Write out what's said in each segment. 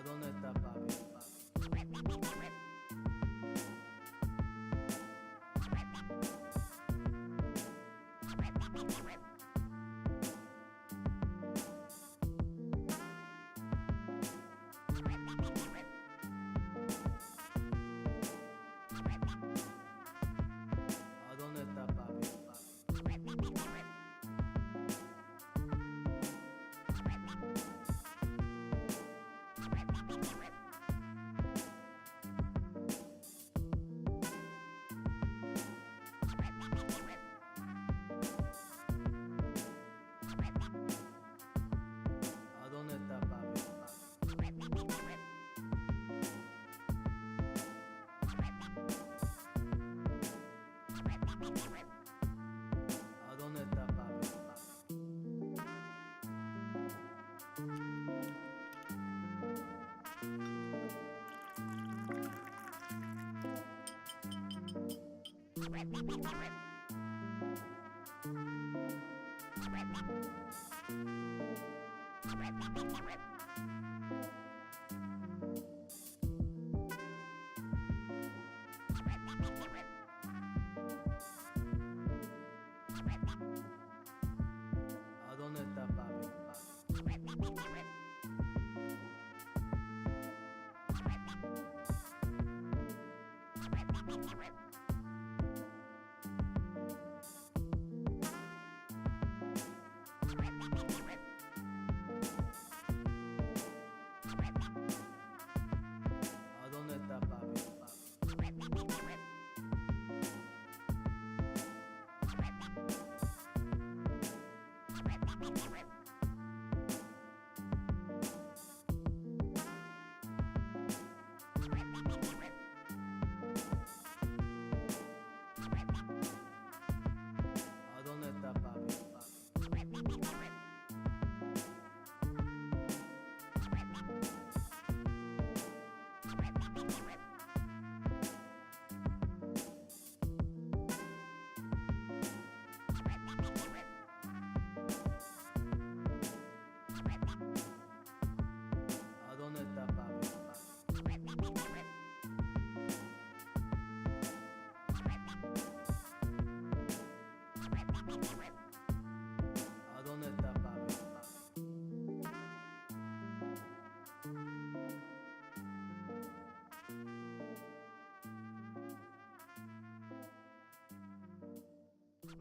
¿A dónde está papi? ¿A dónde está papi? ¿A dónde está papi? ¿A dónde está papi? ¿A dónde está papi?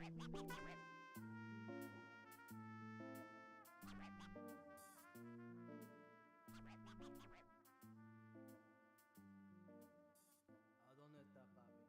¿A dónde está papi?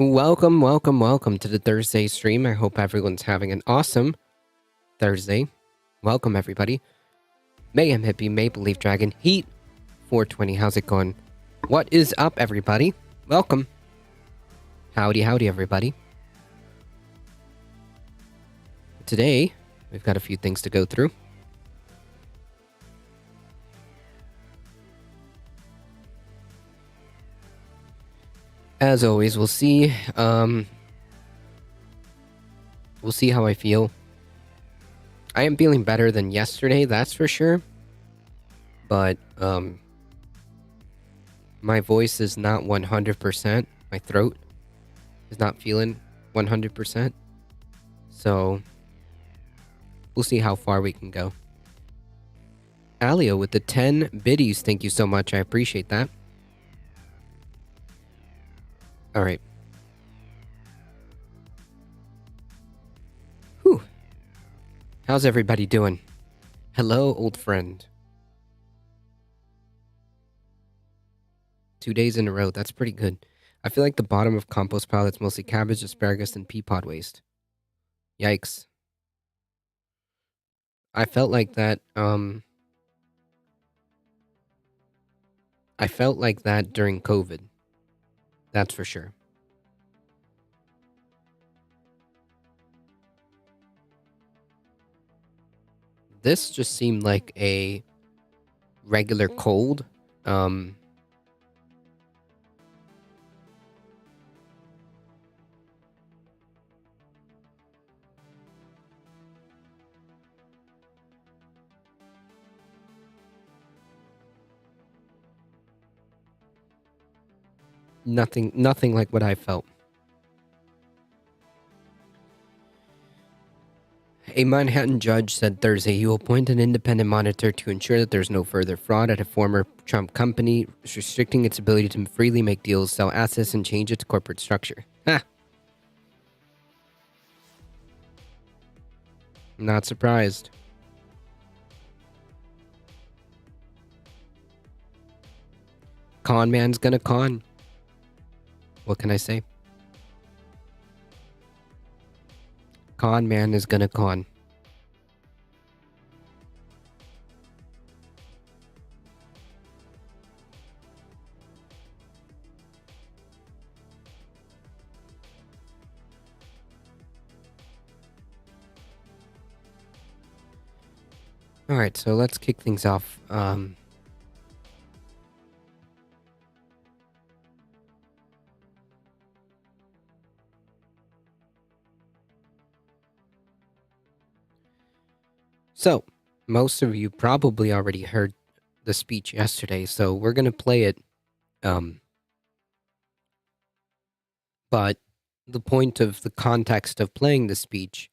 Welcome to the Thursday stream. I hope everyone's having an awesome Thursday. Welcome, everybody. Mayhem Hippie, Maple Leaf Dragon, Heat 420. How's it going? What is up, everybody? Welcome. Howdy, everybody. Today, we've got a few things to go through. As always, we'll see how I feel. I am feeling better than yesterday, that's for sure. But my voice is not 100%. My throat is not feeling 100%. So we'll see how far we can go. Alio with the 10 biddies, thank you so much. I appreciate that. All right. Whew. How's everybody doing? Hello, old friend. 2 days in a row. That's pretty good. I feel like the bottom of compost pile that's mostly cabbage, asparagus, and pea pod waste. Yikes. I felt like that, I felt like that during COVID. That's for sure. This just seemed like a regular cold. Nothing like what I felt. A Manhattan judge said Thursday he will appoint an independent monitor to ensure that there's no further fraud at a former Trump company, restricting its ability to freely make deals, sell assets, and change its corporate structure. Ha! I'm not surprised. Con man's gonna con. What can I say? Con man is gonna con. Alright, so let's kick things off. So, most of you probably already heard the speech yesterday, so we're gonna play it. But the point of the context of playing the speech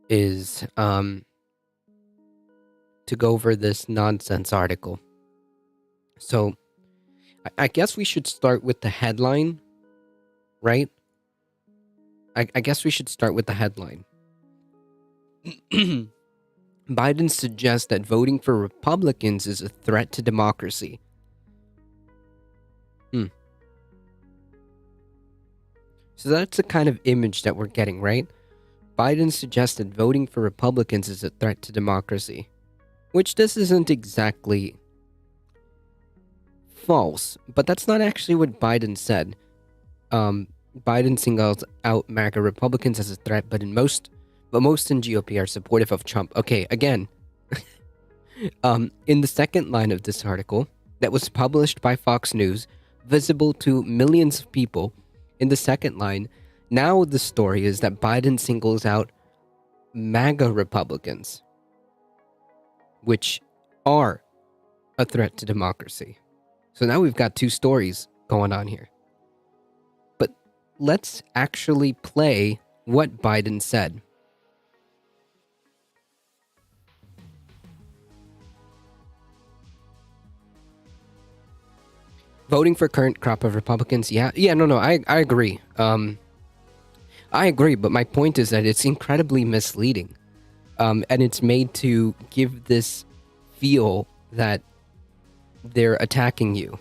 is to go over this nonsense article. So, I guess we should start with the headline, right? I guess we should start with the headline. Biden suggests that voting for Republicans is a threat to democracy. So that's the kind of image that we're getting, right? Biden suggested voting for Republicans is a threat to democracy. Which this isn't exactly false, but that's not actually what Biden said. Biden singles out MAGA Republicans as a threat, but most in GOP are supportive of Trump. Okay, again, in the second line of this article that was published by Fox News, visible to millions of people, in the second line, now the story is that Biden singles out MAGA Republicans, which are a threat to democracy. So now we've got two stories going on here. But let's actually play what Biden said. Voting for current crop of Republicans, I agree. I agree, but my point is that it's incredibly misleading. And it's made to give this feel that they're attacking you.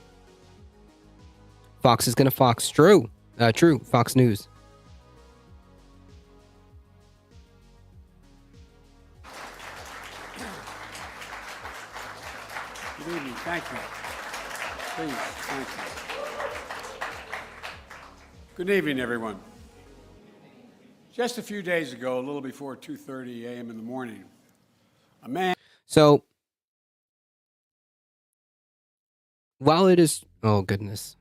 Fox is gonna fox. True. True, Fox News. Good evening. Thank you. Please, thank you. Good evening, everyone. Just a few days ago, a little before 2:30 a.m. in the morning, a man. So, while it is, oh goodness,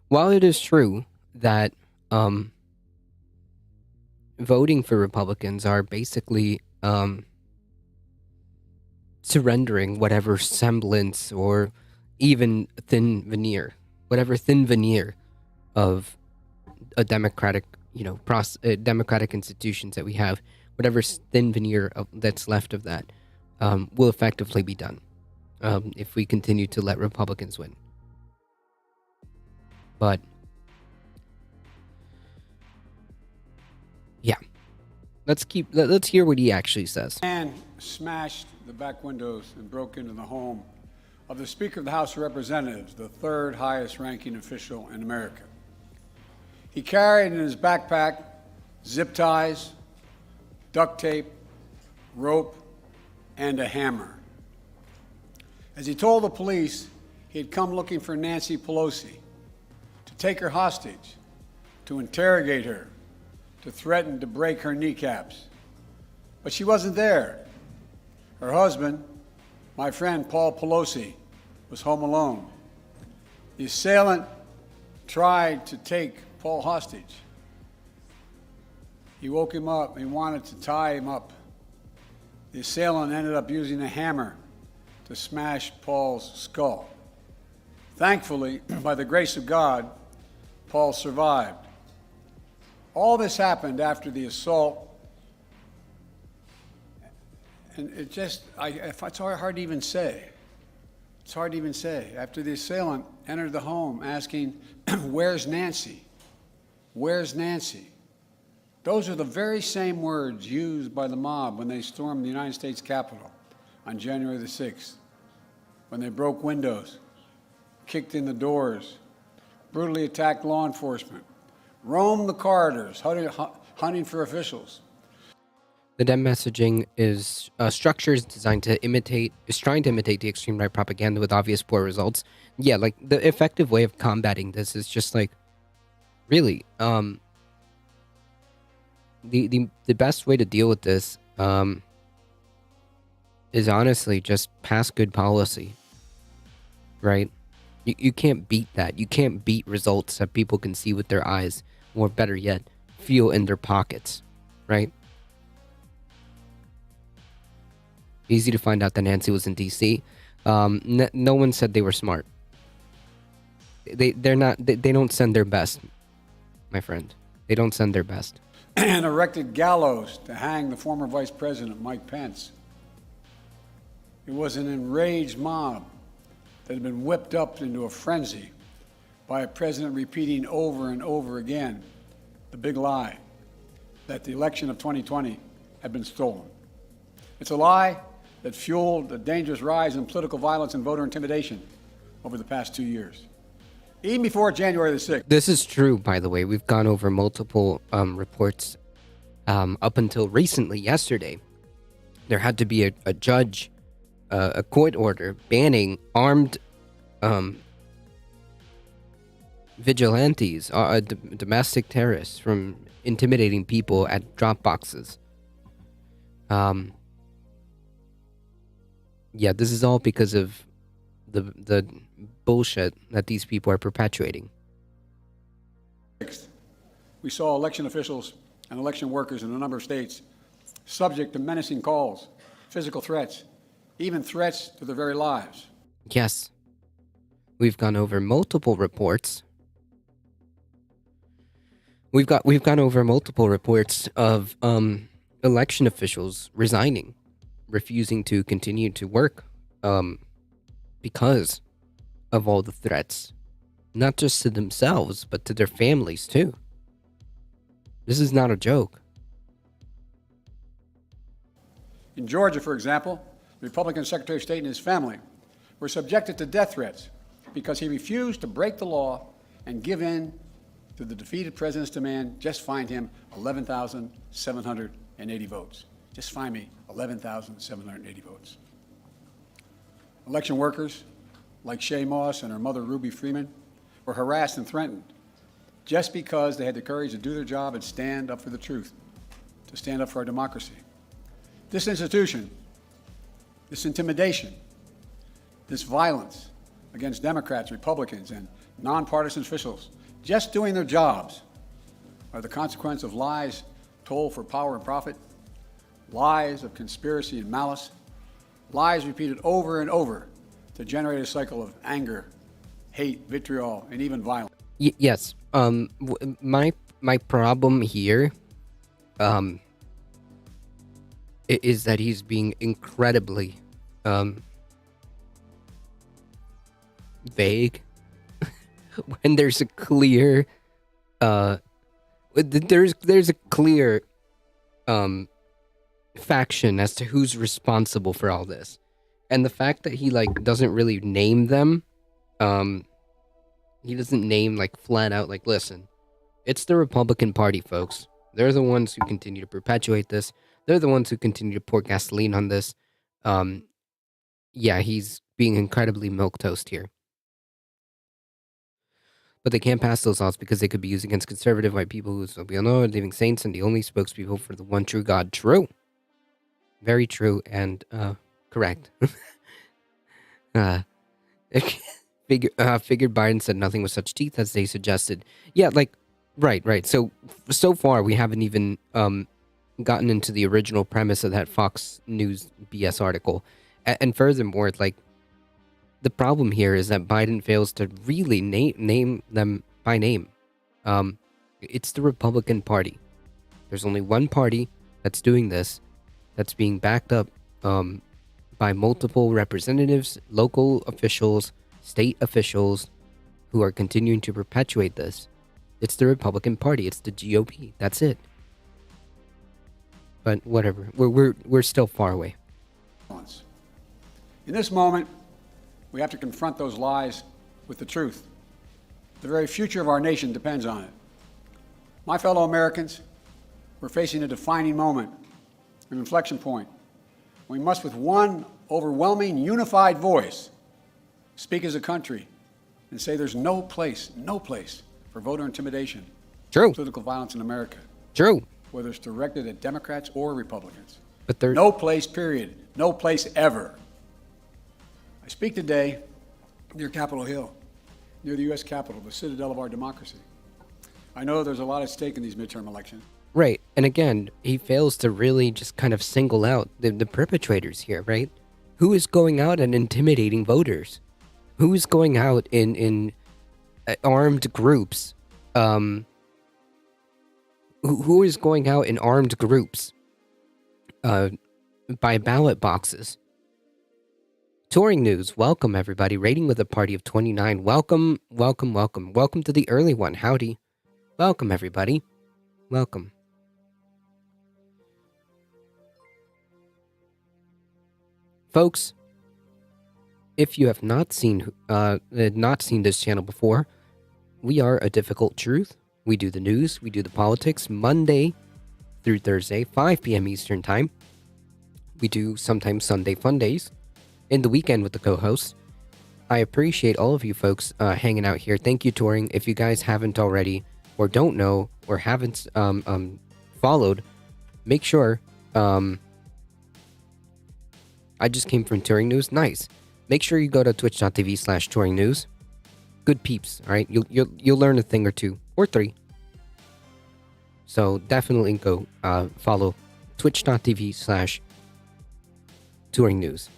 while it is true that voting for Republicans are basically surrendering whatever semblance or even whatever thin veneer of a democratic, democratic institutions that we have, whatever thin veneer that's left of that, will effectively be done if we continue to let Republicans win. But yeah, let's hear what he actually says. A man smashed the back windows and broke into the home of the Speaker of the House of Representatives, the third highest ranking official in America. He carried in his backpack zip ties, duct tape, rope, and a hammer. As he told the police, he had come looking for Nancy Pelosi, to take her hostage, to interrogate her, to threaten to break her kneecaps. But she wasn't there. Her husband, my friend Paul Pelosi, was home alone. The assailant tried to take Paul hostage. He woke him up. He wanted to tie him up. The assailant ended up using a hammer to smash Paul's skull. Thankfully, by the grace of God, Paul survived. All this happened after the assault, and it's hard to even say. It's hard to even say. After the assailant entered the home asking, "Where's Nancy? Where's Nancy?" Those are the very same words used by the mob when they stormed the United States Capitol on January the 6th, when they broke windows, kicked in the doors, brutally attacked law enforcement, roamed the corridors, hunting for officials. The Dem messaging is structures trying to imitate the extreme right propaganda with obvious poor results. Yeah, like the effective way of combating this is just like really the best way to deal with this is honestly just pass good policy, right? You can't beat that. You can't beat results that people can see with their eyes, or better yet, feel in their pockets, right? Easy to find out that Nancy was in D.C. No one said they were smart. They're not. They don't send their best, my friend. They don't send their best. And erected gallows to hang the former Vice President Mike Pence. It was an enraged mob that had been whipped up into a frenzy by a president repeating over and over again the big lie that the election of 2020 had been stolen. It's a lie that fueled the dangerous rise in political violence and voter intimidation over the past 2 years. Even before January the 6th. This is true, by the way. We've gone over multiple reports up until recently, yesterday. There had to be a judge, a court order banning armed vigilantes, domestic terrorists, from intimidating people at drop boxes. Yeah, this is all because of the bullshit that these people are perpetuating. We saw election officials and election workers in a number of states subject to menacing calls, physical threats, even threats to their very lives. Yes. We've gone over multiple reports. We've gone over multiple reports of election officials resigning, refusing to continue to work because of all the threats, not just to themselves, but to their families too. This is not a joke. In Georgia, for example, the Republican Secretary of State and his family were subjected to death threats because he refused to break the law and give in to the defeated president's demand, just find him 11,780 votes. Just find me 11,780 votes. Election workers, like Shay Moss and her mother Ruby Freeman, were harassed and threatened just because they had the courage to do their job and stand up for the truth, to stand up for our democracy. This institution, this intimidation, this violence against Democrats, Republicans, and nonpartisan officials just doing their jobs are the consequence of lies told for power and profit, lies of conspiracy and malice, lies repeated over and over to generate a cycle of anger, hate, vitriol, and even violence. Yes. My problem here, is that he's being incredibly, vague when there's a clear, there's a clear, faction as to who's responsible for all this, and the fact that he doesn't really name them, he doesn't name flat out listen, it's the Republican Party, folks. They're the ones who continue to perpetuate this. They're the ones who continue to pour gasoline on this. Yeah, he's being incredibly milquetoast here. But they can't pass those laws because they could be used against conservative white people who, as we all know, are living saints and the only spokespeople for the one true God. True. Very true and correct. Figured Biden said nothing with such teeth as they suggested. Yeah, right. So far we haven't even gotten into the original premise of that Fox News BS article. And furthermore, the problem here is that Biden fails to really name them by name. It's the Republican Party. There's only one party that's doing this, that's being backed up by multiple representatives, local officials, state officials who are continuing to perpetuate this. It's the Republican Party. It's the GOP. That's it. But whatever. We're still far away. In this moment, we have to confront those lies with the truth. The very future of our nation depends on it. My fellow Americans, we're facing a defining moment, an inflection point. We must, with one overwhelming, unified voice, speak as a country and say there's no place for voter intimidation, True. Political violence in America. True. Whether it's directed at Democrats or Republicans. But there's no place, period. No place ever. I speak today near Capitol Hill, near the U.S. Capitol, the citadel of our democracy. I know there's a lot at stake in these midterm elections. Right. And again, he fails to really just kind of single out the perpetrators here, right? Who is going out and intimidating voters? Who is going out in armed groups? Who is going out in armed groups by ballot boxes? Touring news. Welcome, everybody. Rating with a party of 29. Welcome to the early one. Howdy. Welcome, everybody. Welcome. Folks, if you have not seen this channel before, we are A Difficult Truth. We do the news, we do the politics, Monday through Thursday, 5 p.m. Eastern Time. We do sometimes Sunday fun days, in the weekend with the co-hosts. I appreciate all of you folks hanging out here. Thank you, Touring. If you guys haven't already, or don't know, or haven't followed, make sure. I just came from Touring News. Nice. Make sure you go to twitch.tv/Touring News. Good peeps, all right? You'll learn a thing or two, or three. So definitely go follow twitch.tv/Touring News.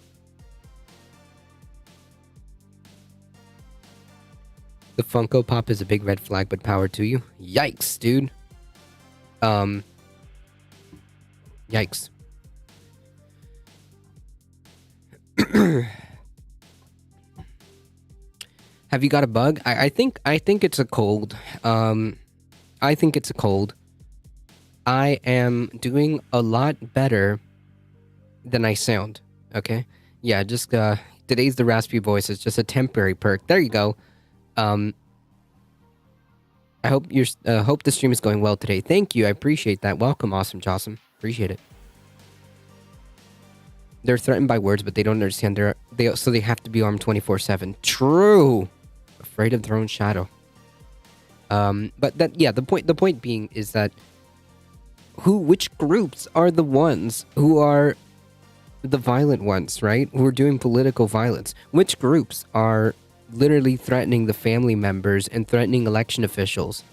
The Funko Pop is a big red flag, but power to you. Yikes, dude. Yikes. Have you got a bug? I think it's a cold. I think it's a cold. I am doing a lot better than I sound. Okay? Yeah, just today's the raspy voice is just a temporary perk. There you go. I hope the stream is going well today. Thank you. I appreciate that. Welcome, Awesome Jossum. Appreciate it. They're threatened by words, but they don't understand. So they have to be armed 24/7. True. Afraid of their own shadow. But the point being is that which groups are the ones who are the violent ones, right? Who are doing political violence? Which groups are literally threatening the family members and threatening election officials?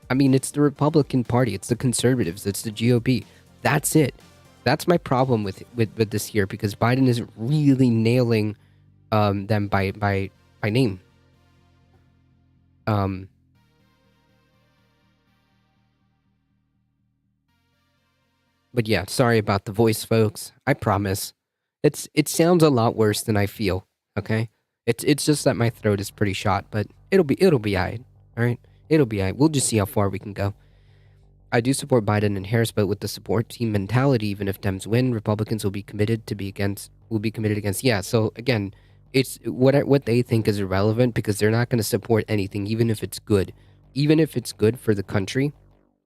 I mean, it's the Republican Party, it's the conservatives, it's the GOP. That's it. That's my problem with this year, because Biden isn't really nailing them by name. But yeah, sorry about the voice, folks. I promise. It sounds a lot worse than I feel, okay? It's just that my throat is pretty shot, but it'll be alright. Alright? It'll be alright. We'll just see how far we can go. I do support Biden and Harris, but with the support team mentality, even if Dems win, Republicans will be committed against. Yeah, so again, it's what they think is irrelevant, because they're not going to support anything, even if it's good. Even if it's good for the country,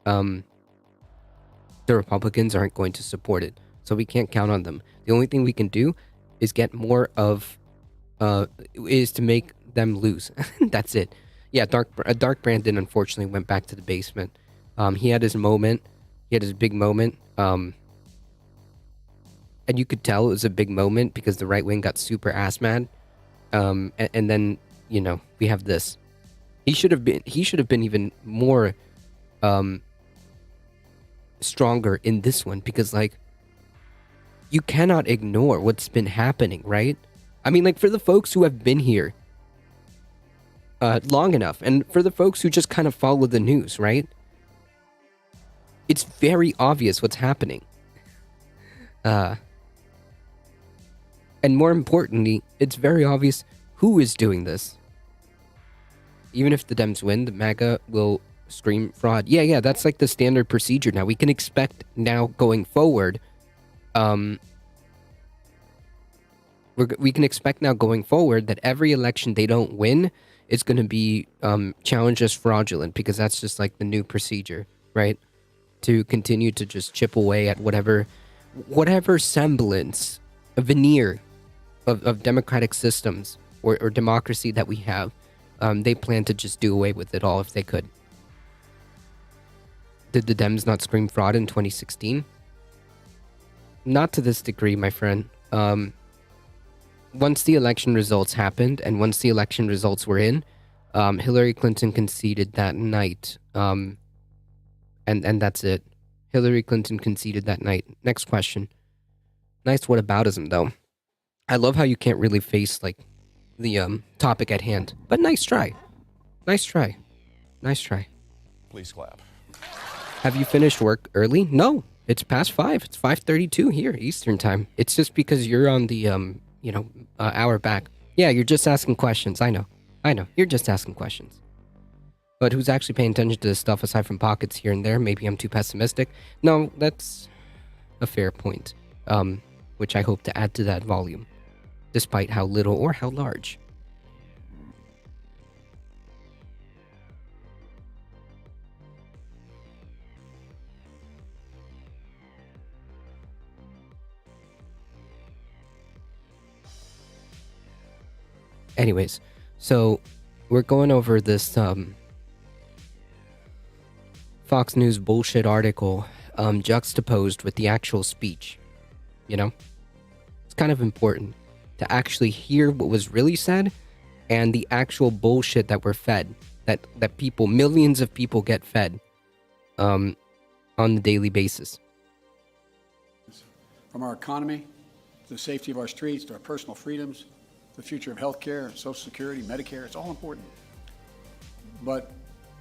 the Republicans aren't going to support it. So we can't count on them. The only thing we can do is get more of, is to make them lose. That's it. Yeah, Dark Brandon unfortunately went back to the basement. He had his moment. He had his big moment. And you could tell it was a big moment because the right wing got super ass mad. And then, we have this. He should have been even more stronger in this one, because you cannot ignore what's been happening, right? I mean, for the folks who have been here long enough, and for the folks who just kind of follow the news, right? It's very obvious what's happening. And more importantly, it's very obvious who is doing this. Even if the Dems win, the MAGA will scream fraud. Yeah, that's the standard procedure now. We can expect now going forward, we can expect now going forward that every election they don't win is going to be challenged as fraudulent, because that's just the new procedure, right? To continue to just chip away at whatever semblance, a veneer of democratic systems or democracy that we have. They plan to just do away with it all if they could. Did the Dems not scream fraud in 2016? Not to this degree, my friend. Once the election results happened, and once the election results were in, Hillary Clinton conceded that night. And that's it. Hillary Clinton conceded that night. Next question. Nice whataboutism, though. I love how you can't really face, the topic at hand. But nice try. Nice try. Nice try. Please clap. Have you finished work early? No. It's past 5. It's 5:32 here, Eastern time. It's just because you're on the, hour back. Yeah, you're just asking questions. I know. You're just asking questions. But who's actually paying attention to this stuff aside from pockets here and there? Maybe I'm too pessimistic. No, that's a fair point, which I hope to add to that volume, despite how little or how large. Anyways, so we're going over this Fox News bullshit article juxtaposed with the actual speech. It's kind of important to actually hear what was really said and the actual bullshit that we're fed, that people, millions of people get fed on a daily basis. From our economy, to the safety of our streets, to our personal freedoms, the future of healthcare, Social Security, Medicare, it's all important. But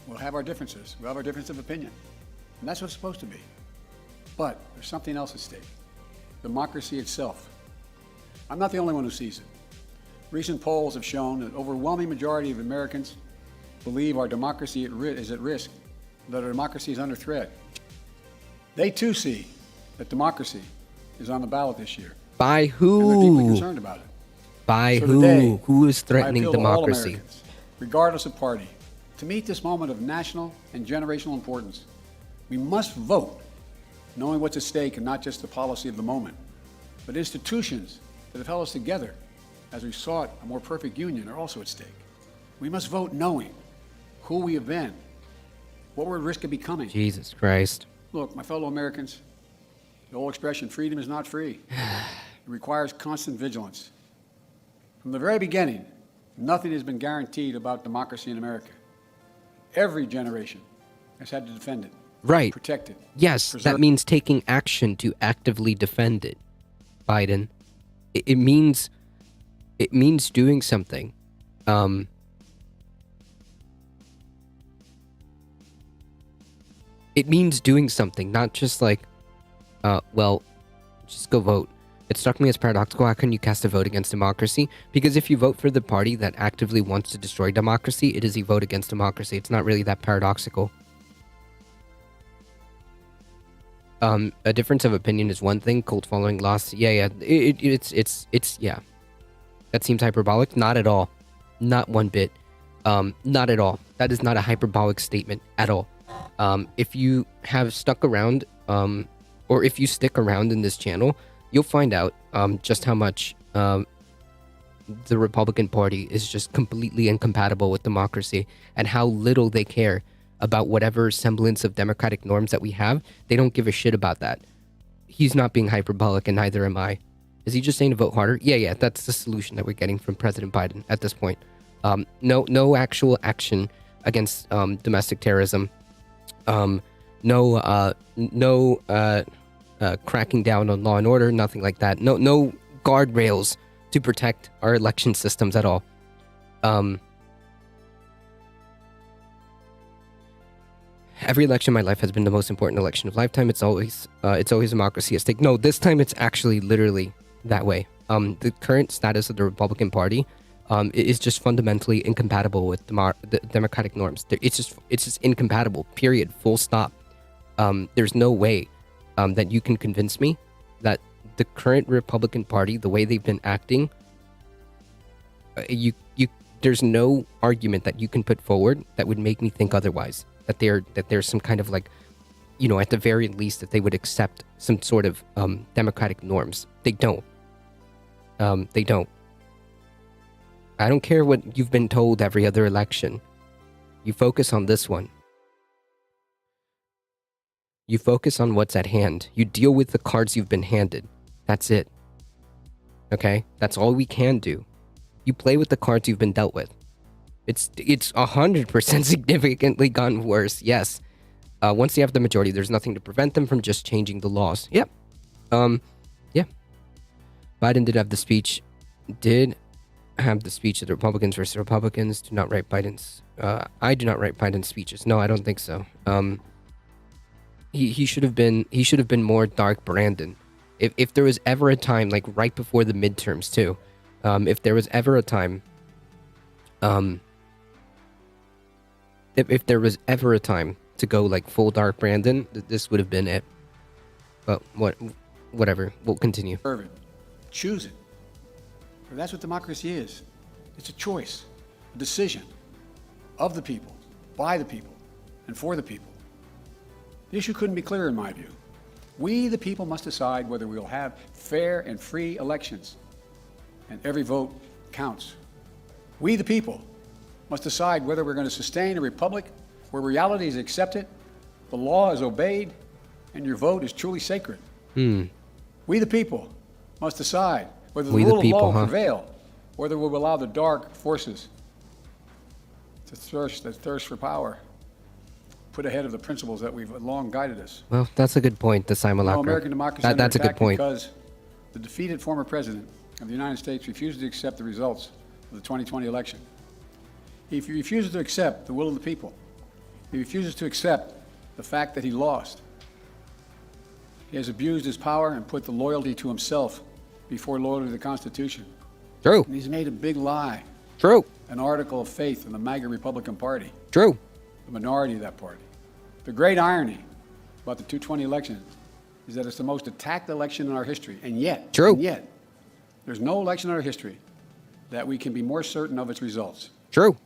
we'll have our differences. We'll have our difference of opinion. And that's what it's supposed to be. But there's something else at stake. Democracy itself. I'm not the only one who sees it. Recent polls have shown that overwhelming majority of Americans believe our democracy is at risk, that our democracy is under threat. They too see that democracy is on the ballot this year. By who? And they're deeply concerned about it. By So who? today, Who is threatening I appeal to all democracy? Americans, regardless of party, To meet this moment of national and generational importance, we must vote, knowing what's at stake and not just the policy of the moment, but institutions that have held us together as we sought a more perfect union are also at stake. We must vote knowing who we have been, what we're at risk of becoming. Jesus Christ. Look, my fellow Americans, the old expression, freedom is not free. It requires constant vigilance. From the very beginning, nothing has been guaranteed about democracy in America. Every generation has had to defend it, Right. protect it. Yes, preserve that means taking action to actively defend it, Biden. It means doing something. It means doing something, not just like, well, just go vote. It struck me as paradoxical. How can you cast a vote against democracy? Because if you vote for the party that actively wants to destroy democracy, it is a vote against democracy. It's not really that paradoxical. A difference of opinion is one thing. Cult following lost. Yeah. It's yeah. That seems hyperbolic. Not at all. Not one bit. Not at all. That is not a hyperbolic statement at all. If you have stuck around, or if you stick around in this channel, you'll find out just how much the Republican Party is just completely incompatible with democracy and how little they care about whatever semblance of democratic norms that we have. They don't give a shit about that. He's not being hyperbolic, and neither am I. Is he just saying to vote harder? Yeah, that's the solution that we're getting from President Biden at this point. No actual action against domestic terrorism. No cracking down on law and order, nothing like that. No guardrails to protect our election systems at all. Every election in my life has been the most important election of lifetime. It's always democracy at stake. No, this time it's actually literally that way. The current status of the Republican Party is just fundamentally incompatible with the democratic norms. It's just incompatible. Period. Full stop. There's no way that you can convince me that the current Republican Party, the way they've been acting, there's no argument that you can put forward that would make me think otherwise. That there's some kind of like, at the very least, that they would accept some sort of democratic norms. They don't. They don't. I don't care what you've been told every other election. You focus on this one. You focus on what's at hand. You deal with the cards you've been handed. That's it. Okay? That's all we can do. You play with the cards you've been dealt with. It's 100% significantly gotten worse, yes. Once they have the majority, there's nothing to prevent them from just changing the laws. Yep. Yeah. Biden did have the speech. Did have the speech of the Republicans versus Republicans. Do not write Biden's. I do not write Biden's speeches. No, I don't think so. He should have been more dark Brandon. If there was ever a time, like right before the midterms too, if there was ever a time, if there was ever a time to go like full dark Brandon, this would have been it. But whatever, we'll continue. Choose it. For that's what democracy is. It's a choice, a decision of the people, by the people, and for the people. The issue couldn't be clearer in my view. We, the people, must decide whether we will have fair and free elections, and every vote counts. We, the people, must decide whether we're going to sustain a republic where reality is accepted, the law is obeyed, and your vote is truly sacred. We, the people, must decide whether the rule of law will prevail, whether we will allow the dark forces to thirst for power put ahead of the principles that we've long guided us. Well, that's a good point, the simulacrum. American democracy That's a good point. Because the defeated former president of the United States refuses to accept the results of the 2020 election. He refuses to accept the will of the people. He refuses to accept the fact that he lost. He has abused his power and put the loyalty to himself before loyalty to the Constitution. True. And he's made a big lie. True. An article of faith in the MAGA Republican Party. True. The minority of that party. The great irony about the 2020 election is that it's the most attacked election in our history. And yet, there's no election in our history that we can be more certain of its results. True.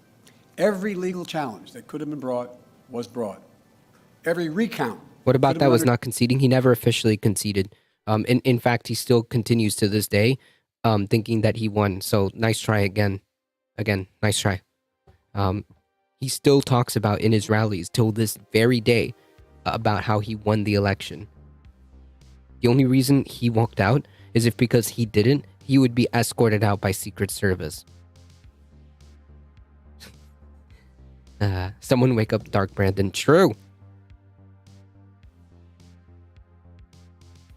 Every legal challenge that could have been brought was brought. Every recount. What about could have that been was under- not conceding? He never officially conceded. In fact, he still continues to this day, thinking that he won. So nice try again. Again, nice try. He still talks about in his rallies till this very day about how he won the election. The only reason he walked out is if because he didn't, he would be escorted out by Secret Service. Someone wake up Dark Brandon. True.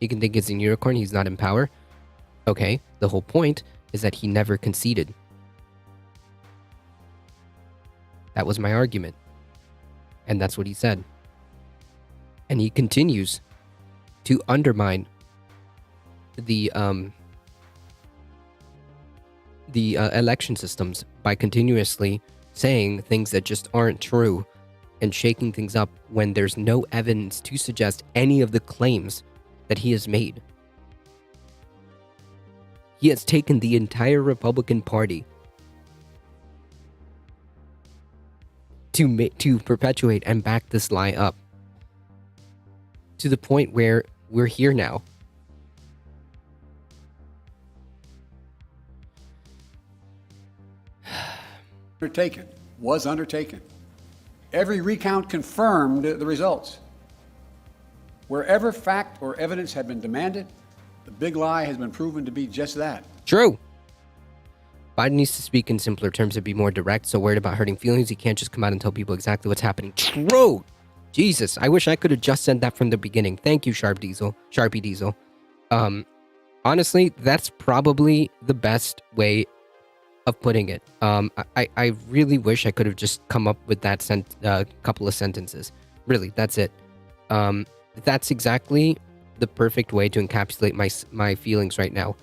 He can think he's a unicorn, he's not in power. Okay, the whole point is that he never conceded. That was my argument. And that's what he said. And he continues to undermine the election systems by continuously saying things that just aren't true and shaking things up when there's no evidence to suggest any of the claims that he has made. He has taken the entire Republican Party to perpetuate and back this lie up to the point where we're here now. Was undertaken. Every recount confirmed the results. Wherever fact or evidence had been demanded, the big lie has been proven to be just that. True. Biden needs to speak in simpler terms and be more direct. So worried about hurting feelings, he can't just come out and tell people exactly what's happening. True. Jesus, I wish I could have just said that from the beginning. Thank you, Sharpie Diesel. Honestly, that's probably the best way of putting it. I really wish I could have just come up with that couple of sentences. Really, that's it. That's exactly the perfect way to encapsulate my feelings right now.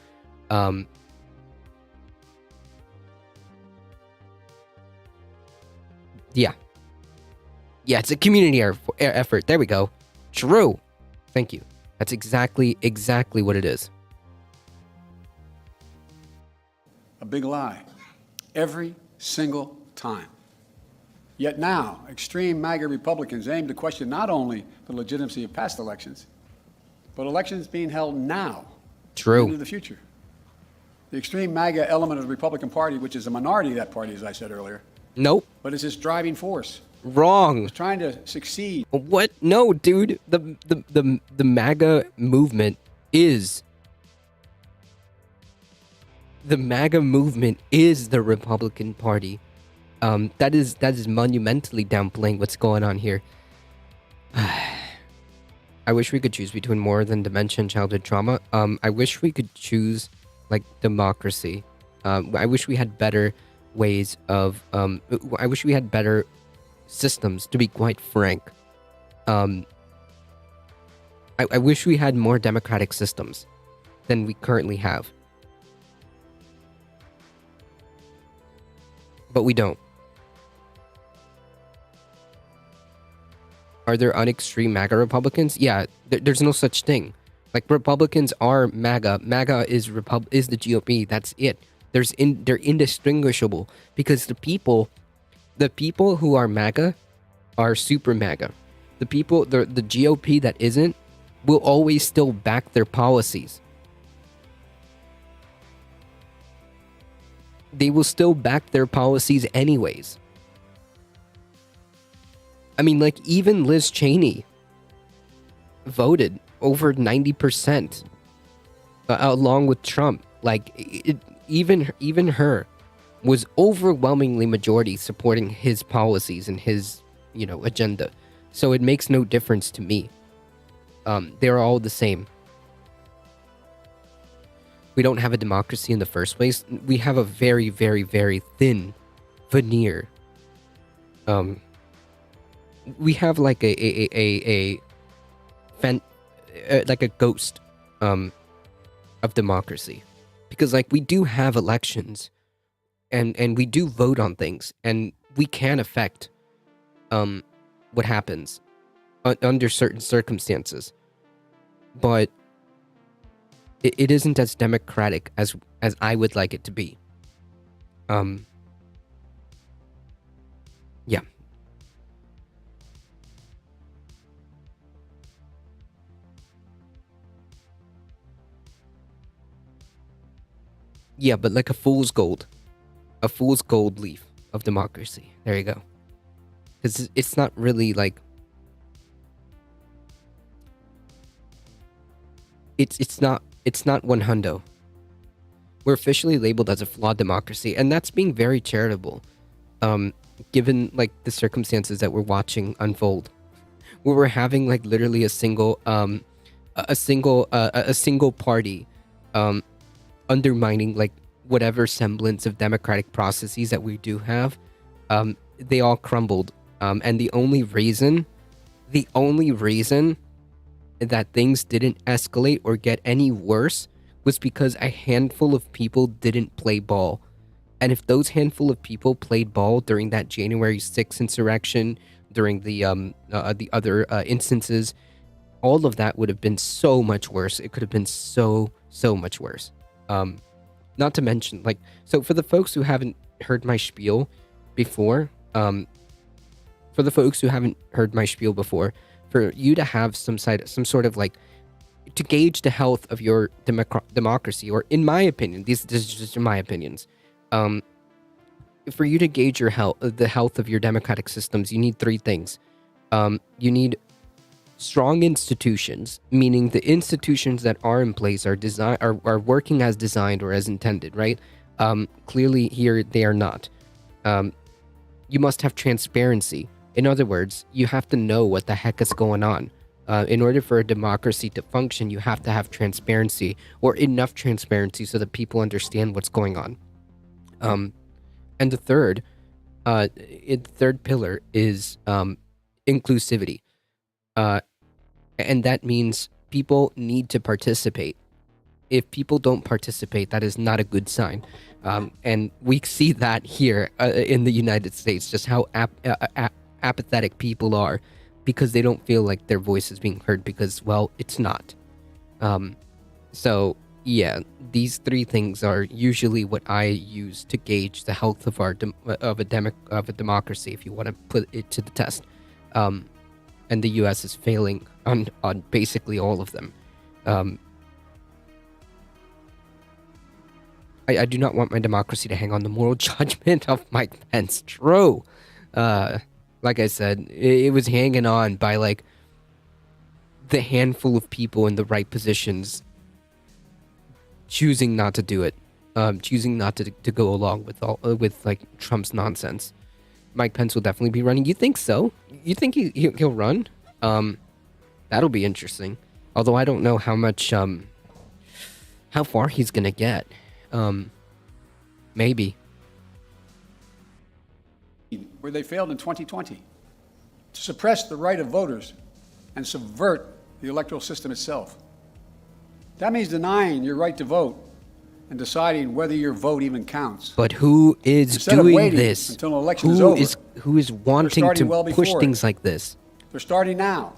Yeah, it's a community effort. There we go. True. Thank you. That's exactly what it is. A big lie. Every single time. Yet now, extreme MAGA Republicans aim to question not only the legitimacy of past elections, but elections being held now. True. Into the future. The extreme MAGA element of the Republican Party, which is a minority of that party, as I said earlier. Nope. But it's its driving force. Wrong. It's trying to succeed. What? No, dude. The MAGA movement is the Republican Party. That is monumentally downplaying what's going on here. I wish we could choose between more than dementia and childhood trauma. I wish we could choose like democracy. I wish we had better ways of. I wish we had better systems, to be quite frank. I wish we had more democratic systems than we currently have. But we don't. Are there unextreme MAGA Republicans? Yeah, there's no such thing. Like, Republicans are MAGA. MAGA is the GOP. That's it. They're indistinguishable because the people who are MAGA are super MAGA. The GOP that isn't will always still back their policies. They will still back their policies anyways. I mean, like, even Liz Cheney voted over 90% along with Trump. Like, even her was overwhelmingly majority supporting his policies and his, agenda. So it makes no difference to me. They're all the same. We don't have a democracy in the first place. We have a very, very, very thin veneer. We have like a ghost of democracy, because like we do have elections, and we do vote on things, and we can affect what happens under certain circumstances, but it isn't as democratic as I would like it to be. Yeah, but like a fool's gold leaf of democracy. There you go. Because it's not really like it's not one hundo. We're officially labeled as a flawed democracy, and that's being very charitable, given like the circumstances that we're watching unfold, where we're having like literally a single party, undermining like whatever semblance of democratic processes that we do have. They all crumbled, and the only reason that things didn't escalate or get any worse was because a handful of people didn't play ball. And if those handful of people played ball during that January 6th insurrection, during the other instances, all of that would have been so much worse. It could have been so much worse. Not to mention, like, so for the folks who haven't heard my spiel before, for you to have some sort of like to gauge the health of your democracy, or in my opinion, this is just my opinions. For you to gauge the health of your democratic systems, you need three things. You need strong institutions, meaning the institutions that are in place are working as designed or as intended, right? Clearly here they are not. You must have transparency. In other words, you have to know what the heck is going on. In order for a democracy to function, you have to have transparency, or enough transparency so that people understand what's going on. And the third pillar is inclusivity. And that means people need to participate. If people don't participate, that is not a good sign. And we see that here in the United States, just how apathetic people are, because they don't feel like their voice is being heard, because, well, it's not. So yeah, these three things are usually what I use to gauge the health of a democracy, if you want to put it to the test. And the U.S. is failing on basically all of them. I do not want my democracy to hang on the moral judgment of Mike Pence. True. Like I said, it was hanging on by like the handful of people in the right positions choosing not to do it, choosing not to go along with like Trump's nonsense. Mike Pence will definitely be running. You think so? You think he'll run? That'll be interesting. Although I don't know how much how far he's gonna get. Maybe. Where they failed in 2020 to suppress the right of voters and subvert the electoral system itself. That means denying your right to vote and deciding whether your vote even counts. But who is Instead of doing waiting this? until an election is over, who is wanting to well push before it. things like this? They're starting now.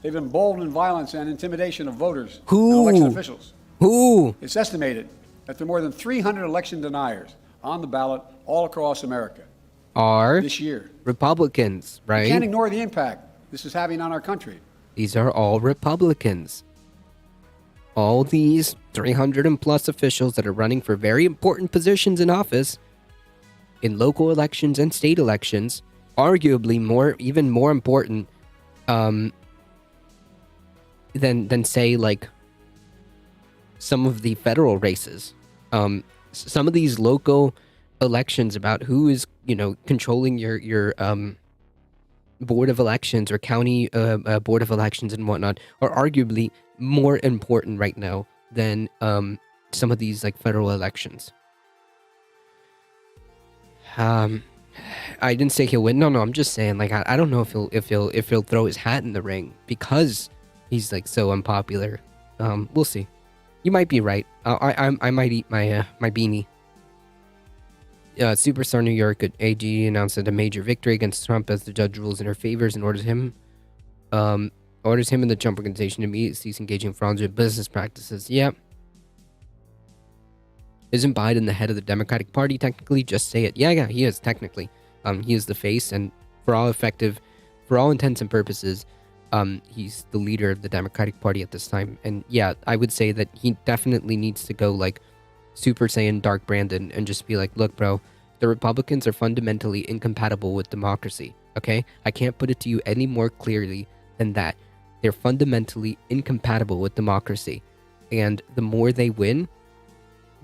They've emboldened violence and intimidation of voters Who? and election officials. Who? It's estimated that there are more than 300 election deniers on the ballot all across America Are this year. Republicans, You can't right? ignore the impact this is having on our country. These are all Republicans. All these 300 and plus officials that are running for very important positions in office, in local elections and state elections, arguably even more important than say like some of the federal races. Some of these local elections about who is controlling your board of elections or county board of elections and whatnot are arguably more important right now than some of these like federal elections. I didn't say he'll win. No, I'm just saying like I don't know if he'll throw his hat in the ring because he's like so unpopular. We'll see. You might be right. I might eat my beanie. Superstar New York AG announced that a major victory against Trump as the judge rules in her favors and orders him and the Trump organization to immediately cease engaging in fraudulent business practices. Yep. Isn't Biden the head of the Democratic Party technically? Just say it. Yeah, he is technically. He is the face, and for all intents and purposes, he's the leader of the Democratic Party at this time. And yeah, I would say that he definitely needs to go like Super Saiyan Dark Brandon and just be like, look, bro, the Republicans are fundamentally incompatible with democracy. Okay? I can't put it to you any more clearly than that. They're fundamentally incompatible with democracy. And the more they win,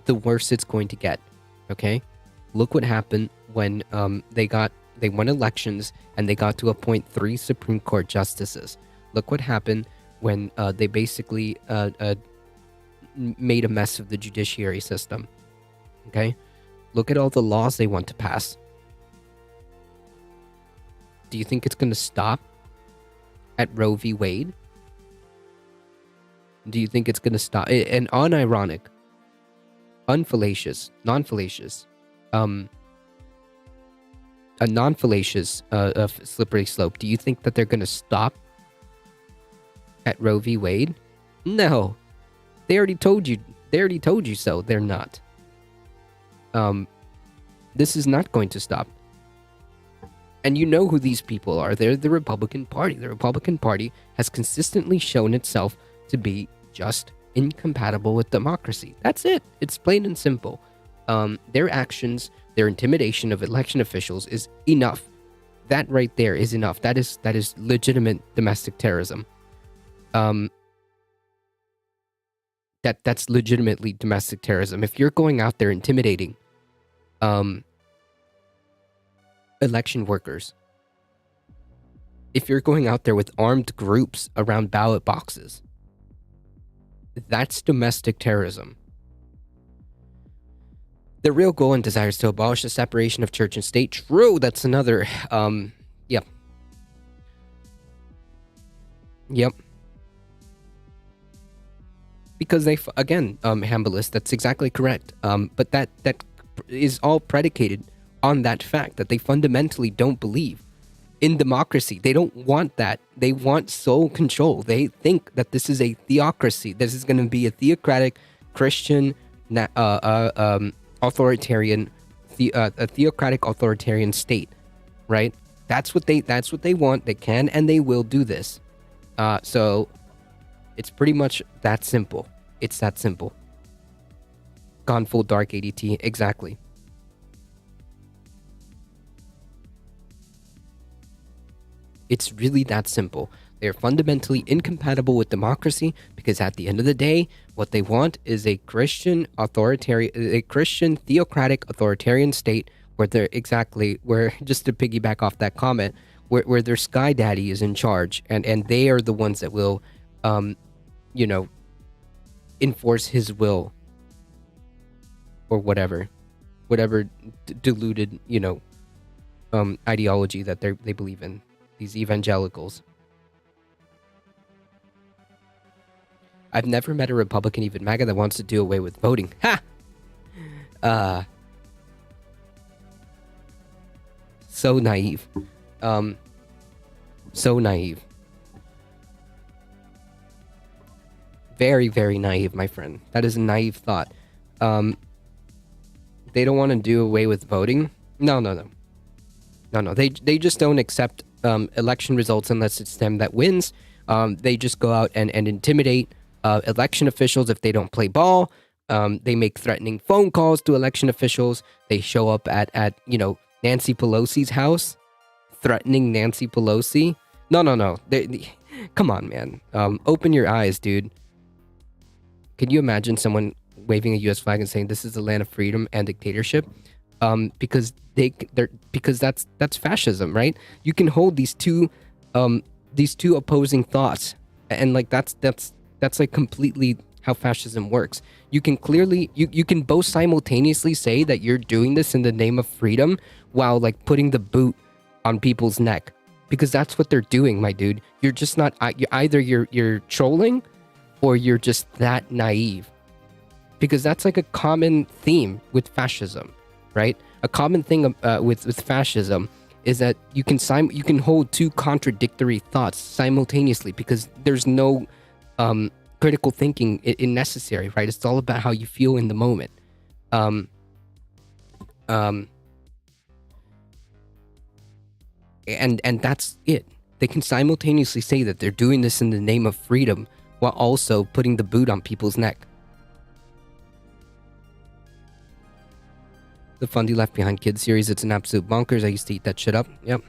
the worse it's going to get. Okay? Look what happened when they won elections and they got to appoint 3 Supreme Court justices. Look what happened when they basically made a mess of the judiciary system. Okay? Look at all the laws they want to pass. Do you think it's going to stop at Roe v. Wade? Do you think it's going to stop? And unironic, unfallacious, non-fallacious, a non-fallacious slippery slope. Do you think that they're going to stop at Roe v. Wade? No. They already told you. They already told you so. They're not. This is not going to stop. And you know who these people are. They're the Republican Party. The Republican Party has consistently shown itself to be just incompatible with democracy. That's it. It's plain and simple. Their actions, their intimidation of election officials is enough. That right there is enough. That is legitimate domestic terrorism. That's legitimately domestic terrorism. If you're going out there intimidating election workers, if you're going out there with armed groups around ballot boxes, that's domestic terrorism. The real goal and desire is to abolish the separation of church and state. True, that's another, yep. Yep. Because they, again, Hambalis, that's exactly correct. But that is all predicated on that fact that they fundamentally don't believe in democracy. They don't want that. They want sole control. They think that this is a theocracy. This is going to be a theocratic Christian authoritarian, a theocratic authoritarian state, right? That's what they want. They can and they will do this. So it's pretty much that simple. It's that simple. Gone full dark ADT, exactly. It's really that simple. They're fundamentally incompatible with democracy because at the end of the day, what they want is a Christian theocratic authoritarian state where they're where, just to piggyback off that comment, where their sky daddy is in charge and they are the ones that will, enforce his will or whatever deluded, ideology that they believe in. These evangelicals. I've never met a Republican, even MAGA, that wants to do away with voting. Ha! So naive. So naive. Very, very naive, my friend. That is a naive thought. They don't want to do away with voting? No. They just don't accept election results unless it's them that wins. They just go out and intimidate election officials if they don't play ball. They make threatening phone calls to election officials. They show up at Nancy Pelosi's house, threatening Nancy Pelosi. No. Come on, man. Open your eyes, dude. Can you imagine someone waving a U.S. flag and saying this is the land of freedom and dictatorship? Because that's fascism, right? You can hold these two opposing thoughts, and like that's like completely how fascism works. You can clearly you can both simultaneously say that you're doing this in the name of freedom while like putting the boot on people's neck, because that's what they're doing, my dude. You're just not either you're trolling or you're just that naive, because that's like a common theme with fascism, right? A common thing with fascism is that you can hold two contradictory thoughts simultaneously because there's no critical thinking in necessary, right? It's all about how you feel in the moment. And that's it. They can simultaneously say that they're doing this in the name of freedom while also putting the boot on people's neck. The Fundy Left Behind Kids series, it's an absolute bonkers. I used to eat that shit up. Yep.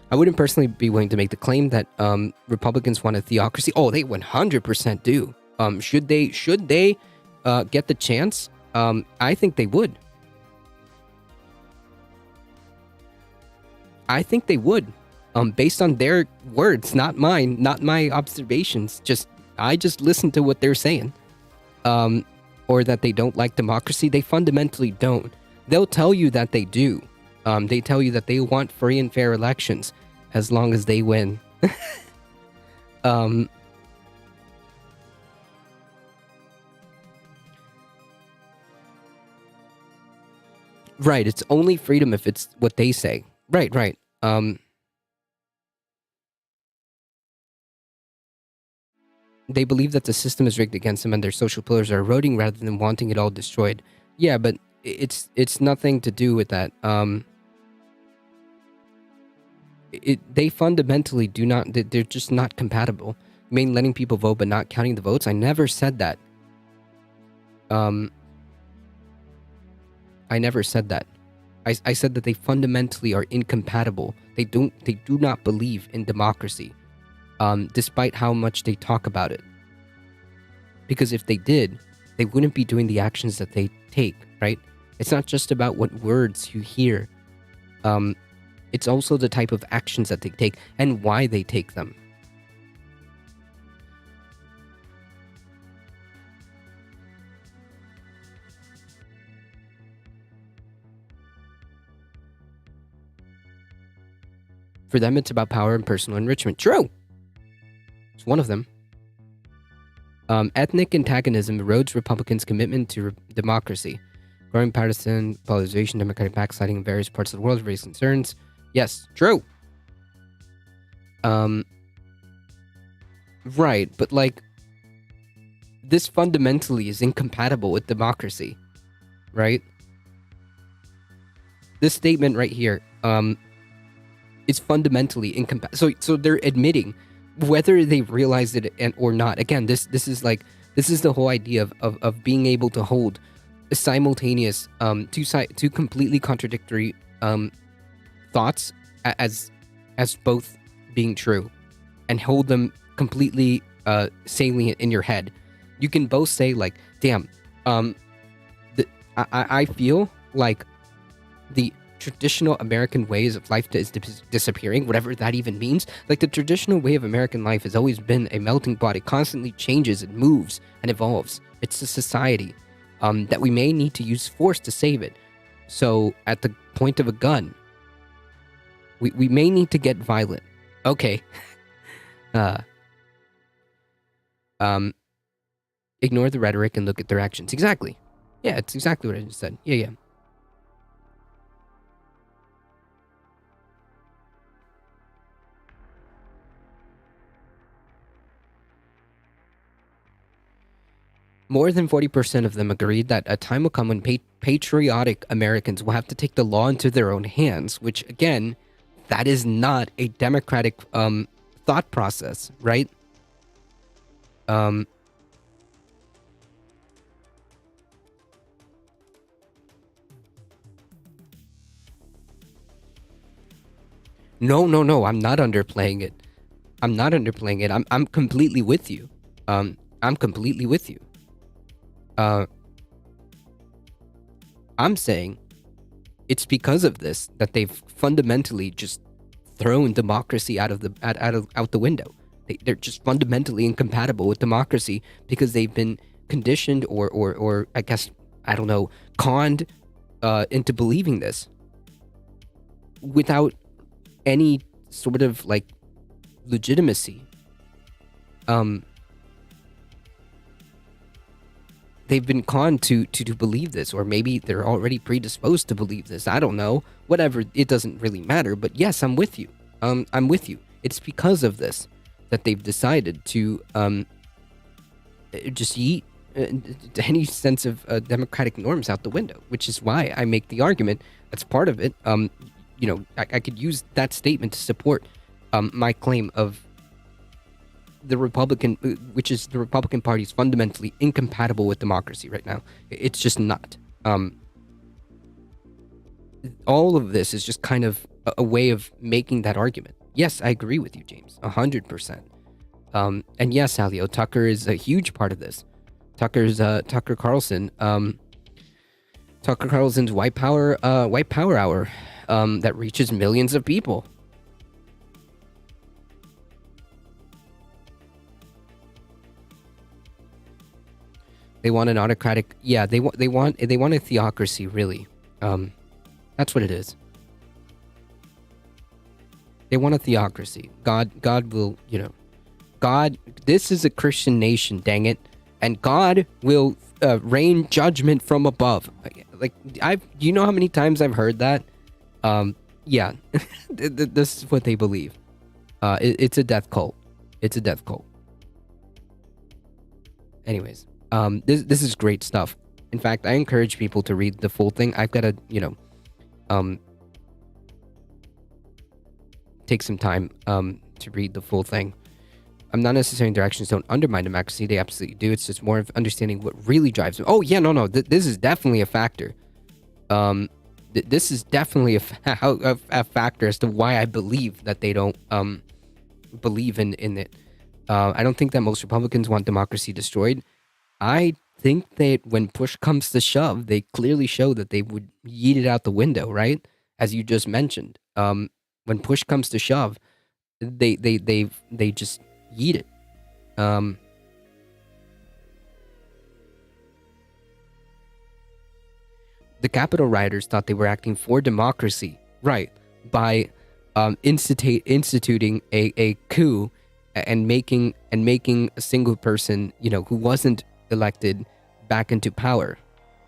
I wouldn't personally be willing to make the claim that Republicans want a theocracy. Oh, they 100% do. Should they get the chance? I think they would. I think they would. Based on their words, not mine, not my observations. I just listen to what they're saying. Or that they don't like democracy. They fundamentally don't. They'll tell you that they do. They tell you that they want free and fair elections as long as they win. Right, it's only freedom if it's what they say. Right. They believe that the system is rigged against them and their social pillars are eroding rather than wanting it all destroyed. Yeah, but it's nothing to do with that. They fundamentally do not. They're just not compatible. You mean letting people vote but not counting the votes? I never said that. I never said that. I said that they fundamentally are incompatible. They do not believe in democracy, despite how much they talk about it. Because if they did, they wouldn't be doing the actions that they take, right? It's not just about what words you hear. It's also the type of actions that they take and why they take them. For them, it's about power and personal enrichment. True! It's one of them. Ethnic antagonism erodes Republicans' commitment to democracy. Growing partisan polarization, Democratic backsliding in various parts of the world raise concerns. Yes, true. Right, but like, this fundamentally is incompatible with democracy, right? This statement right here, is fundamentally incompatible. So they're admitting, whether they realize it or not. Again, this is the whole idea of being able to hold a simultaneous two completely contradictory thoughts as both being true, and hold them completely salient in your head. You can both say like, damn, I feel like the traditional American ways of life is disappearing, whatever that even means. Like, the traditional way of American life has always been a melting pot. It constantly changes and moves and evolves. It's a society that we may need to use force to save it. So at the point of a gun, we may need to get violent. Okay. Ignore the rhetoric and look at their actions. Exactly. Yeah, it's exactly what I just said. Yeah. More than 40% of them agreed that a time will come when patriotic Americans will have to take the law into their own hands, which, again, that is not a democratic thought process, right? No, I'm not underplaying it. I'm completely with you. I'm completely with you. I'm saying it's because of this that they've fundamentally just thrown democracy out the window. They're just fundamentally incompatible with democracy because they've been conditioned or I guess, I don't know, conned into believing this without any sort of like legitimacy. They've been conned to believe this, or maybe they're already predisposed to believe this. I don't know. Whatever, it doesn't really matter. But yes, I'm with you. I'm with you. It's because of this that they've decided to just yeet any sense of democratic norms out the window, which is why I make the argument that's part of it. I could use that statement to support my claim of the Republican, which is the Republican Party is fundamentally incompatible with democracy right now. It's just not. all of this is just kind of a way of making that argument. Yes, I agree with you, James, 100%. And yes, Alio, Tucker is a huge part of this. Tucker Carlson. Tucker Carlson's White Power Hour, that reaches millions of people. They want an autocratic. Yeah, they want a theocracy. Really, that's what it is. They want a theocracy. God will, God. This is a Christian nation. Dang it, and God will rain judgment from above. Like you know how many times I've heard that? Yeah, this is what they believe. It's a death cult. It's a death cult. Anyways. This is great stuff. In fact, I encourage people to read the full thing. I've got to, take some time to read the full thing. I'm not necessarily their actions don't undermine democracy. They absolutely do. It's just more of understanding what really drives them. Oh yeah, no. This is definitely a factor. This is definitely a factor as to why I believe that they don't believe in it. I don't think that most Republicans want democracy destroyed. I think that when push comes to shove, they clearly show that they would yeet it out the window, right? As you just mentioned. When push comes to shove, they just yeet it. The Capitol rioters thought they were acting for democracy, right? By instituting a coup and making a single person, who wasn't elected back into power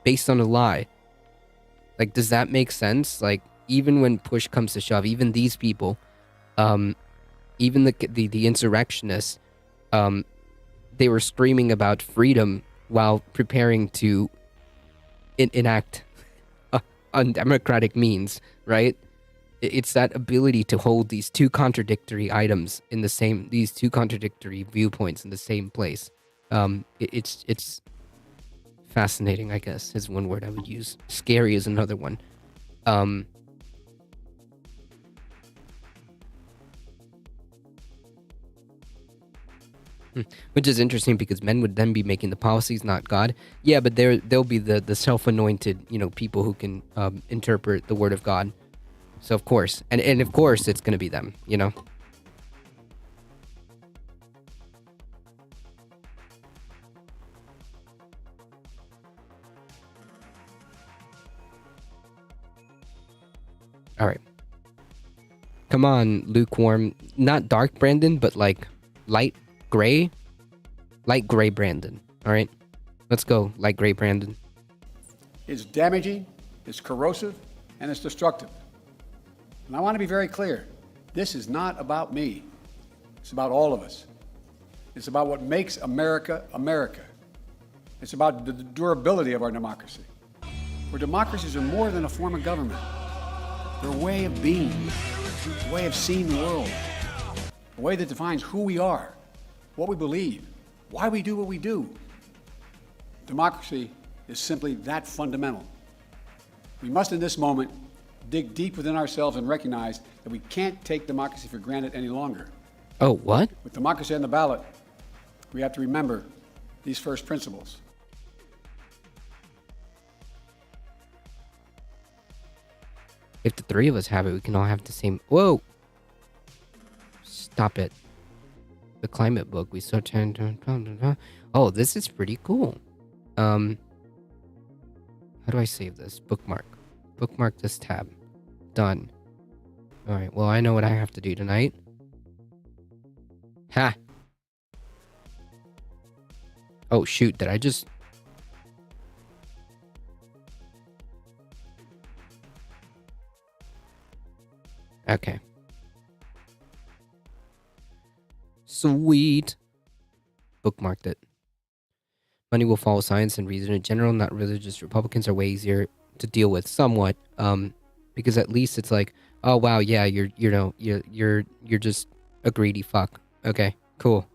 based on a lie. Like, does that make sense? Like, even when push comes to shove, even these people, even the insurrectionists, they were screaming about freedom while preparing to enact undemocratic means, right? It's that ability to hold these two contradictory items in these two contradictory viewpoints in the same place. It's fascinating, I guess, is one word I would use. Scary is another one. Which is interesting because men would then be making the policies, not God. Yeah, but they'll be the self-anointed, people who can interpret the word of God. So of course, and of course, it's gonna be them, All right. Come on, lukewarm. Not dark Brandon, but like light gray. Light gray Brandon. All right. Let's go, light gray Brandon. It's damaging, it's corrosive, and it's destructive. And I want to be very clear. This is not about me. It's about all of us. It's about what makes America, America. It's about the durability of our democracy. Where democracies are more than a form of government. They're a way of being, a way of seeing the world, a way that defines who we are, what we believe, why we do what we do. Democracy is simply that fundamental. We must, in this moment, dig deep within ourselves and recognize that we can't take democracy for granted any longer. Oh, what? With democracy on the ballot, we have to remember these first principles. If the three of us have it, we can all have the same. Whoa! Stop it. The climate book. We saw. Oh, this is pretty cool. How do I save this? Bookmark. Bookmark this tab. Done. All right. Well, I know what I have to do tonight. Ha! Oh shoot! Did I just? Okay. Sweet. Bookmarked it. Money will follow science and reason in general, not religious. Republicans are way easier to deal with somewhat. Because at least it's like, oh wow, yeah, you're just a greedy fuck. Okay, cool.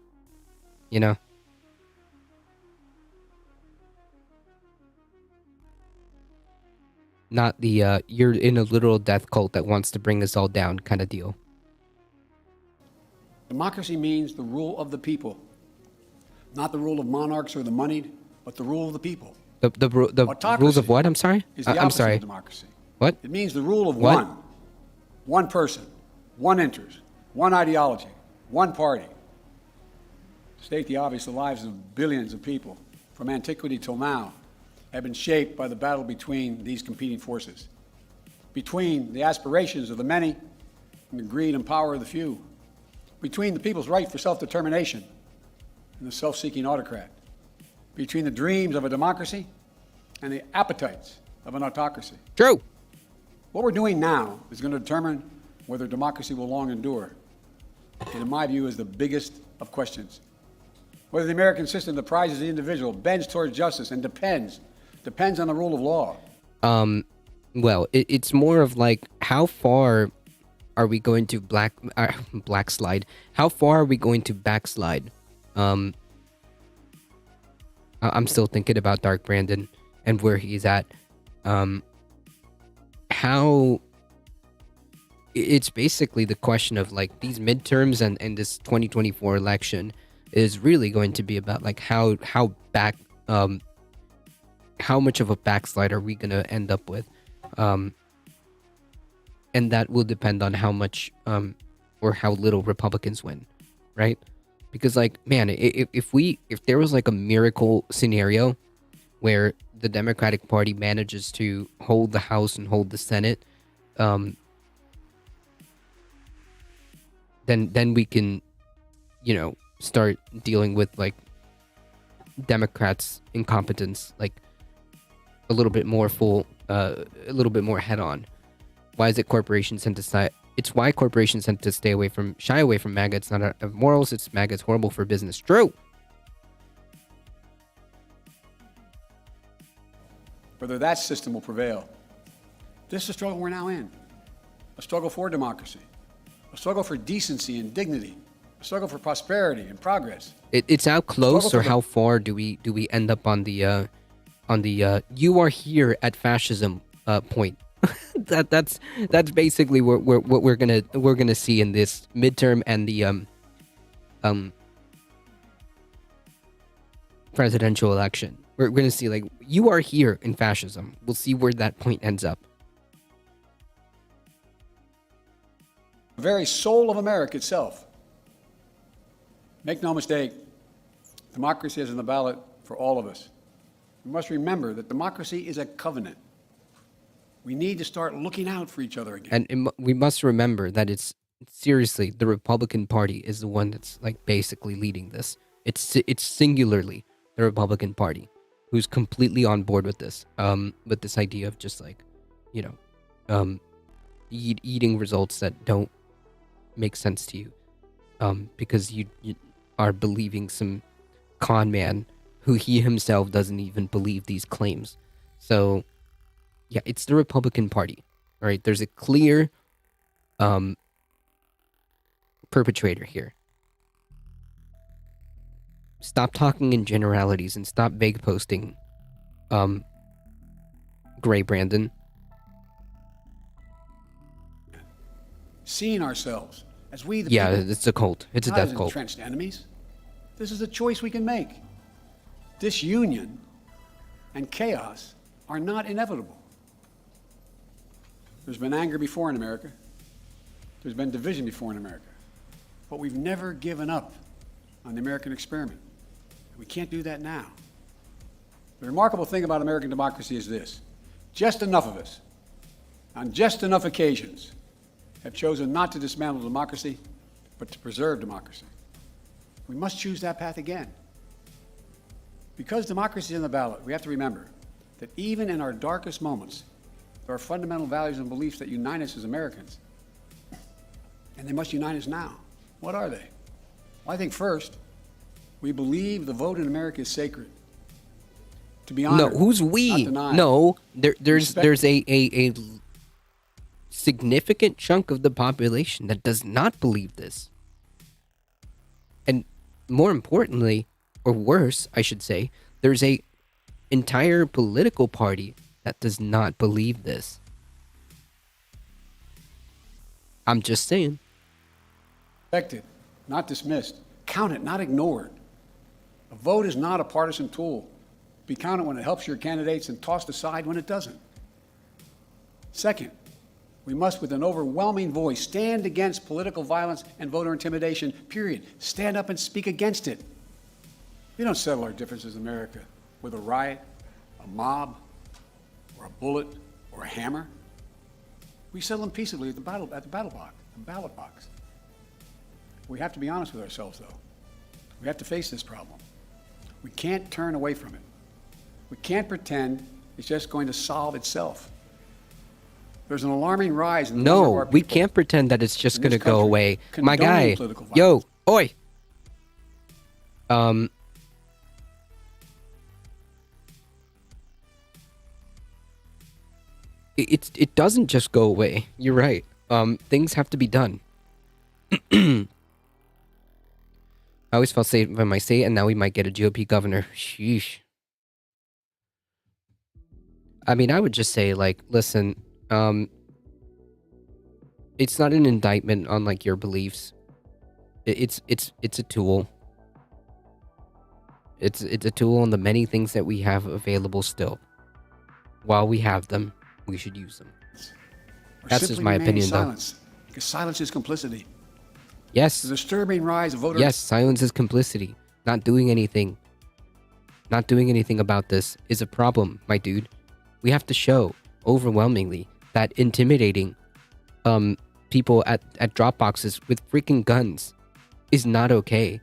not the you're in a literal death cult that wants to bring us all down kind of deal. Democracy means the rule of the people, not the rule of monarchs or the moneyed, but the rule of the people. The rules of Autocracy what? I'm sorry. is the I'm opposite sorry. of democracy. What? It means the rule of What? one person, one interest, one ideology, one party. To state the obvious, the lives of billions of people from antiquity till now have been shaped by the battle between these competing forces, between the aspirations of the many and the greed and power of the few, between the people's right for self-determination and the self-seeking autocrat, between the dreams of a democracy and the appetites of an autocracy. True. What we're doing now is going to determine whether democracy will long endure, and in my view is the biggest of questions. Whether the American system that prizes the individual, bends towards justice, and depends on the rule of law. Well, it's more of like, how far are we going to black slide? How far are we going to backslide? I'm still thinking about Dark Brandon and where he's at. How it's basically the question of like these midterms and this 2024 election is really going to be about like how much of a backslide are we going to end up with, and that will depend on how much or how little Republicans win, right? Because like, man, if there was like a miracle scenario where the Democratic Party manages to hold the House and hold the Senate, then we can, start dealing with like Democrats' incompetence, like a little bit more head on. Why is it corporations tend to side? It's why corporations tend to shy away from MAGA. It's not out of morals. It's MAGA. It's horrible for business. True. Whether that system will prevail. This is a struggle we're now in. A struggle for democracy. A struggle for decency and dignity. A struggle for prosperity and progress. It's how close Struggle or for how far do we end up on the you are here at fascism point. that's basically what we're gonna see in this midterm and the presidential election. We're gonna see like you are here in fascism. We'll see where that point ends up. The very soul of America itself. Make no mistake, democracy is in the ballot for all of us. We must remember that democracy is a covenant. We need to start looking out for each other again. And we must remember that it's seriously the Republican Party is the one that's like basically leading this. It's singularly the Republican Party who's completely on board with this idea of just like, eating results that don't make sense to you, because you are believing some con man who he himself doesn't even believe these claims. So yeah, it's the Republican Party. All right, there's a clear perpetrator here. Stop talking in generalities and stop vague posting, Gray Brandon. Seeing ourselves as we the Yeah, people, it's a cult. It's a not death as cult. entrenched enemies. This is a choice we can make. Disunion and chaos are not inevitable. There's been anger before in America. There's been division before in America. But we've never given up on the American experiment. We can't do that now. The remarkable thing about American democracy is this. Just enough of us, on just enough occasions, have chosen not to dismantle democracy, but to preserve democracy. We must choose that path again. Because democracy is in the ballot, we have to remember that even in our darkest moments, there are fundamental values and beliefs that unite us as Americans. And they must unite us now. What are they? Well, I think first, we believe the vote in America is sacred. To be honored, No, who's not we? denied. No, there's Respect- a significant chunk of the population that does not believe this. And more importantly, or worse, I should say, there's a entire political party that does not believe this. I'm just saying. Respected, not dismissed. Counted, not ignored. A vote is not a partisan tool. Be counted when it helps your candidates and tossed aside when it doesn't. Second, we must, with an overwhelming voice, stand against political violence and voter intimidation, period. Stand up and speak against it. We don't settle our differences in America with a riot, a mob, or a bullet, or a hammer. We settle them peaceably at the ballot box. We have to be honest with ourselves, though. We have to face this problem. We can't turn away from it. We can't pretend it's just going to solve itself. There's an alarming rise in the number of No, our we people can't pretend that it's just in going to this go country away. My condoning guy, political yo, violence. oi. It doesn't just go away. You're right. Things have to be done. I always felt safe when I say it, and now we might get a GOP governor. Sheesh. I mean, I would just say, like, listen, it's not an indictment on like your beliefs. It's a tool. It's a tool on the many things that we have available still. While we have them, we should use them. Or That's just simply my remain opinion, though. silence, because silence is complicity. Yes, The disturbing rise of voter yes, silence is complicity. Not doing anything. Not doing anything about this is a problem, my dude. We have to show overwhelmingly that intimidating people at drop boxes with freaking guns is not okay.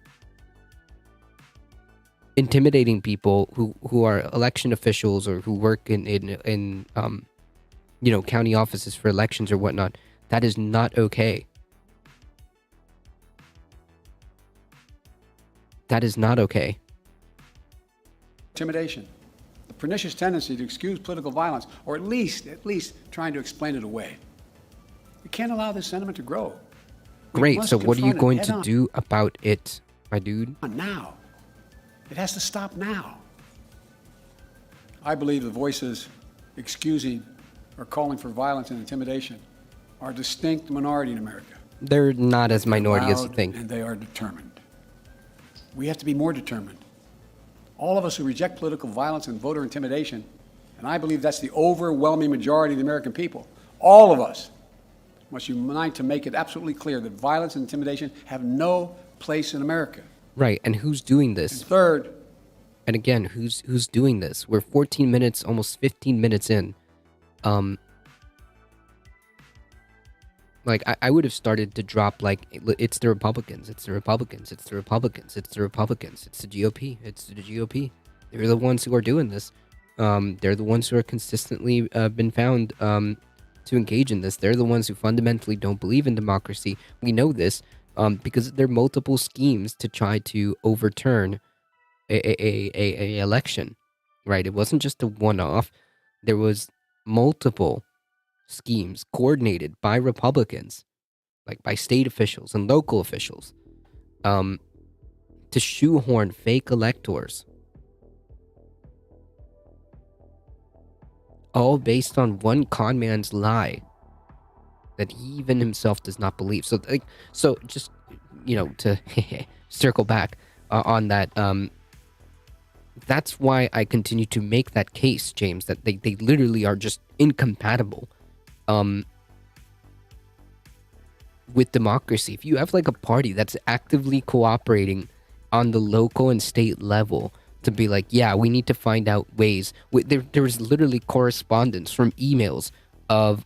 Intimidating people who are election officials or who work in county offices for elections or whatnot, that is not okay. That is not okay. intimidation, the pernicious tendency to excuse political violence, or at least trying to explain it away. We can't allow this sentiment to grow. We Great. must So what are you confront it going head to on. do about it, my dude? Now. It has to stop now. I believe the voices excusing or calling for violence and intimidation are a distinct minority in America. They're not as minority as you Loud, think. And they are determined. We have to be more determined. All of us who reject political violence and voter intimidation, and I believe that's the overwhelming majority of the American people, all of us must unite to make it absolutely clear that violence and intimidation have no place in America. Right. And who's doing And this? third, And again, who's doing this? We're 14 minutes, almost 15 minutes in. Like I would have started to drop like it's the Republicans, it's the Republicans, it's the Republicans, it's the Republicans, it's the GOP, it's the GOP. They're the ones who are doing this. They're the ones who are consistently been found to engage in this. They're the ones who fundamentally don't believe in democracy. We know this because there are multiple schemes to try to overturn a election, right? It wasn't just a one-off. There was multiple schemes coordinated by Republicans, like by state officials and local officials, to shoehorn fake electors, all based on one con man's lie that he even himself does not believe. So, so just to circle back on that. That's why I continue to make that case, James, that they literally are just incompatible with democracy. If you have like a party that's actively cooperating on the local and state level to be like, yeah, we need to find out ways. There was literally correspondence from emails of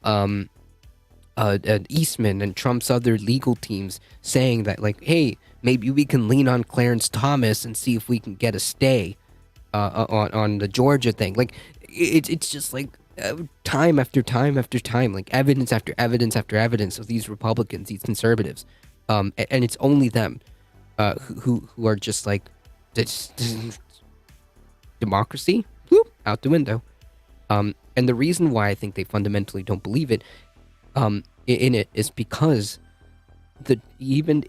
Eastman and Trump's other legal teams saying that, like, hey, maybe we can lean on Clarence Thomas and see if we can get a stay on the Georgia thing. Like, it's just like time after time after time, like evidence after evidence after evidence of these Republicans, these conservatives, and it's only them who are just like, this democracy, whoop, out the window. And the reason why I think they fundamentally don't believe it in it is because even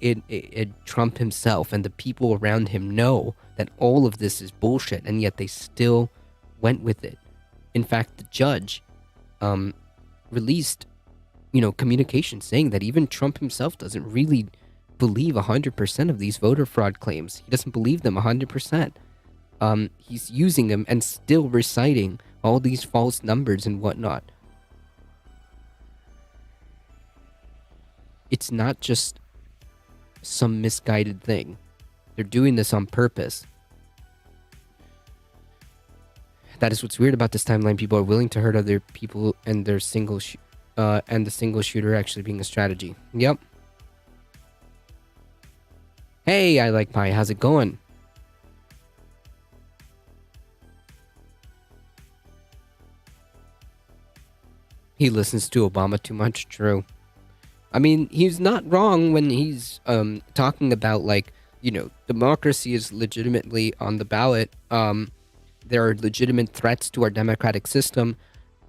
Trump himself and the people around him know that all of this is bullshit, and yet they still went with it In fact, the judge released, communication saying that even Trump himself doesn't really believe 100% of these voter fraud claims. He doesn't believe them 100%. He's using them and still reciting all these false numbers and whatnot. It's not just some misguided thing. They're doing this on purpose. That is what's weird about this timeline. People are willing to hurt other people, and their and the single shooter actually being a strategy. Yep. Hey, I like pie. How's it going? He listens to Obama too much. True. I mean, he's not wrong when he's talking about, like, democracy is legitimately on the ballot. There are legitimate threats to our democratic system.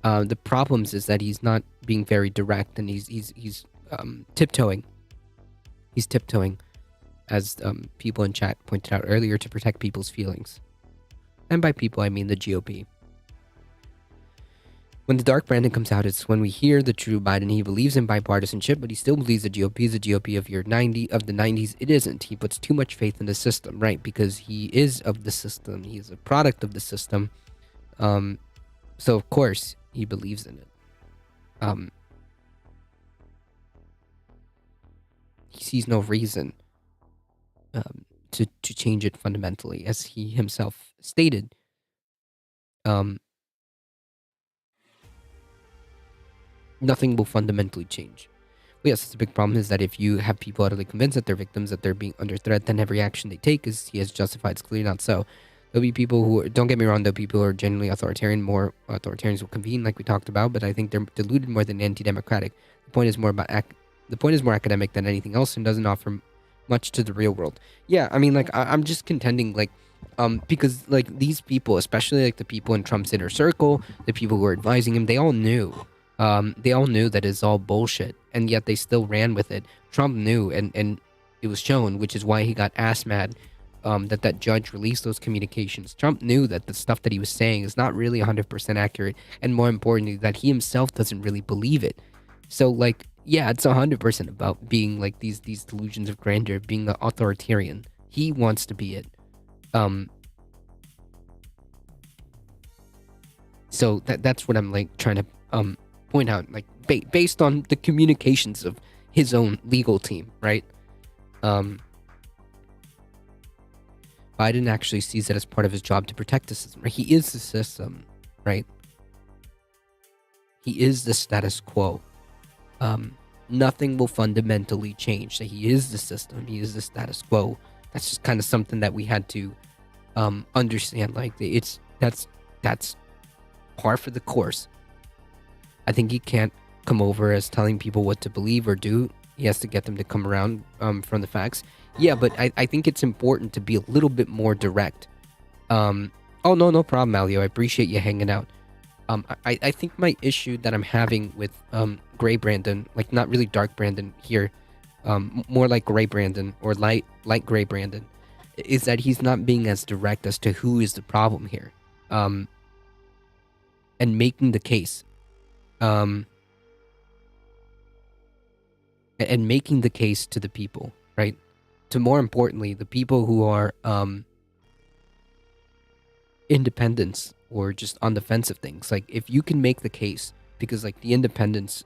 The problems is that he's not being very direct, and he's tiptoeing. He's tiptoeing, as people in chat pointed out earlier, to protect people's feelings. And by people, I mean the GOP. When the dark Brandon comes out, it's when we hear the true Biden. He believes in bipartisanship, but he still believes the GOP is the GOP of the 90s. It isn't. He puts too much faith in the system, right? Because he is of the system. He is a product of the system. So of course he believes in it. He sees no reason to change it fundamentally, as he himself stated. Nothing will fundamentally change. Well, yes, it's a big problem is that if you have people utterly convinced that they're victims, that they're being under threat, then every action they take is he has justified. It's clearly not so. There'll be people who, don't get me wrong, there'll be people who are genuinely authoritarian. More authoritarians will convene, like we talked about, but I think they're deluded more than anti-democratic. The point is more academic than anything else, and doesn't offer much to the real world. Yeah, I mean, like, I'm just contending, like, because, like, these people, especially, like, the people in Trump's inner circle, the people who are advising him, they all knew that it's all bullshit, and yet they still ran with it. Trump knew, and it was shown, which is why he got ass mad that judge released those communications. Trump knew that the stuff that he was saying is not really 100% accurate, and more importantly, that he himself doesn't really believe it. So, like, yeah, it's 100% about being, like, these delusions of grandeur, being the authoritarian. He wants to be it. So that's what I'm, like, trying to point out, like, based on the communications of his own legal team, right? Biden actually sees it as part of his job to protect the system. Right? He is the system, right? He is the status quo. Nothing will fundamentally change. So he is the system. He is the status quo. That's just kind of something that we had to understand. Like, that's par for the course. I think he can't come over as telling people what to believe or do. He has to get them to come around from the facts. Yeah, but I think it's important to be a little bit more direct. Oh, no problem, Malio. I appreciate you hanging out. I think my issue that I'm having with Gray Brandon, like, not really dark Brandon here, more like Gray Brandon or light Gray Brandon, is that he's not being as direct as to who is the problem here. And making the case. And making the case to the people, right? To, more importantly, the people who are independents or just on the fence of things. Like, if you can make the case, because, like, the independents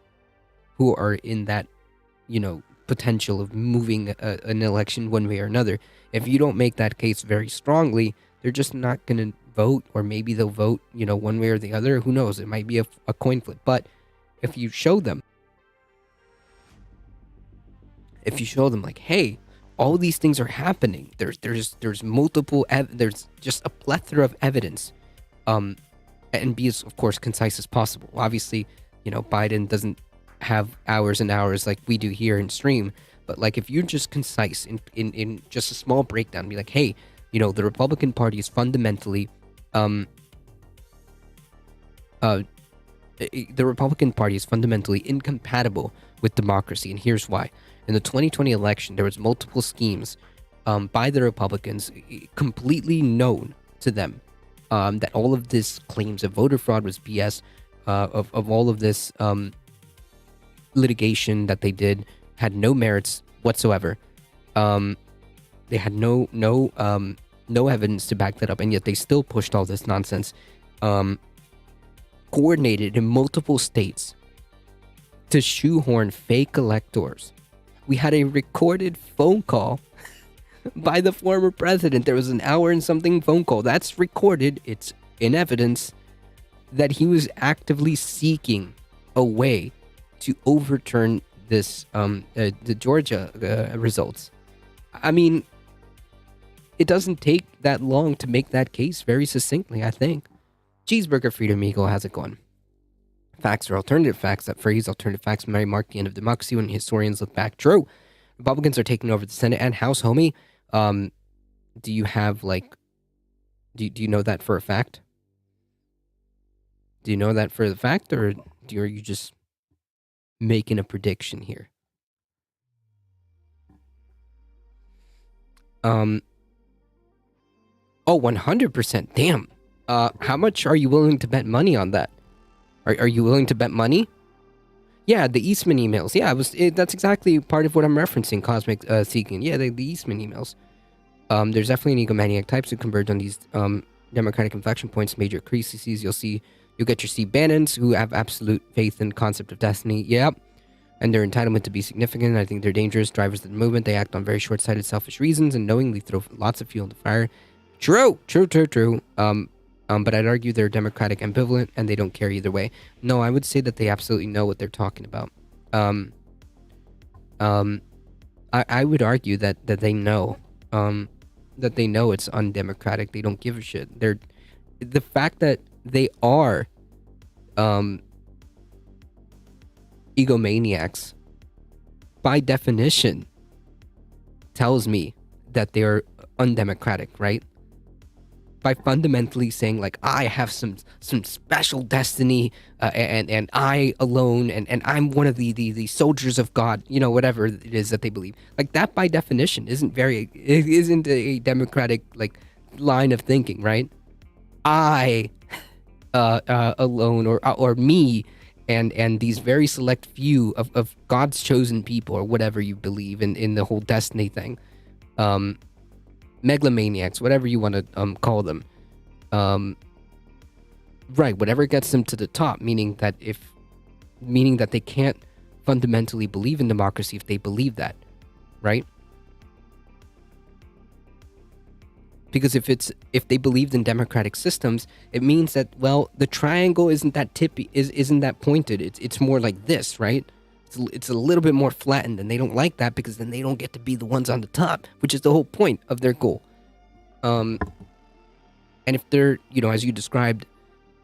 who are in that, potential of moving an election one way or another, if you don't make that case very strongly, they're just not going to vote, or maybe they'll vote, one way or the other. Who knows? It might be a coin flip. But if you show them, like, hey, all these things are happening. There's multiple, there's just a plethora of evidence, and be as, of course, concise as possible. Obviously, Biden doesn't have hours and hours like we do here in stream, but, like, if you're just concise in just a small breakdown, be like, hey, the Republican Party is fundamentally, incompatible with democracy, and here's why. In the 2020 election, there was multiple schemes by the Republicans, completely known to them, that all of this claims of voter fraud was BS, of all of this litigation that they did had no merits whatsoever. They had no evidence to back that up, and yet they still pushed all this nonsense, coordinated in multiple states to shoehorn fake electors. We had a recorded phone call by the former president. There was an hour and something phone call. That's recorded. It's in evidence that he was actively seeking a way to overturn this, the Georgia results. I mean, it doesn't take that long to make that case very succinctly, I think. Cheeseburger Freedom Eagle, how's it going? Facts are alternative facts. That phrase, alternative facts, may mark the end of democracy when historians look back. True. Republicans are taking over the Senate and House, homie. Do you have, like, do you know that for a fact? Do you know that for the fact, or are you just making a prediction here? Oh, 100%. Damn. How much are you willing to bet money on that? Are you willing to bet money? Yeah, the Eastman emails. Yeah, that's exactly part of what I'm referencing, Cosmic Seeking. Yeah, the Eastman emails. There's definitely an egomaniac types who converge on these democratic inflection points, major crises. You'll get your Steve Bannons who have absolute faith in concept of destiny. Yep. And their entitlement to be significant. I think they're dangerous drivers of the movement. They act on very short-sighted, selfish reasons and knowingly throw lots of fuel into fire. True. But I'd argue they're democratic ambivalent and they don't care either way. No, I would say that they absolutely know what they're talking about. I would argue that they know. That they know it's undemocratic. They don't give a shit. The fact that they are egomaniacs, by definition, tells me that they're undemocratic, right? By fundamentally saying, like, I have some special destiny, and I alone, and I'm one of the soldiers of God, whatever it is that they believe. Like, that by definition isn't a democratic, like, line of thinking, right? I alone, or me, and these very select few of God's chosen people, or whatever you believe in the whole destiny thing. Megalomaniacs, whatever you want to call them. Right, whatever gets them to the top, meaning that they can't fundamentally believe in democracy if they believe that, right? Because if they believed in democratic systems, it means that, well, the triangle isn't that isn't that pointed. It's more like this, right? It's a little bit more flattened, and they don't like that because then they don't get to be the ones on the top, which is the whole point of their goal. And if they're, as you described,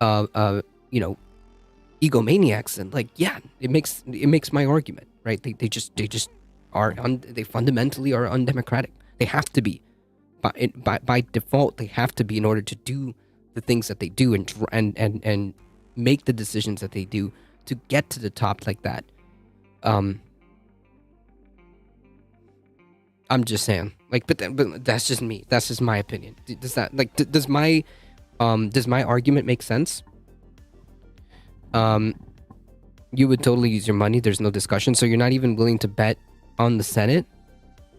egomaniacs, and like, yeah, it makes my argument, right? They just are they fundamentally are undemocratic. They have to be, by default, they have to be in order to do the things that they do and make the decisions that they do to get to the top like that. I'm just saying, like, but that's just me. That's just my opinion. Does that, like, does my argument make sense? You would totally use your money. There's no discussion. So you're not even willing to bet on the Senate.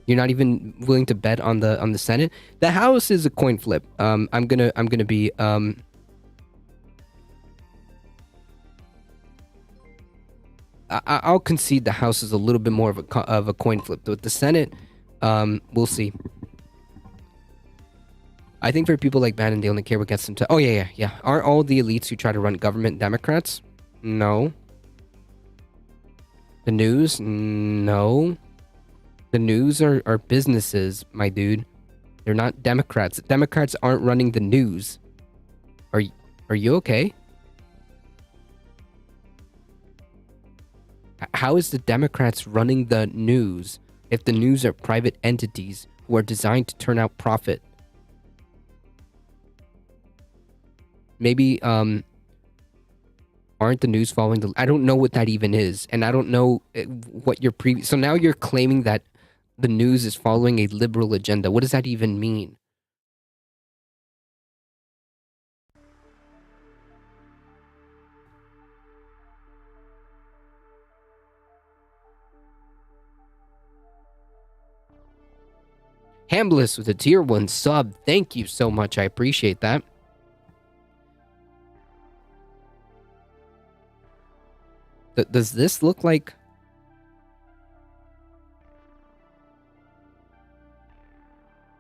You're not even willing to bet on the Senate. The House is a coin flip. I'm gonna be I'll concede the House is a little bit more of a coin flip. With the Senate, we'll see. I think for people like Bannon, they only care what gets them to... Oh, yeah. Aren't all the elites who try to run government Democrats? No. The news? No. The news are businesses, my dude. They're not Democrats. Democrats aren't running the news. Are you okay? How is the Democrats running the news if the news are private entities who are designed to turn out profit? Maybe, aren't the news following the... I don't know what that even is. And I don't know what your previous... So now you're claiming that the news is following a liberal agenda. What does that even mean? Hambliss with a tier 1 sub. Thank you so much. I appreciate that. Does this look like...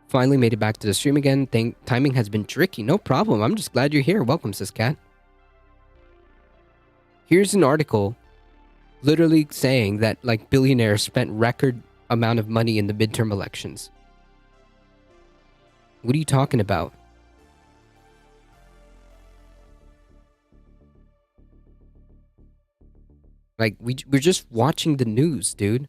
Finally made it back to the stream again. Timing has been tricky. No problem. I'm just glad you're here. Welcome, Siscat. Here's an article literally saying that like billionaires spent record amount of money in the midterm elections. What are you talking about? Like we're just watching the news, dude.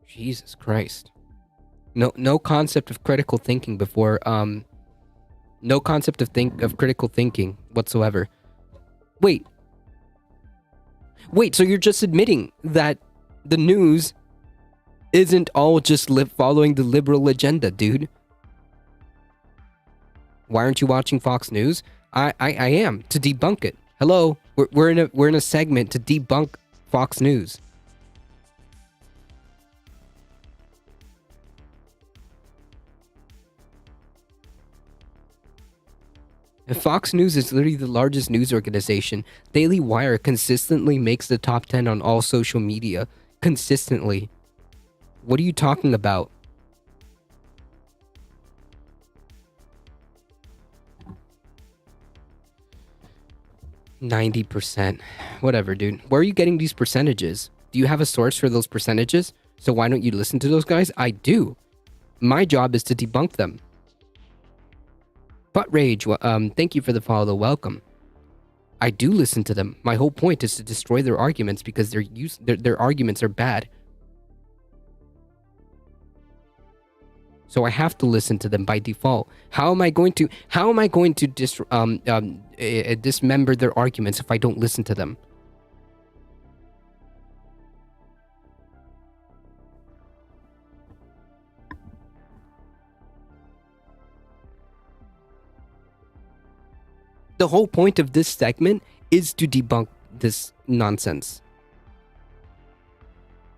Jesus Christ. No concept of critical thinking before no concept of critical thinking whatsoever. Wait, so you're just admitting that the news isn't all just following the liberal agenda, dude? Why aren't you watching Fox News? I am, to debunk it. Hello, we're in a segment to debunk Fox News. And Fox News is literally the largest news organization. Daily Wire consistently makes the top 10 on all social media. Consistently. What are you talking about? %. Whatever, dude. Where are you getting these percentages? Do you have a source for those percentages? So why don't you listen to those guys? I do. My job is to debunk them. Butt Rage, thank you for the follow. Welcome. I do listen to them. My whole point is to destroy their arguments because their arguments are bad. So I have to listen to them by default. How am I going to dismember their arguments if I don't listen to them? The whole point of this segment is to debunk this nonsense.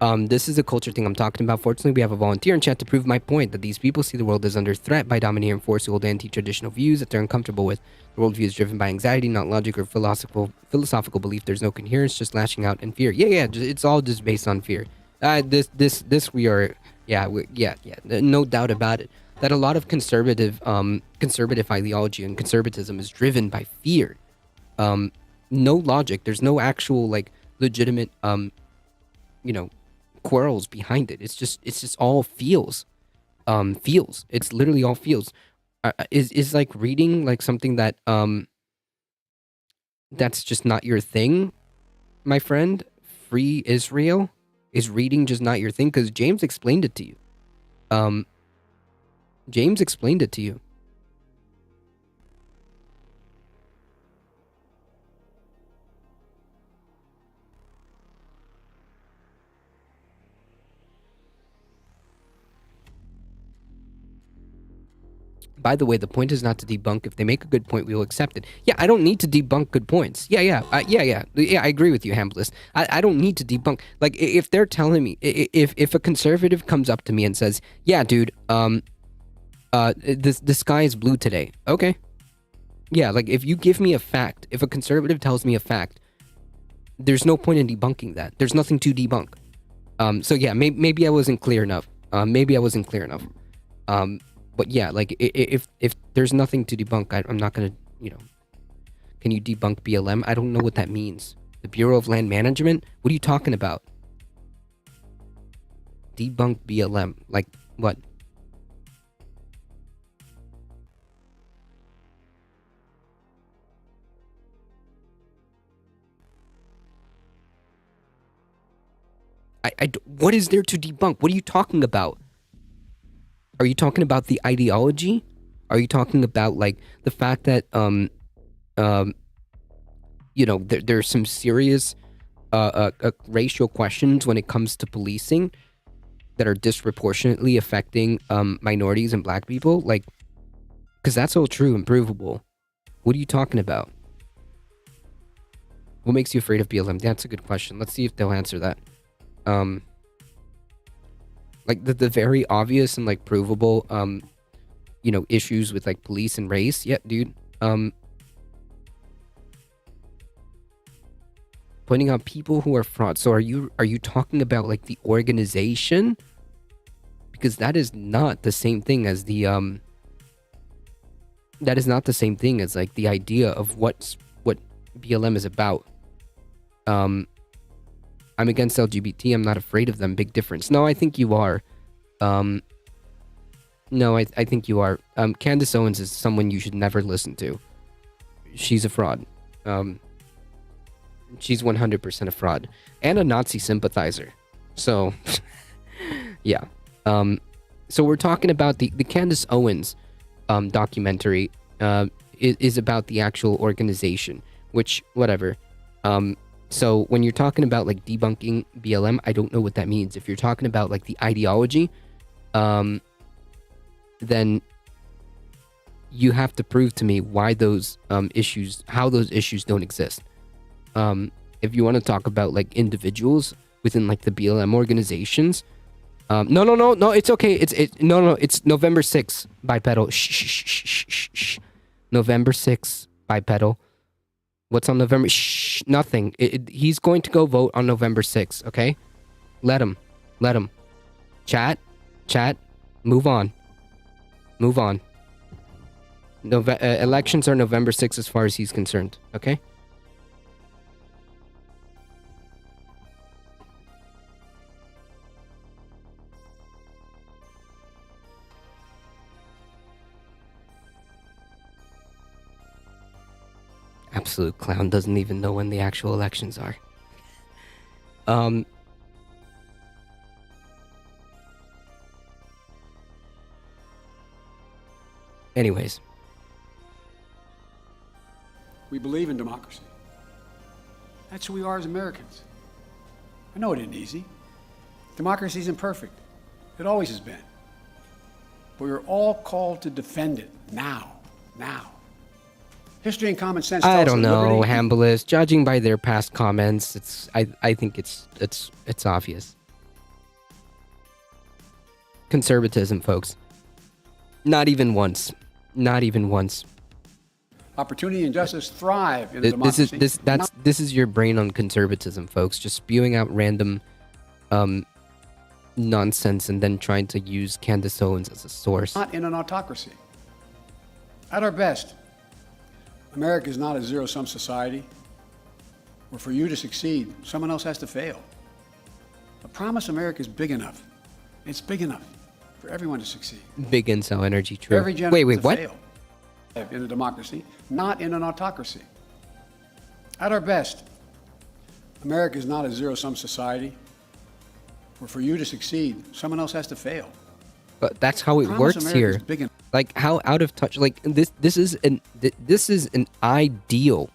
This is a culture thing I'm talking about. Fortunately, we have a volunteer in chat to prove my point that these people see the world as under threat by domineering force who hold anti-traditional views that they're uncomfortable with. The worldview is driven by anxiety, not logic or philosophical belief. There's no coherence, just lashing out in fear. Yeah, it's all just based on fear. No doubt about it. That a lot of conservative ideology and conservatism is driven by fear. No logic. There's no actual like legitimate quarrels behind it. It's just all feels. It's literally all feels. Is like reading like something that that's just not your thing, my friend? Free Israel? Is reading just not your thing? Because James explained it to you. James explained it to you. By the way, the point is not to debunk. If they make a good point, we will accept it. Yeah, I don't need to debunk good points. Yeah, I agree with you, Hambliss. I don't need to debunk. Like, if they're telling me, if a conservative comes up to me and says, yeah, dude, the sky is blue today. Okay. Yeah, like, if you give me a fact, if a conservative tells me a fact, there's no point in debunking that. There's nothing to debunk. So yeah, maybe I wasn't clear enough. But yeah, like if there's nothing to debunk, I'm not gonna, Can you debunk BLM? I don't know what that means. The Bureau of Land Management? What are you talking about? Debunk BLM? Like what? What is there to debunk? What are you talking about? Are you talking about the ideology? Are you talking about like the fact that there's some serious racial questions when it comes to policing that are disproportionately affecting minorities and black people? Like, because that's all true and provable. What are you talking about? What makes you afraid of BLM? That's a good question. Let's see if they'll answer that. Like the very obvious and like provable issues with like police and race. Yeah, dude. Pointing out people who are fraud. So are you talking about like the organization? Because that is not the same thing as the that is not the same thing as like the idea of what BLM is about. I'm against LGBT. I'm not afraid of them. Big difference. No, I think you are. No, I think you are. Candace Owens is someone you should never listen to. She's a fraud. She's 100% a fraud and a Nazi sympathizer. So, yeah. So we're talking about the Candace Owens documentary is about the actual organization, which whatever. So when you're talking about like debunking BLM, I don't know what that means. If you're talking about like the ideology, then you have to prove to me why those how those issues don't exist. If you want to talk about like individuals within like the BLM organizations, no, it's okay. It's November 6th, bipedal. Shh. November 6th, bipedal. What's on November? Shh, nothing. He's going to go vote on November 6th, okay? Let him. Chat, move on. Elections are November 6th as far as he's concerned, okay? Absolute clown, doesn't even know when the actual elections are. Anyways. We believe in democracy. That's who we are as Americans. I know it isn't easy. Democracy isn't perfect. It always has been. But we're all called to defend it now. History and common sense. I don't know, Hambliss. Judging by their past comments, I think it's obvious. Conservatism, folks. Not even once. Opportunity and justice thrive in a democracy. This is your brain on conservatism, folks. Just spewing out random nonsense and then trying to use Candace Owens as a source. Not in an autocracy. At our best, America is not a zero-sum society where for you to succeed, someone else has to fail. I promise America is big enough. It's big enough for everyone to succeed. Big incel energy, true. Every generation Wait, what? fail. In a democracy, not in an autocracy. At our best, America is not a zero-sum society where for you to succeed, someone else has to fail. But that's how it works here. Like how out of touch. Like this is an ideal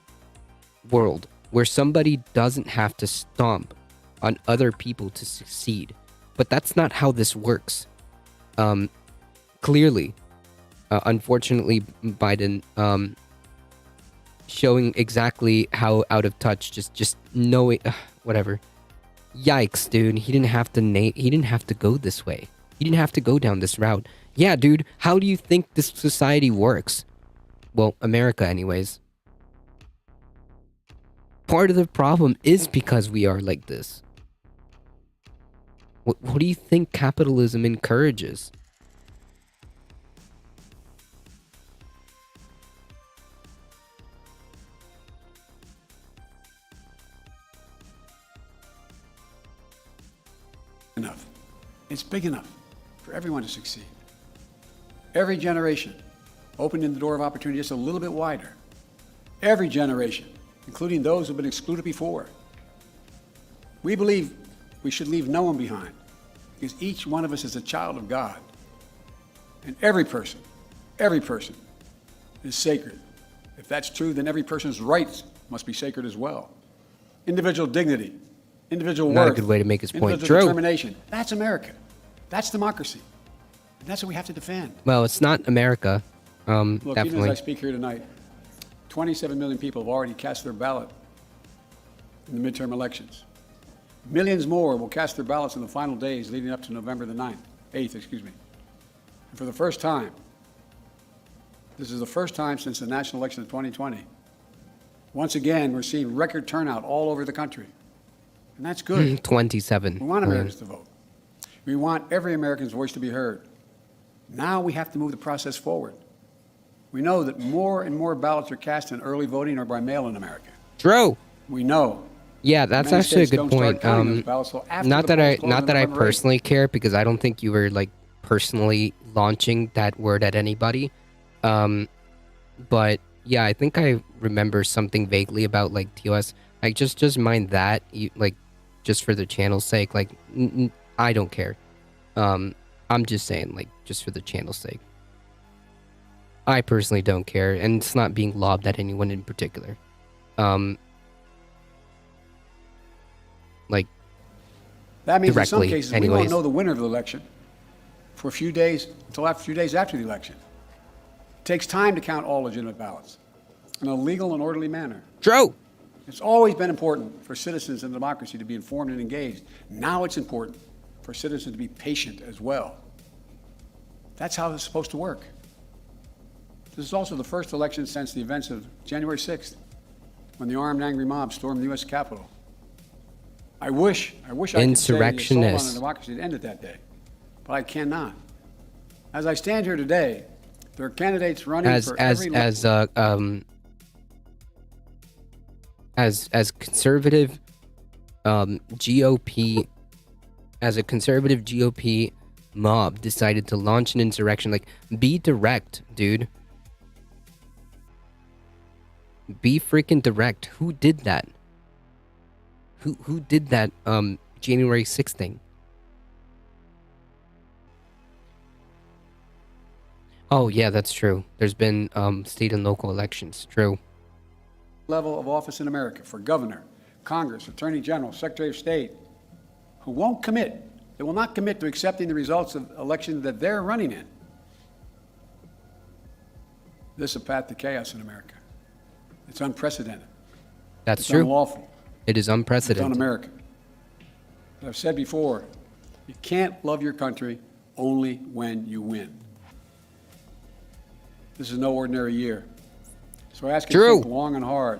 world where somebody doesn't have to stomp on other people to succeed. But that's not how this works. Clearly, unfortunately, Biden showing exactly how out of touch. Just knowing whatever. Yikes, dude. He didn't have to go this way. He didn't have to go down this route. Yeah, dude, how do you think this society works? Well, America anyways. Part of the problem is because we are like this. What do you think capitalism encourages? Enough. It's big enough for everyone to succeed. Every generation opening the door of opportunity just a little bit wider. Every generation, including those who have been excluded before. We believe we should leave no one behind because each one of us is a child of God. And every person is sacred. If that's true, then every person's rights must be sacred as well. Individual dignity, individual worth. Not a good way to make his point. Individual True. determination. That's America. That's democracy. And that's what we have to defend. Well, it's not America. Look, Definitely. even as I speak here tonight, 27 million people have already cast their ballot in the midterm elections. Millions more will cast their ballots in the final days leading up to November the 8th, excuse me. And for the first time, this is the first time since the national election of 2020, once again, we're seeing record turnout all over the country. And that's good. 27. We want Americans to vote. We want every American's voice to be heard. Now we have to move the process forward. We know that more and more ballots are cast in early voting or by mail in America. True. We know. Yeah, that's Many actually a states good don't start point. counting those ballots till after Not the that I polls close not on that I November 8th. personally care, because I don't think you were like personally launching that word at anybody. But yeah, I think I remember something vaguely about like TOS. Like just mind that, you like, just for the channel's sake. Like I don't care. I'm just saying, like, just for the channel's sake. I personally don't care, and it's not being lobbed at anyone in particular. Like, That means in some directly, cases we anyways. won't know the winner of the election for a few days, until a few days after the election. It takes time to count all legitimate ballots in a legal and orderly manner. True. It's always been important for citizens in democracy to be informed and engaged. Now it's important for citizens to be patient as well. That's how it's supposed to work. This is also the first election since the events of January 6th, when the armed angry mob stormed the U.S. Capitol. I wish I could say the assault on Insurrectionists. our democracy had ended that day, but I cannot. As I stand here today, there are candidates running for every as conservative GOP, as a conservative GOP mob decided to launch an insurrection. Like, be direct, dude. Be freaking direct. Who did that? Who did that January 6th thing? Oh yeah, that's true. There's been state and local elections. True. level of office in America, for governor, Congress, Attorney General, Secretary of State, who won't commit, they will not commit to accepting the results of elections that they're running in. This is a path to chaos in America. It's unprecedented. That's It's true. unlawful. It is It's unprecedented. un-American. As I've said before, you can't love your country only when you win. This is no ordinary year. So I ask you to True. think long and hard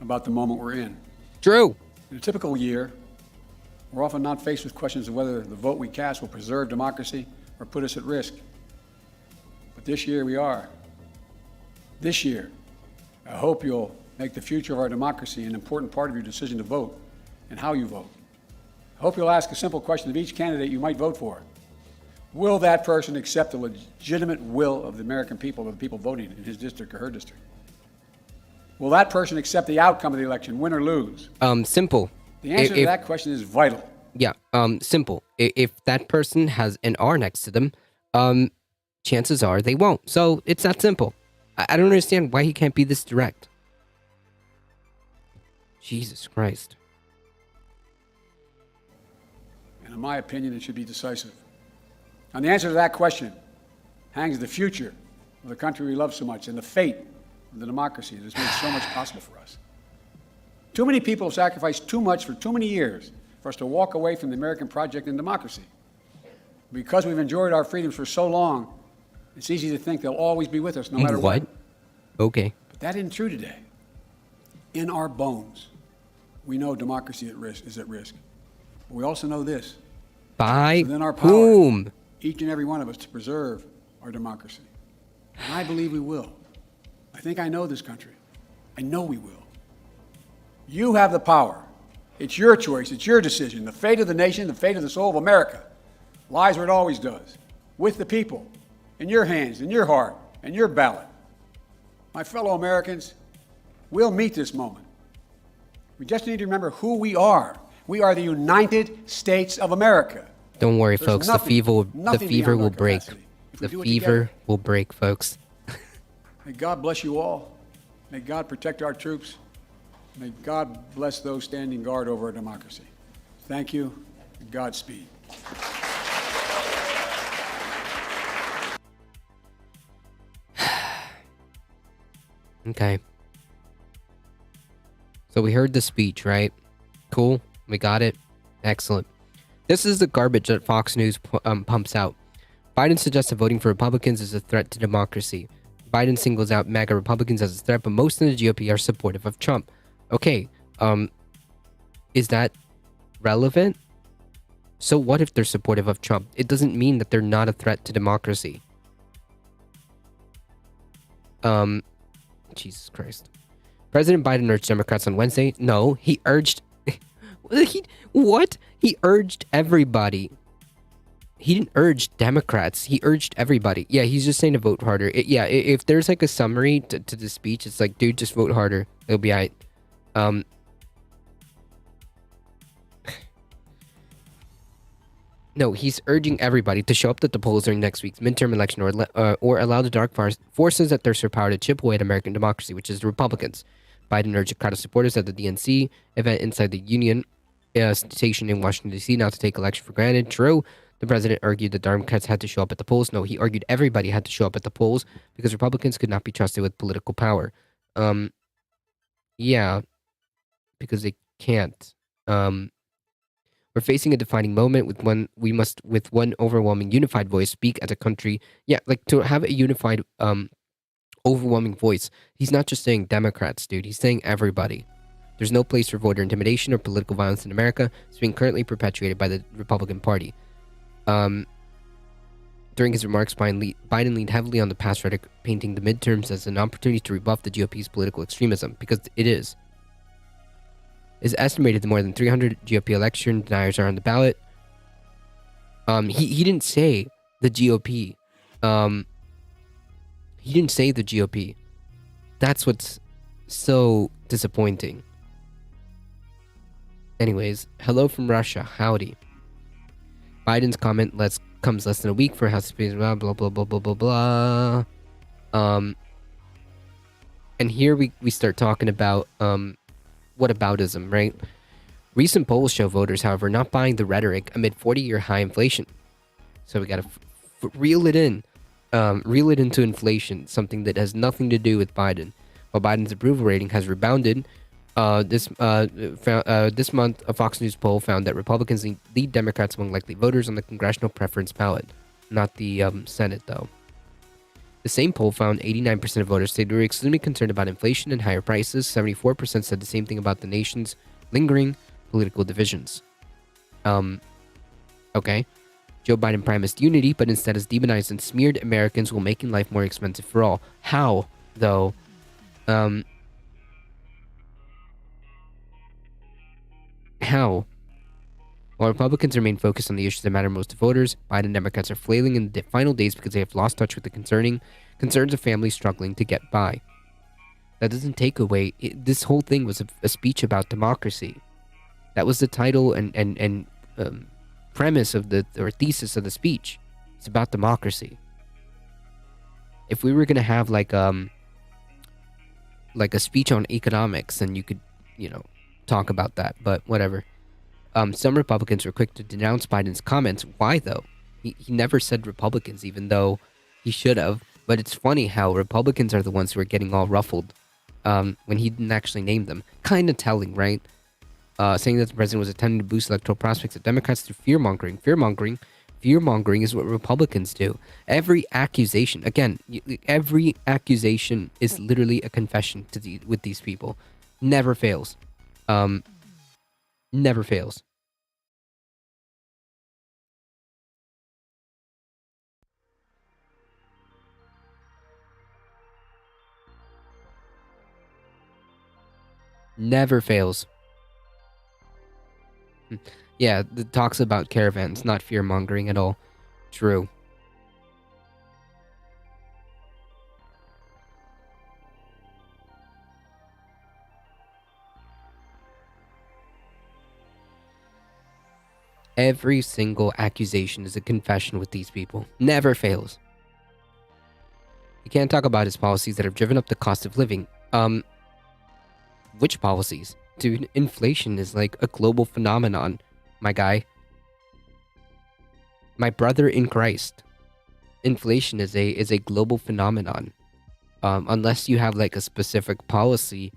about the moment we're in. True. In a typical year, we're often not faced with questions of whether the vote we cast will preserve democracy or put us at risk. But this year we are. This year, I hope you'll make the future of our democracy an important part of your decision to vote and how you vote. I hope you'll ask a simple question of each candidate you might vote for. Will that person accept the legitimate will of the American people, of the people voting in his district or her district? Will that person accept the outcome of the election, win or lose? Simple. The answer to that question is vital. Yeah, simple. If that person has an R next to them, chances are they won't. So it's that simple. I don't understand why he can't be this direct. Jesus Christ. And in my opinion, it should be decisive. On the answer to that question hangs the future of the country we love so much and the fate of the democracy that has made so much possible for us. Too many people have sacrificed too much for too many years for us to walk away from the American project and democracy. Because we've enjoyed our freedoms for so long, it's easy to think they'll always be with us no matter what. Okay. But that isn't true today. In our bones, we know democracy is at risk. But we also know this. By It's within our power, whom? each and every one of us, to preserve our democracy. And I believe we will. I think I know this country. I know we will. You have the power. It's your choice. It's your decision. The fate of the nation, the fate of the soul of America lies where it always does, with the people, in your hands, in your heart, and your ballot. My fellow Americans, we'll meet this moment. We just need to remember who we are. We are the United States of America. Don't worry, There's folks. nothing- the nothing fever beyond our will break. capacity. If The we do it fever together. will break, folks. May God bless you all. May God protect our troops. May God bless those standing guard over our democracy. Thank you, and Godspeed. Okay. So we heard the speech, right? Cool. We got it. Excellent. This is the garbage that Fox News pumps out. Biden suggests that voting for Republicans is a threat to democracy. Biden singles out MAGA Republicans as a threat, but most in the GOP are supportive of Trump. Okay, is that relevant? So what if they're supportive of Trump? It doesn't mean that they're not a threat to democracy. Jesus Christ. President Biden urged Democrats on Wednesday. No, he urged... What? He urged everybody. He didn't urge Democrats. He urged everybody. Yeah, he's just saying to vote harder. If there's like a summary to the speech, it's like, dude, just vote harder. It'll be alright. No, he's urging everybody to show up at the polls during next week's midterm election or allow the dark forces at their power to chip away at American democracy, which is the Republicans. Biden urged a crowd of supporters at the DNC event inside the Union station in Washington, D.C. not to take election for granted. True, the president argued that Democrats had to show up at the polls. No, he argued everybody had to show up at the polls because Republicans could not be trusted with political power. Yeah, because they can't. We're facing a defining moment with one overwhelming unified voice speak as a country. Yeah, like to have a unified overwhelming voice. He's not just saying Democrats, dude. He's saying everybody. There's no place for voter intimidation or political violence in America. It's being currently perpetuated by the Republican Party. During his remarks, Biden leaned heavily on the past rhetoric, painting the midterms as an opportunity to rebuff the GOP's political extremism, because it is. It's estimated that more than 300 GOP election deniers are on the ballot. He didn't say the GOP. He didn't say the GOP. That's what's so disappointing. Anyways, hello from Russia. Howdy. Biden's comment comes less than a week for House Speaker, blah, blah, blah, blah, blah, blah, blah. And here we start talking about whataboutism, right? Recent polls show voters, however, not buying the rhetoric amid 40-year high inflation. So we got to reel it in. Reel it into inflation, something that has nothing to do with Biden. While Biden's approval rating has rebounded, this month, a Fox News poll found that Republicans lead Democrats among likely voters on the congressional preference ballot, not the Senate, though. The same poll found 89% of voters said they were extremely concerned about inflation and higher prices. 74% said the same thing about the nation's lingering political divisions. Okay. Joe Biden promised unity, but instead has demonized and smeared Americans while making life more expensive for all. How, though? How? While Republicans remain focused on the issues that matter most to voters, Biden and Democrats are flailing in the final days because they have lost touch with the concerns of families struggling to get by. That doesn't take away... this whole thing was a speech about democracy. That was the title and premise of or thesis of the speech. It's about democracy. If we were going to have like a speech on economics, then you could, talk about that, but whatever. Some Republicans were quick to denounce Biden's comments. Why, though? He never said Republicans, even though he should have. But it's funny how Republicans are the ones who are getting all ruffled when he didn't actually name them. Kind of telling, right? Saying that the president was attempting to boost electoral prospects of Democrats through fear-mongering. Fear-mongering is what Republicans do. Every accusation, again, every accusation is literally a confession with these people. Never fails. Never fails. Never fails. Yeah, the talks about caravans, not fear-mongering at all. True. Every single accusation is a confession with these people. Never fails. You can't talk about his policies that have driven up the cost of living. Which policies? Dude, inflation is like a global phenomenon, my guy. My brother in Christ. Inflation is a global phenomenon. Unless you have like a specific policy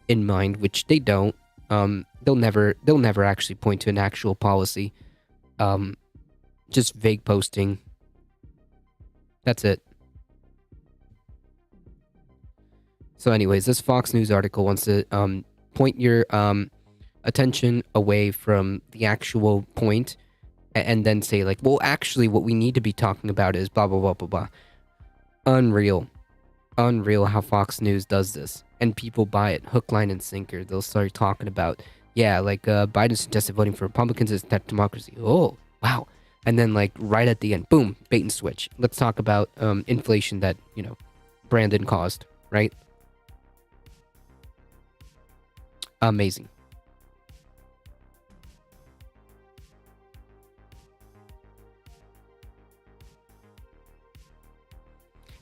in mind, which they don't. They'll never actually point to an actual policy. Just vague posting. That's it. So anyways, this Fox News article wants to point your attention away from the actual point and then say like, well, actually what we need to be talking about is blah blah blah blah blah. Unreal how Fox News does this, and people buy it hook, line, and sinker. They'll start talking about, yeah, like Biden suggested voting for Republicans is that democracy. Oh, wow. And then like right at the end, boom, bait and switch. Let's talk about inflation that, Brandon caused, right? Amazing.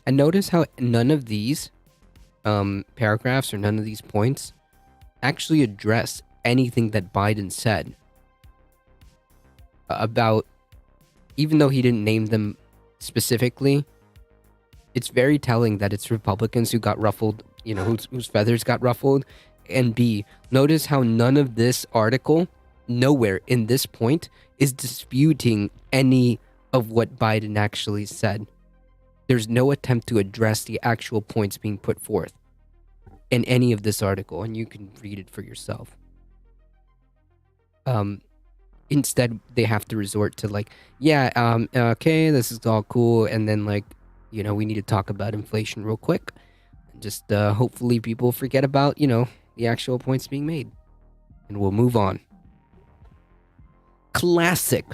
And notice how none of these paragraphs or none of these points actually address anything that Biden said about, even though he didn't name them specifically. It's very telling that it's Republicans who got ruffled, whose feathers got ruffled. And B, notice how none of this article, nowhere in this point, is disputing any of what Biden actually said. There's no attempt to address the actual points being put forth in any of this article, and you can read it for yourself. Instead, they have to resort to like, okay, this is all cool, and then like, we need to talk about inflation real quick. Just hopefully people forget about, the actual points being made, and we'll move on. Classic.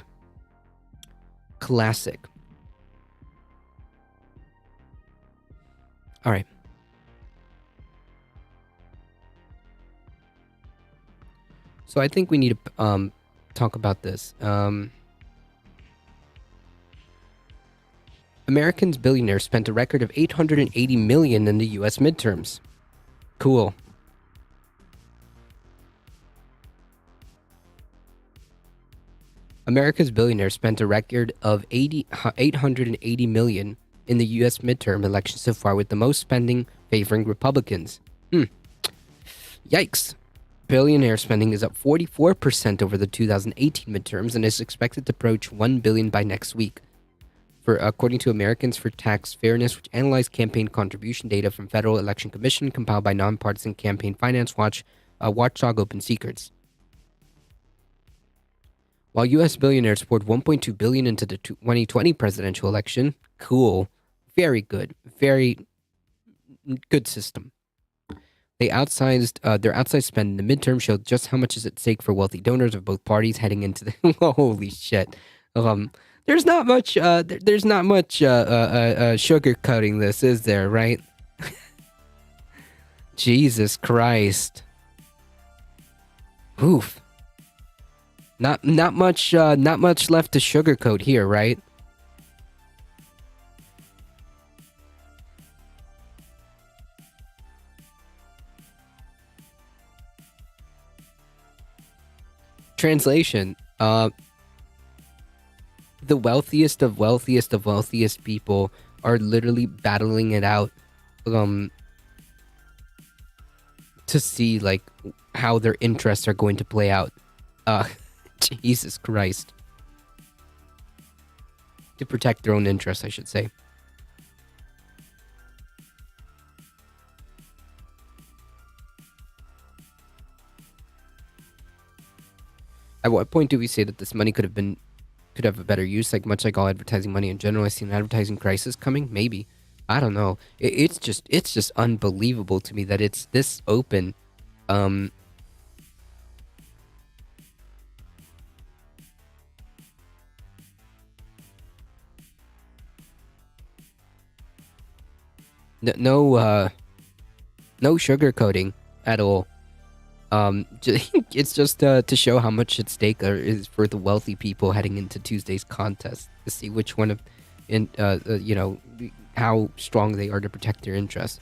All right. So I think we need to talk about this. Americans billionaires spent a record of $880 million in the U.S. midterms. Cool. America's billionaires spent a record of $880 million in the U.S. midterm election so far, with the most spending favoring Republicans. Yikes. Billionaire spending is up 44% over the 2018 midterms and is expected to approach $1 billion by next week. According to Americans for Tax Fairness, which analyzed campaign contribution data from Federal Election Commission compiled by nonpartisan campaign finance watchdog Open Secrets. While U.S. billionaires poured $1.2 billion into the 2020 presidential election, cool, very good system. Their outsized spend in the midterm showed just how much is at stake for wealthy donors of both parties heading into the holy shit. There's not much sugarcoating this, is there, right? Jesus Christ. Oof. Not much left to sugarcoat here, right? Translation. The wealthiest of wealthiest people are literally battling it out to see like how their interests are going to play out. Jesus Christ. To protect their own interests, I should say. At what point do we say that this money could have a better use? Like much like all advertising money in general, I see an advertising crisis coming. Maybe, I don't know. It's just unbelievable to me that it's this open. No sugarcoating at all. It's just to show how much at stake is for the wealthy people heading into Tuesday's contest, to see which one how strong they are to protect their interests.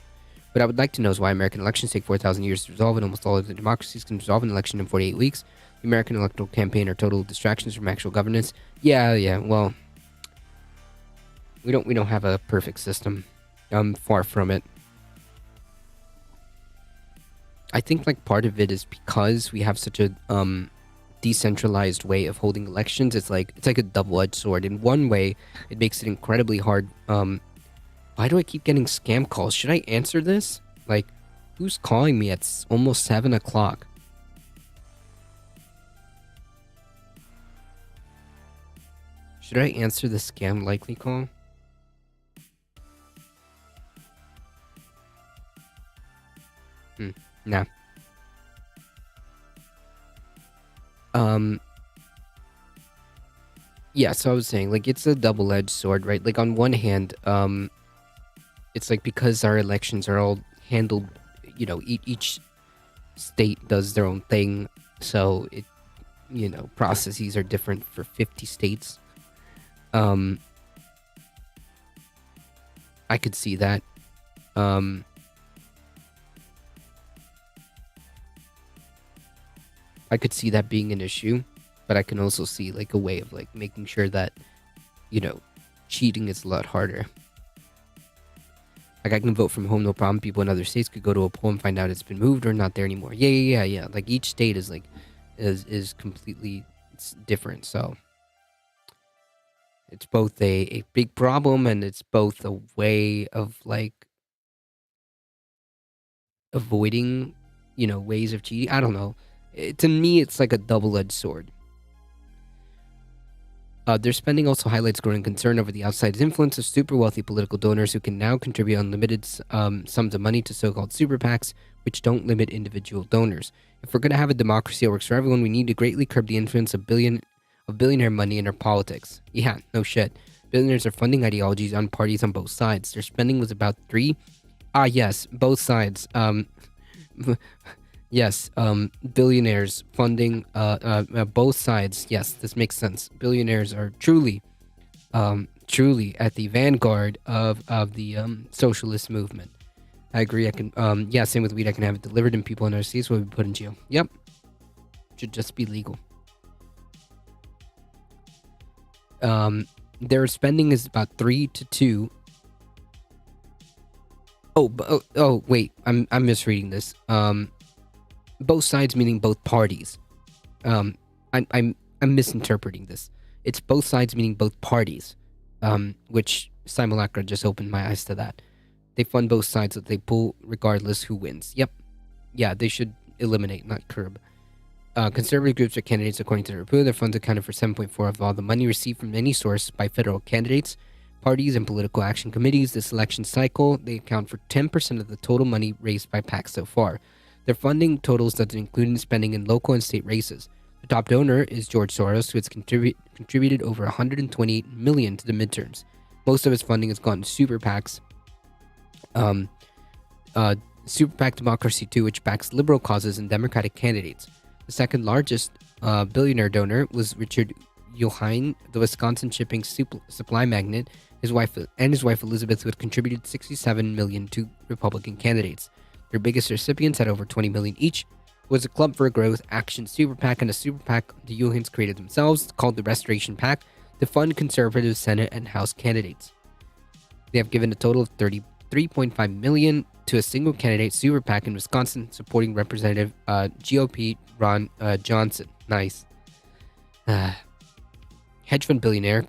What I would like to know is why American elections take 4,000 years to resolve, and almost all of the democracies can resolve an election in 48 weeks. The American electoral campaign are total distractions from actual governance. Yeah. Well, we don't have a perfect system. Far from it. I think like part of it is because we have such a decentralized way of holding elections. It's like a double-edged sword. In one way, it makes it incredibly hard. Why do I keep getting scam calls? Should I answer this? Like, who's calling me at almost 7 o'clock? Should I answer the scam likely call? Nah. Yeah, so I was saying, like, it's a double-edged sword, right? Like, on one hand, it's like because our elections are all handled, each state does their own thing, so processes are different for 50 states. I could see that. I could see that being an issue, but I can also see like a way of like making sure that, cheating is a lot harder. Like I can vote from home, no problem. People in other states could go to a poll and find out it's been moved or not there anymore. Yeah. Like each state is like is completely different. So it's both a big problem and it's both a way of like avoiding, ways of cheating. I don't know. To me, it's like a double-edged sword. Their spending also highlights growing concern over the outside influence of super wealthy political donors who can now contribute unlimited sums of money to so-called super PACs, which don't limit individual donors. If we're going to have a democracy that works for everyone, we need to greatly curb the influence of billionaire money in our politics. Yeah, no shit. Billionaires are funding ideologies on parties on both sides. Their spending was about yes, both sides. Yes, billionaires funding both sides. Yes, this makes sense. Billionaires are truly at the vanguard of the socialist movement. I agree. I can same with weed. I can have it delivered and people in our states will be put in jail. Yep. Should just be legal. Their spending is about 3 to 2. Oh wait, I'm misreading this. Both sides meaning both parties. I'm misinterpreting this. It's both sides meaning both parties. Which Simulacra just opened my eyes to that. They fund both sides that they pull regardless who wins. Yep. Yeah, they should eliminate, not curb. Conservative groups or candidates, according to the report, their funds accounted for 7.4 of all the money received from any source by federal candidates, parties, and political action committees this election cycle. They account for 10% of the total money raised by PACs so far. Their funding totals doesn't include spending in local and state races. The top donor is George Soros, who has contributed over $128 million to the midterms. Most of his funding has gone to super PACs. Super PAC Democracy 2, which backs liberal causes and Democratic candidates. The second largest billionaire donor was Richard Yohine, the Wisconsin shipping supply magnate. His wife Elizabeth, who had contributed $67 million to Republican candidates. Their biggest recipients had over $20 million each. Was a Club for Growth Action Super PAC and a Super PAC the Yohines created themselves called the Restoration PAC to fund conservative Senate and House candidates. They have given a total of $33.5 million to a single candidate Super PAC in Wisconsin supporting Representative GOP Ron Johnson. Nice. Hedge fund billionaire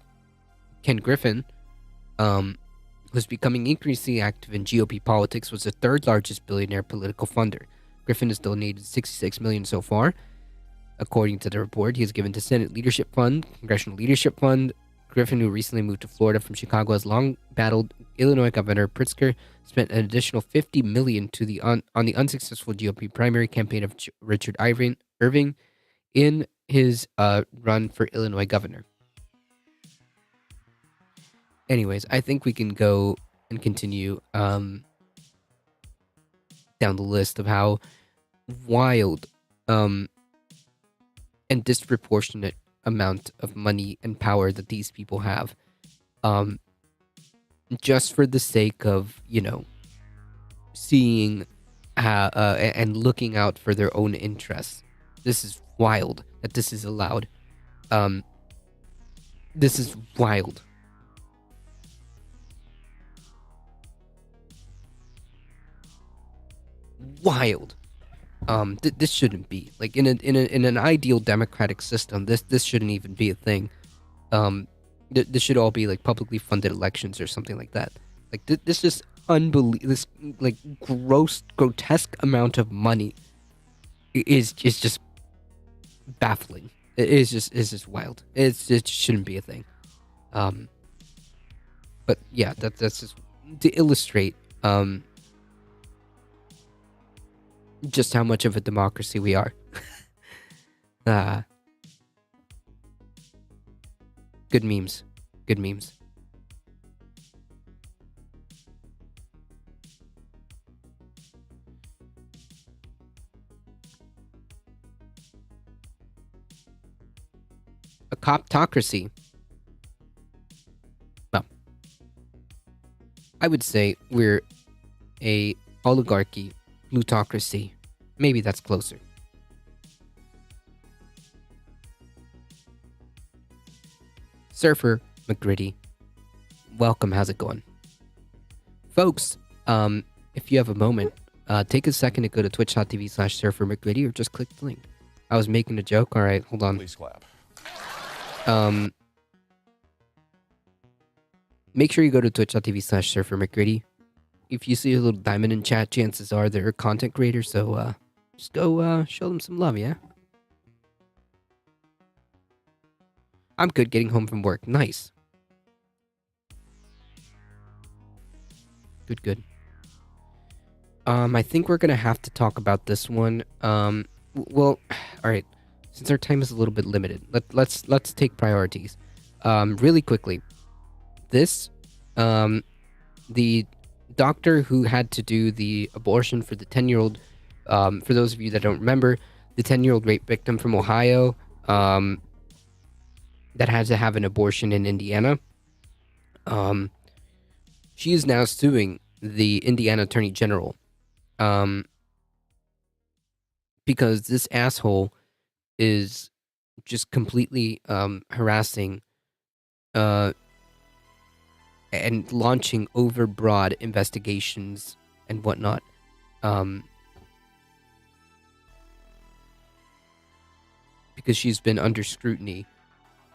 Ken Griffin, who's becoming increasingly active in GOP politics, was the third largest billionaire political funder. Griffin has donated $66 million so far. According to the report, he has given to Senate Leadership Fund, Congressional Leadership Fund. Griffin, who recently moved to Florida from Chicago, has long battled Illinois Governor Pritzker, spent an additional $50 million on the unsuccessful GOP primary campaign of Richard Irving in his run for Illinois governor. Anyways, I think we can go and continue down the list of how wild and disproportionate amount of money and power that these people have, just for the sake of, seeing and looking out for their own interests. This is wild that this is allowed. This is wild. Wild. This shouldn't be like in an ideal democratic system. This shouldn't even be a thing. This should all be like publicly funded elections or something like that. Like this just unbelievable. This like grotesque amount of money is just baffling. It's just wild. It shouldn't be a thing. Um, but yeah, that's just to illustrate just how much of a democracy we are. uh, good memes. Good memes. A coptocracy. Well, I would say we're a oligarchy plutocracy. Maybe that's closer. Surfer McGritty, welcome. How's it going, folks? If you have a moment, take a second to go to twitch.tv/Surfer McGritty or just click the link. I was making a joke. All right, hold on. Please clap. Make sure you go to twitch.tv/Surfer McGritty. If you see a little diamond in chat, chances are they're a content creator, so just go show them some love, yeah? I'm good, getting home from work. Nice. Good. I think we're gonna have to talk about this one. Well, all right. Since our time is a little bit limited, let's take priorities. Really quickly. This, the doctor who had to do the abortion for the 10-year-old, for those of you that don't remember, the 10-year-old rape victim from Ohio, that had to have an abortion in Indiana. She is now suing the Indiana Attorney General, because this asshole is just completely harassing and launching overbroad investigations and whatnot. Because she's been under scrutiny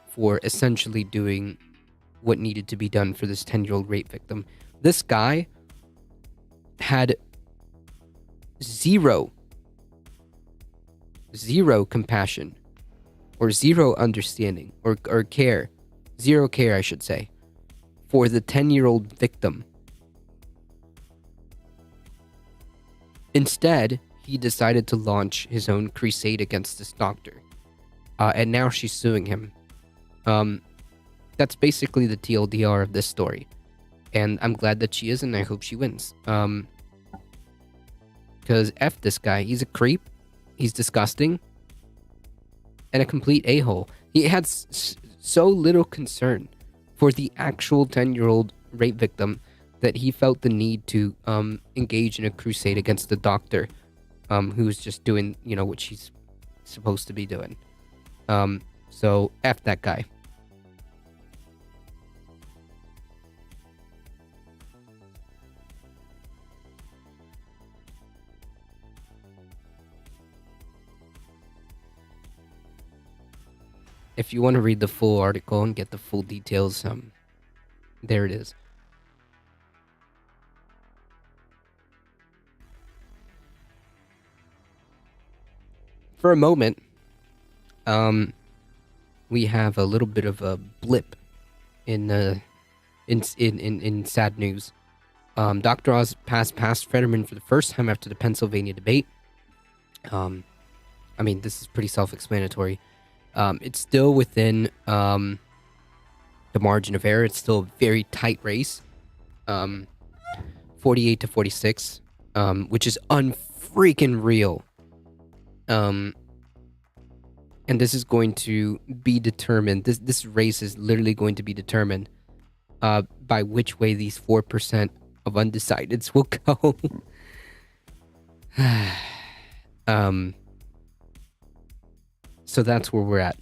for essentially doing what needed to be done for this 10-year-old rape victim. This guy had zero compassion or zero understanding or care, zero care, I should say, for the 10-year-old victim. Instead, he decided to launch his own crusade against this doctor. And now she's suing him. That's basically the TLDR of this story. And I'm glad that she is, and I hope she wins. Because F this guy. He's a creep. He's disgusting. And a complete a-hole. He had so little concern for the actual 10-year-old rape victim that he felt the need to engage in a crusade against the doctor, who's just doing, what she's supposed to be doing. So F that guy. If you want to read the full article and get the full details, there it is. For a moment, we have a little bit of a blip in sad news. Dr. Oz passed Fetterman for the first time after the Pennsylvania debate. This is pretty self-explanatory. It's still within the margin of error. It's still a very tight race, 48 to 46, which is unfreaking real. And this is going to be determined. This race is literally going to be determined by which way these 4% of undecideds will go. So that's where we're at.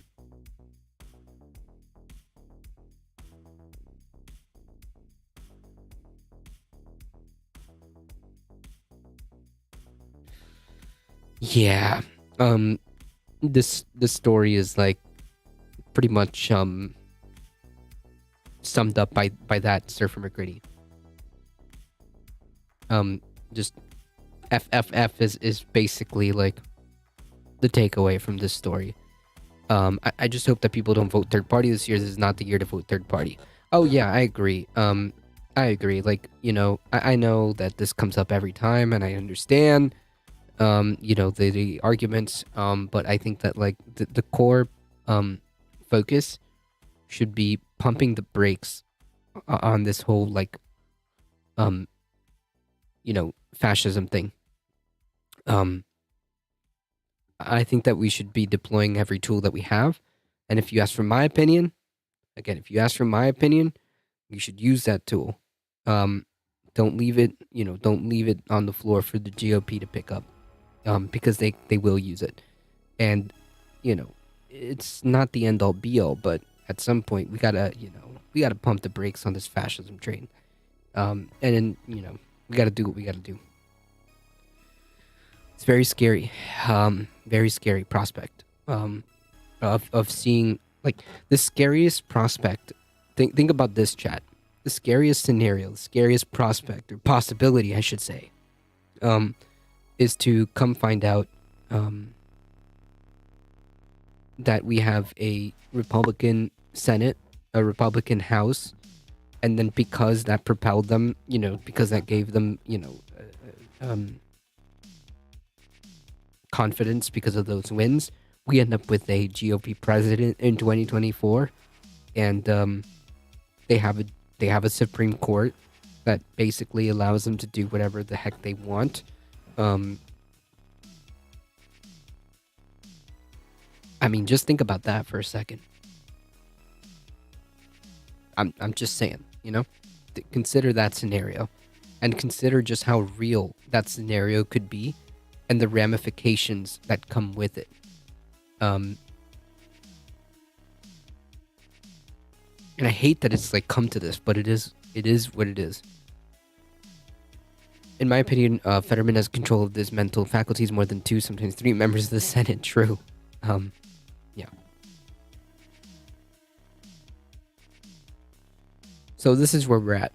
Yeah. This story is like pretty much summed up by that Surfer McGritty. Just FFF is basically like the takeaway from this story. I just hope that people don't vote third party this year. This is not the year to vote third party. Oh yeah, I agree. I agree. Like, I know that this comes up every time, and I understand, the arguments. But I think that like the core focus should be pumping the brakes on this whole like um fascism thing. Um, I think that we should be deploying every tool that we have. And if you ask for my opinion, again, if you ask for my opinion, you should use that tool. Um, don't leave it, don't leave it on the floor for the GOP to pick up, because they will use it. And, it's not the end all be all, but at some point we gotta pump the brakes on this fascism train. And then, we gotta do what we gotta do. It's very scary prospect. Of seeing like the scariest prospect. Think about this, chat. The scariest scenario, the scariest prospect or possibility, I should say, is to come find out that we have a Republican Senate, a Republican House, and then because that propelled them, because that gave them, confidence because of those wins, we end up with a GOP president in 2024, and they have a Supreme Court that basically allows them to do whatever the heck they want. I mean, just think about that for a second. I'm just saying, consider that scenario, and consider just how real that scenario could be, and the ramifications that come with it. And I hate that it's like come to this, but it is what it is. In my opinion, Fetterman has control of his mental faculties more than 2, sometimes 3 members of the Senate. True. Yeah. So this is where we're at.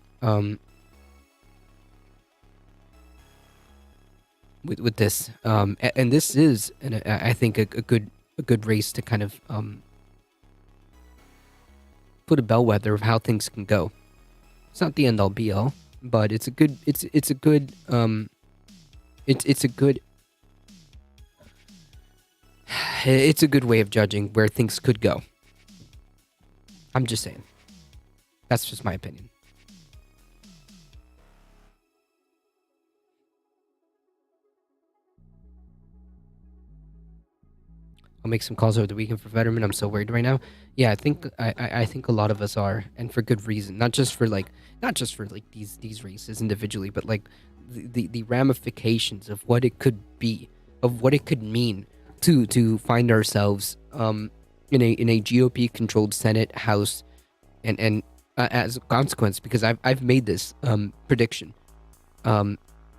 With this, and this is, I think, a good race to kind of put a bellwether of how things can go. It's not the end all be all, but it's a good way of judging where things could go. I'm just saying. That's just my opinion. I'll make some calls over the weekend for Fetterman. I'm so worried right now. Yeah, I think a lot of us are, and for good reason. Not just for these races individually, but like the ramifications of what it could be, of what it could mean to find ourselves in a GOP controlled Senate, House, and as a consequence, because I've made this prediction.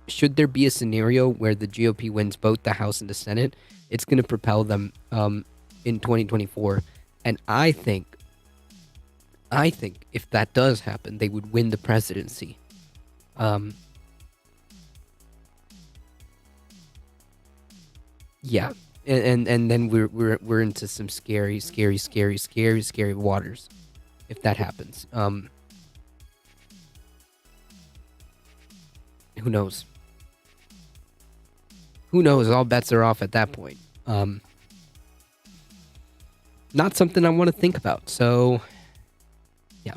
Should there be a scenario where the GOP wins both the House and the Senate, it's going to propel them in 2024. And I think if that does happen, they would win the presidency. Yeah, and then we're into some scary waters if that happens. Who knows? Who knows? All bets are off at that point. Not something I want to think about. So, yeah.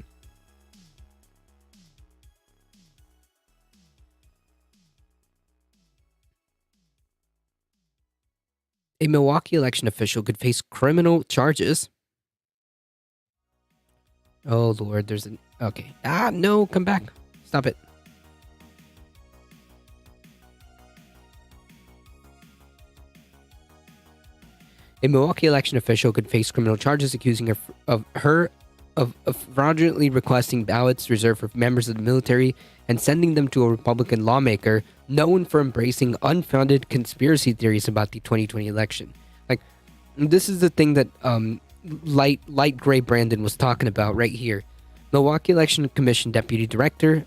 A Milwaukee election official could face criminal charges. Oh, Lord, there's an... Okay. No, come back. Stop it. A Milwaukee election official could face criminal charges accusing her of fraudulently requesting ballots reserved for members of the military and sending them to a Republican lawmaker known for embracing unfounded conspiracy theories about the 2020 election. Like, this is the thing that light gray Brandon was talking about right here. Milwaukee Election Commission Deputy Director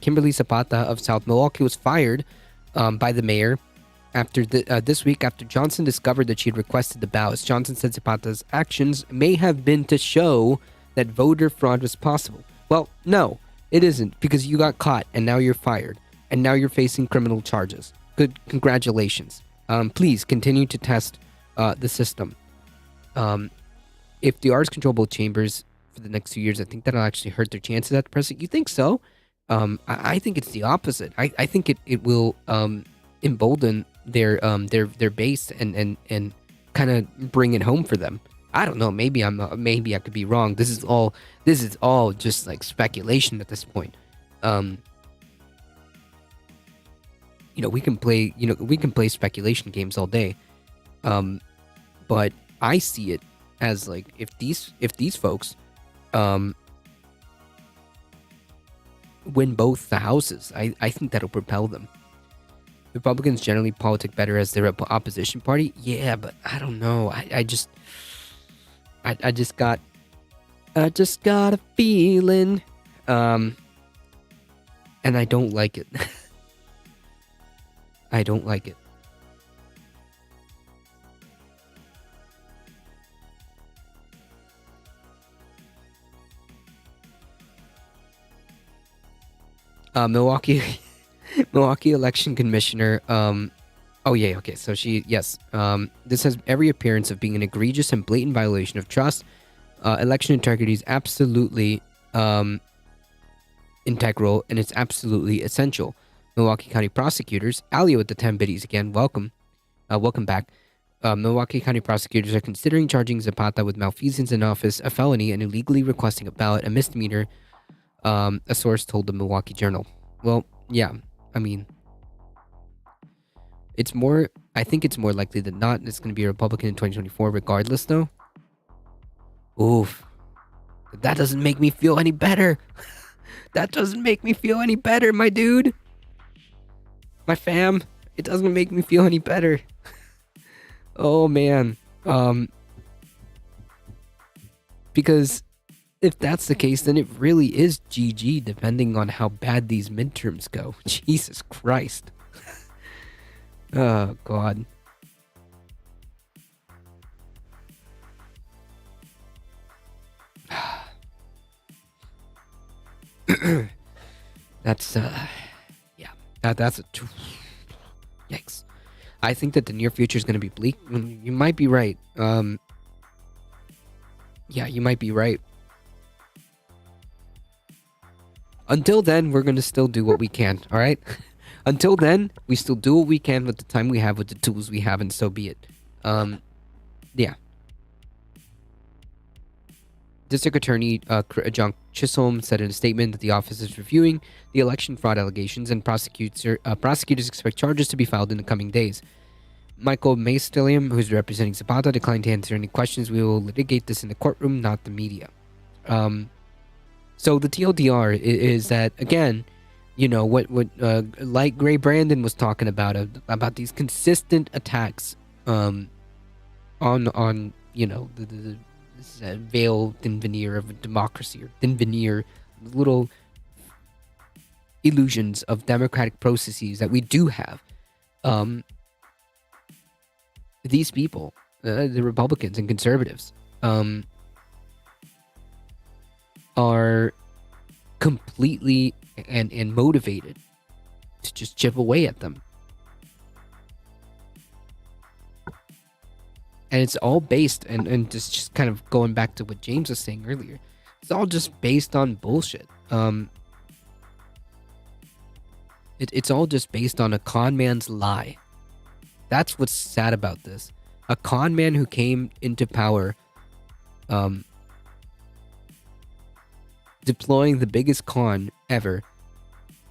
Kimberly Zapata of South Milwaukee was fired by the mayor after this week after Johnson discovered that she had requested the ballots. Johnson said Zapata's actions may have been to show that voter fraud was possible. Well, no, it isn't, because you got caught and now you're fired and now you're facing criminal charges. Good, congratulations. Please continue to test the system. If the Arts control both chambers for the next 2 years, I think that'll actually hurt their chances at the president. You think so? I think it's the opposite. I think it will embolden their base and kind of bring it home for them. I don't know. Maybe I could be wrong. This is all just like speculation at this point. We can play speculation games all day. But I see it as like if these folks win both the houses, I think that'll propel them. Republicans generally politic better as their opposition party. Yeah, but I don't know. I just got a feeling, and I don't like it. I don't like it. Milwaukee election commissioner. Oh yeah, okay. So this has every appearance of being an egregious and blatant violation of trust. Election integrity is absolutely integral, and it's absolutely essential. Milwaukee County prosecutors, Alio with the 10 biddies again. Welcome back. Milwaukee County prosecutors are considering charging Zapata with malfeasance in office, a felony, and illegally requesting a ballot, a misdemeanor. A source told the Milwaukee Journal. Well, yeah, I mean, I think it's more likely than not it's going to be a Republican in 2024 regardless, though. Oof. That doesn't make me feel any better. That doesn't make me feel any better, my dude. My fam. It doesn't make me feel any better. Oh, man. Because if that's the case, then it really is GG, depending on how bad these midterms go. Jesus Christ. Oh, God. That's, yeah. That's a... Yikes. I think that the near future is going to be bleak. You might be right. Yeah, you might be right. Until then, we're going to still do what we can, all right? Until then, we still do what we can with the time we have, with the tools we have, and so be it. Yeah. District Attorney John Chisholm said in a statement that the office is reviewing the election fraud allegations, and prosecutors expect charges to be filed in the coming days. Michael Maestelium, who's representing Zapata, declined to answer any questions. We will litigate this in the courtroom, not the media. So the TLDR is that, again, what light gray Brandon was talking about these consistent attacks on the veil, thin veneer of democracy, or thin veneer, little illusions of democratic processes that we do have. These people, the Republicans and conservatives, are completely and motivated to just chip away at them. And it's all based, and just kind of going back to what James was saying earlier, it's all just based on bullshit. It's all just based on a con man's lie. That's what's sad about this. A con man who came into power, deploying the biggest con ever,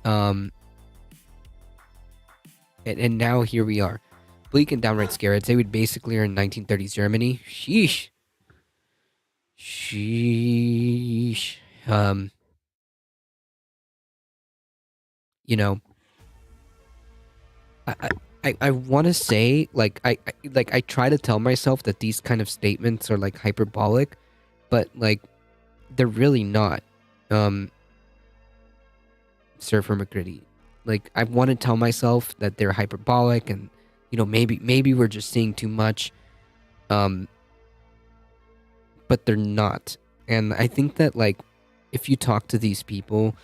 and now here we are. Bleak and downright scary. I'd say we basically are in 1930s Germany. Sheesh. Sheesh. Um, you know, I I want to say like I try to tell myself that these kind of statements are like hyperbolic, but like they're really not. Um, Surfer McGritty. Like I want to tell myself that they're hyperbolic and maybe we're just seeing too much. Um, but they're not. And I think that like if you talk to these people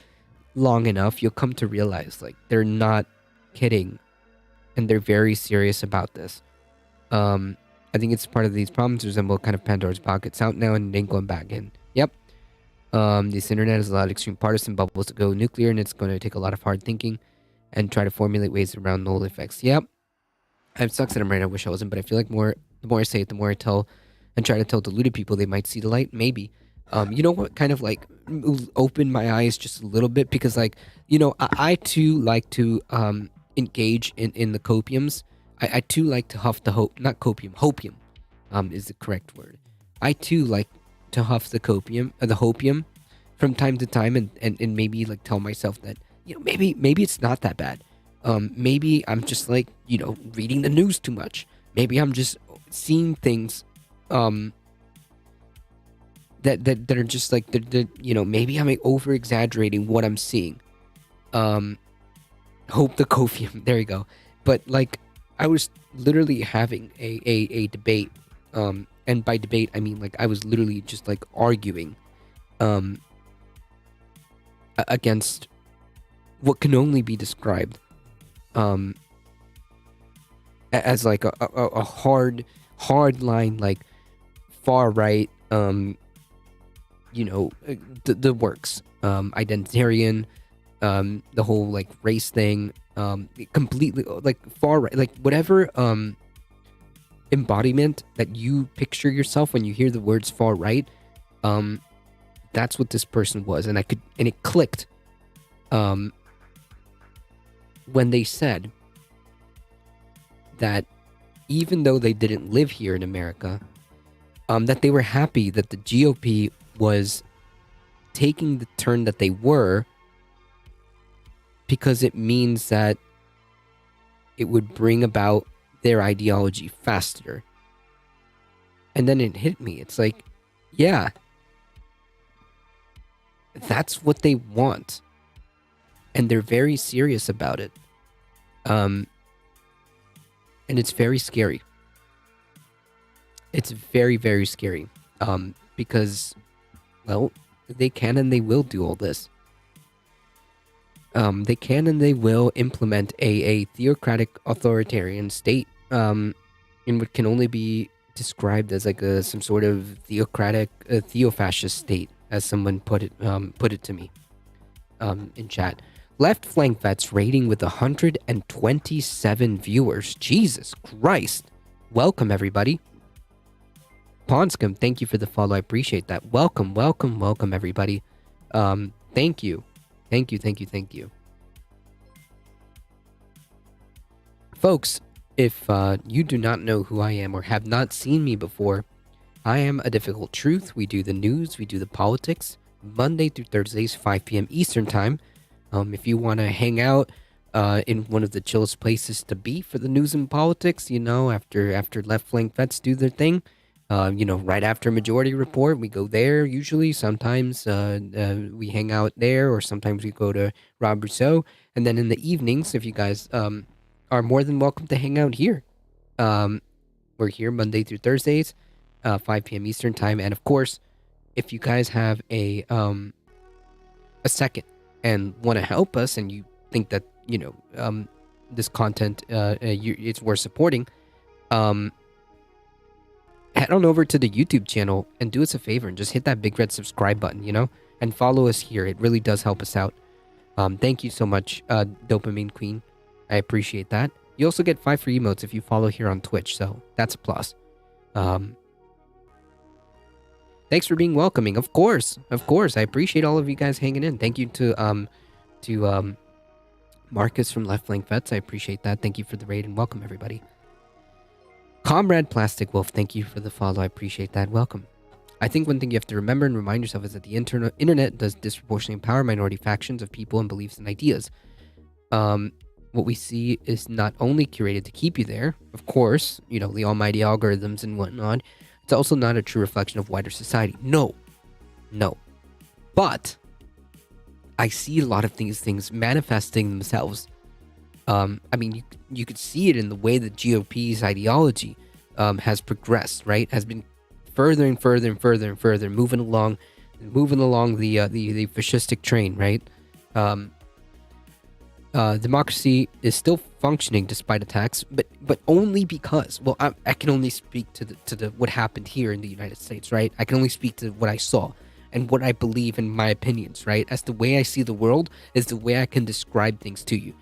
long enough, you'll come to realize like they're not kidding and they're very serious about this. I think it's part of these problems resemble kind of Pandora's box. It's out now and it ain't going back in. Yep. This internet has allowed extreme partisan bubbles to go nuclear, and it's going to take a lot of hard thinking and try to formulate ways around null effects. Yep. It sucks that I'm right. I wish I wasn't, but I feel like the more I say it, the more I tell and try to tell deluded people they might see the light. Maybe. You know what kind of like opened my eyes just a little bit because like, I too like to engage in the copiums. I too like to huff the not copium, hopium, is the correct word. I too like to huff the hopium from time to time and maybe like tell myself that, maybe it's not that bad. Maybe I'm just like, reading the news too much. Maybe I'm just seeing things, that are just like, maybe I'm like, over exaggerating what I'm seeing. Hope the copium, there you go. But like, I was literally having a debate, and by debate I mean like I was literally just like arguing against what can only be described as like a hard line, like far right, the works, identitarian, the whole like race thing, completely like far right, like whatever embodiment that you picture yourself when you hear the words far right, that's what this person was. And it clicked when they said that even though they didn't live here in America, that they were happy that the GOP was taking the turn that they were, because it means that it would bring about their ideology faster. And then it hit me. It's like, yeah, that's what they want. And they're very serious about it. And it's very scary. It's very, very scary. Because, well, they can and they will do all this. They can and they will implement a theocratic authoritarian state, in what can only be described as like some sort of theocratic, theo-fascist state, as someone put it to me, in chat. Left Flank Vets rating with 127 viewers. Jesus Christ! Welcome everybody. Ponscom, thank you for the follow. I appreciate that. Welcome everybody. Thank you. Thank you. Folks, if you do not know who I am or have not seen me before, I am A Difficult Truth. We do the news, we do the politics, Monday through Thursdays, 5 p.m. Eastern Time. If you want to hang out in one of the chillest places to be for the news and politics, after Left Flank Vets do their thing, right after Majority Report, we go there usually. Sometimes we hang out there, or sometimes we go to Rob Rousseau. And then in the evenings, if you guys are more than welcome to hang out here. We're here Monday through Thursdays, 5 p.m. Eastern Time. And of course, if you guys have a second and want to help us, and you think that this content it's worth supporting, head on over to the YouTube channel and do us a favor and just hit that big red subscribe button, and follow us here. It really does help us out. Thank you so much, Dopamine Queen. I appreciate that. You also get 5 free emotes if you follow here on Twitch, so that's a plus. Thanks for being welcoming. Of course. I appreciate all of you guys hanging in. Thank you to Marcus from Left Flank Vets. I appreciate that. Thank you for the raid and welcome everybody. Comrade Plastic Wolf, thank you for the follow. I appreciate that. Welcome. I think one thing you have to remember and remind yourself is that the internet does disproportionately empower minority factions of people and beliefs and ideas. What we see is not only curated to keep you there, of course, the almighty algorithms and whatnot. It's also not a true reflection of wider society. No. But I see a lot of these things manifesting themselves. You could see it in the way the GOP's ideology has progressed, right? Has been further and further and further and further, moving along the fascistic train, right? Democracy is still functioning despite attacks, but only because, well, I can only speak to the what happened here in the United States, right? I can only speak to what I saw and what I believe in my opinions, right? As the way I see the world is the way I can describe things to you.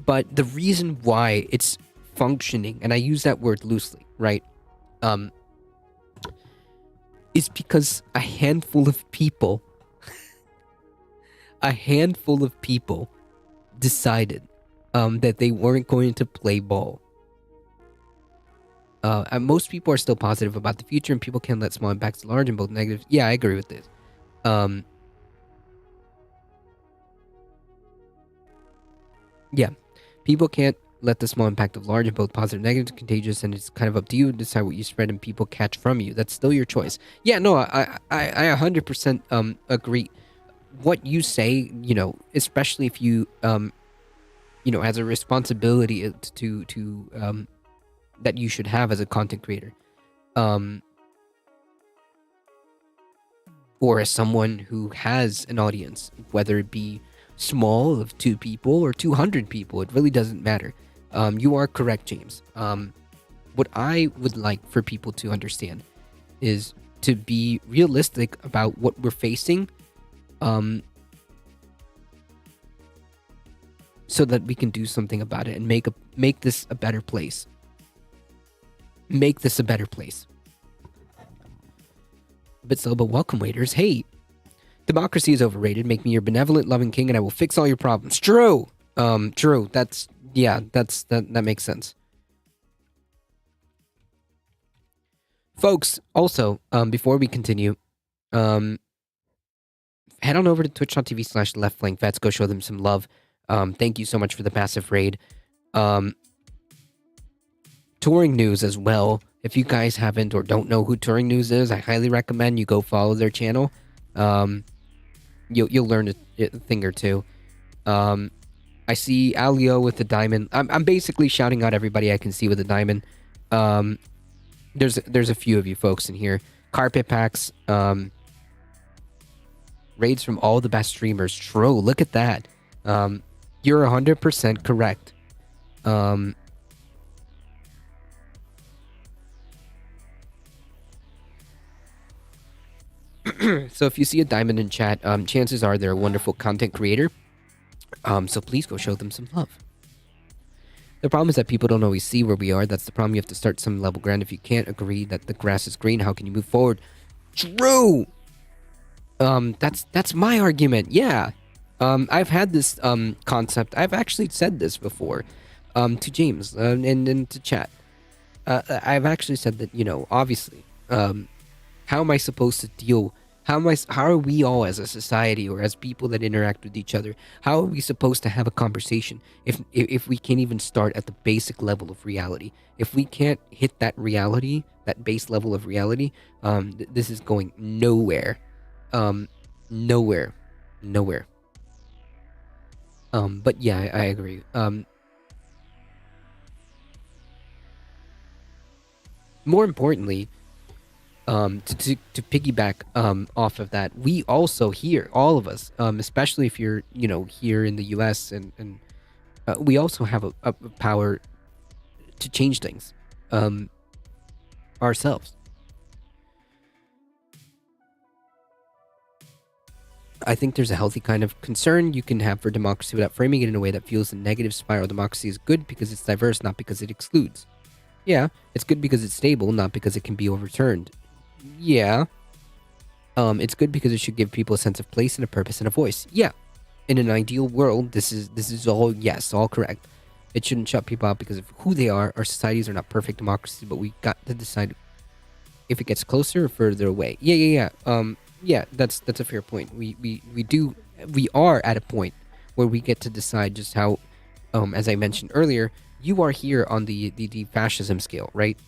But the reason why it's functioning, and I use that word loosely, right? Is because a handful of people decided that they weren't going to play ball. And most people are still positive about the future, and people can let small impacts large and both negative. Yeah, I agree with this. Yeah, people can't let the small impact of large and both positive and negative contagious, and it's kind of up to you to decide what you spread and people catch from you. That's still your choice. Yeah, no, I 100% agree. What you say, especially if you has a responsibility to that you should have as a content creator, or as someone who has an audience, whether it be small of 2 people or 200 people, it really doesn't matter. You are correct, James. What I would like for people to understand is to be realistic about what we're facing, so that we can do something about it and make this a better place. Make this a better place. But welcome, waiters. Hey, democracy is overrated. Make me your benevolent, loving king, and I will fix all your problems. True. True. That makes sense. Folks, also, before we continue, head on over to twitch.tv/leftflankvets. Go show them some love. Thank you so much for the massive raid. Touring News as well. If you guys haven't or don't know who Touring News is, I highly recommend you go follow their channel. You'll learn a thing or two. I see Alio with the diamond. I'm basically shouting out everybody I can see with a diamond. There's a few of you folks in here. Carpet packs. Raids from all the best streamers. True. Look at that. You're 100% correct. So if you see a diamond in chat, chances are they're a wonderful content creator. So please go show them some love. The problem is that people don't always see where we are. That's the problem. You have to start some level ground. If you can't agree that the grass is green, how can you move forward? True. That's my argument. Yeah. I've had this concept. I've actually said this before to James and to chat. I've actually said that, obviously, how am I supposed to deal? How are we all as a society or as people that interact with each other? How are we supposed to have a conversation if we can't even start at the basic level of reality? If we can't hit that reality, that base level of reality, this is going nowhere. Nowhere. But yeah, I agree. More importantly, to piggyback off of that, we also here, all of us, especially if you're here in the US, and we also have a power to change things ourselves. I think there's a healthy kind of concern you can have for democracy without framing it in a way that fuels the negative spiral. Democracy is good because it's diverse, not because it excludes. Yeah, it's good because it's stable, not because it can be overturned. Yeah. It's good because it should give people a sense of place and a purpose and a voice. Yeah. In an ideal world, this is all all correct. It shouldn't shut people out because of who they are. Our societies are not perfect democracies, but we got to decide if it gets closer or further away. Yeah, that's a fair point. We are at a point where we get to decide just how, as I mentioned earlier, you are here on the fascism scale, right?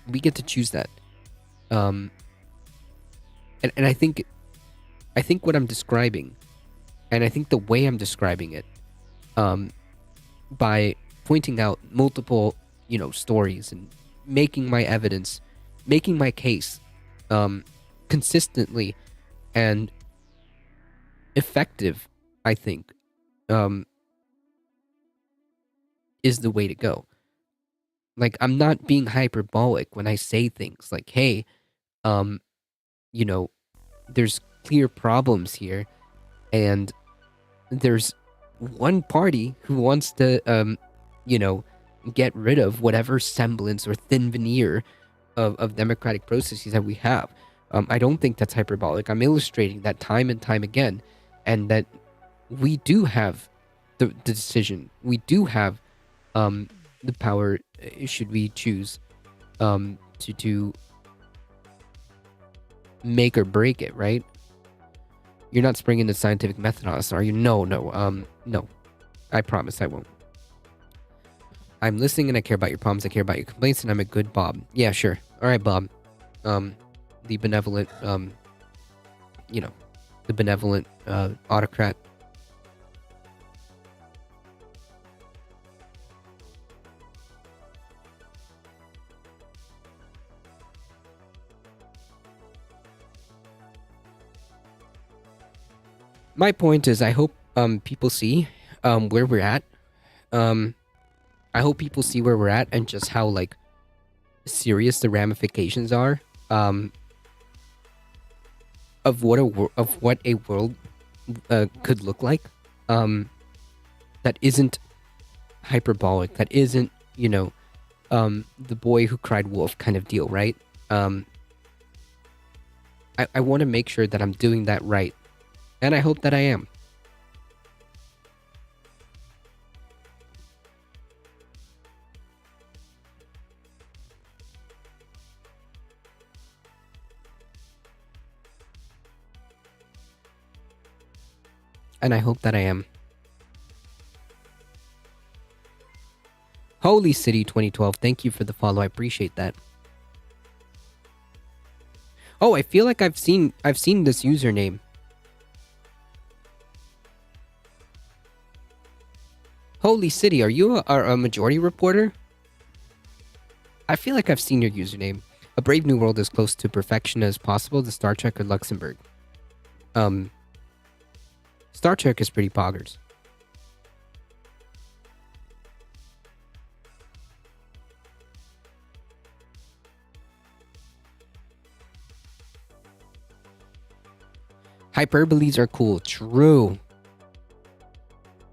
We get to choose that. Um, and I think what I'm describing, and I think the way I'm describing it, um, by pointing out multiple, stories and making my evidence, making my case, consistently and effective, I think, um, is the way to go. Like, I'm not being hyperbolic when I say things like, hey, um, you know, there's clear problems here, and there's one party who wants to, you know, get rid of whatever semblance or thin veneer of democratic processes that we have. I don't think that's hyperbolic. I'm illustrating that time and time again, and that we do have the decision. We do have the power, should we choose, to make or break it, right? You're not springing the scientific method on us, are you? No, no, no. I promise I won't. I'm listening and I care about your problems, I care about your complaints, and I'm a good Bob. Yeah, sure. Alright, Bob. The benevolent, you know, the benevolent, autocrat. My point is, I hope people see where we're at. Um, I hope people see where we're at and just how like serious the ramifications are of what a world could look like. That isn't hyperbolic. That isn't, the boy who cried wolf kind of deal, right? I want to make sure that I'm doing that right, and I hope that I am. And I hope that I am. Holy City 2012, thank you for the follow. I appreciate that. Oh, I feel like I've seen this username. Holy City, are you a majority reporter? I feel like I've seen your username. A Brave New World as close to perfection as possible, the Star Trek or Luxembourg. Star Trek is pretty poggers. Hyperboles are cool. True.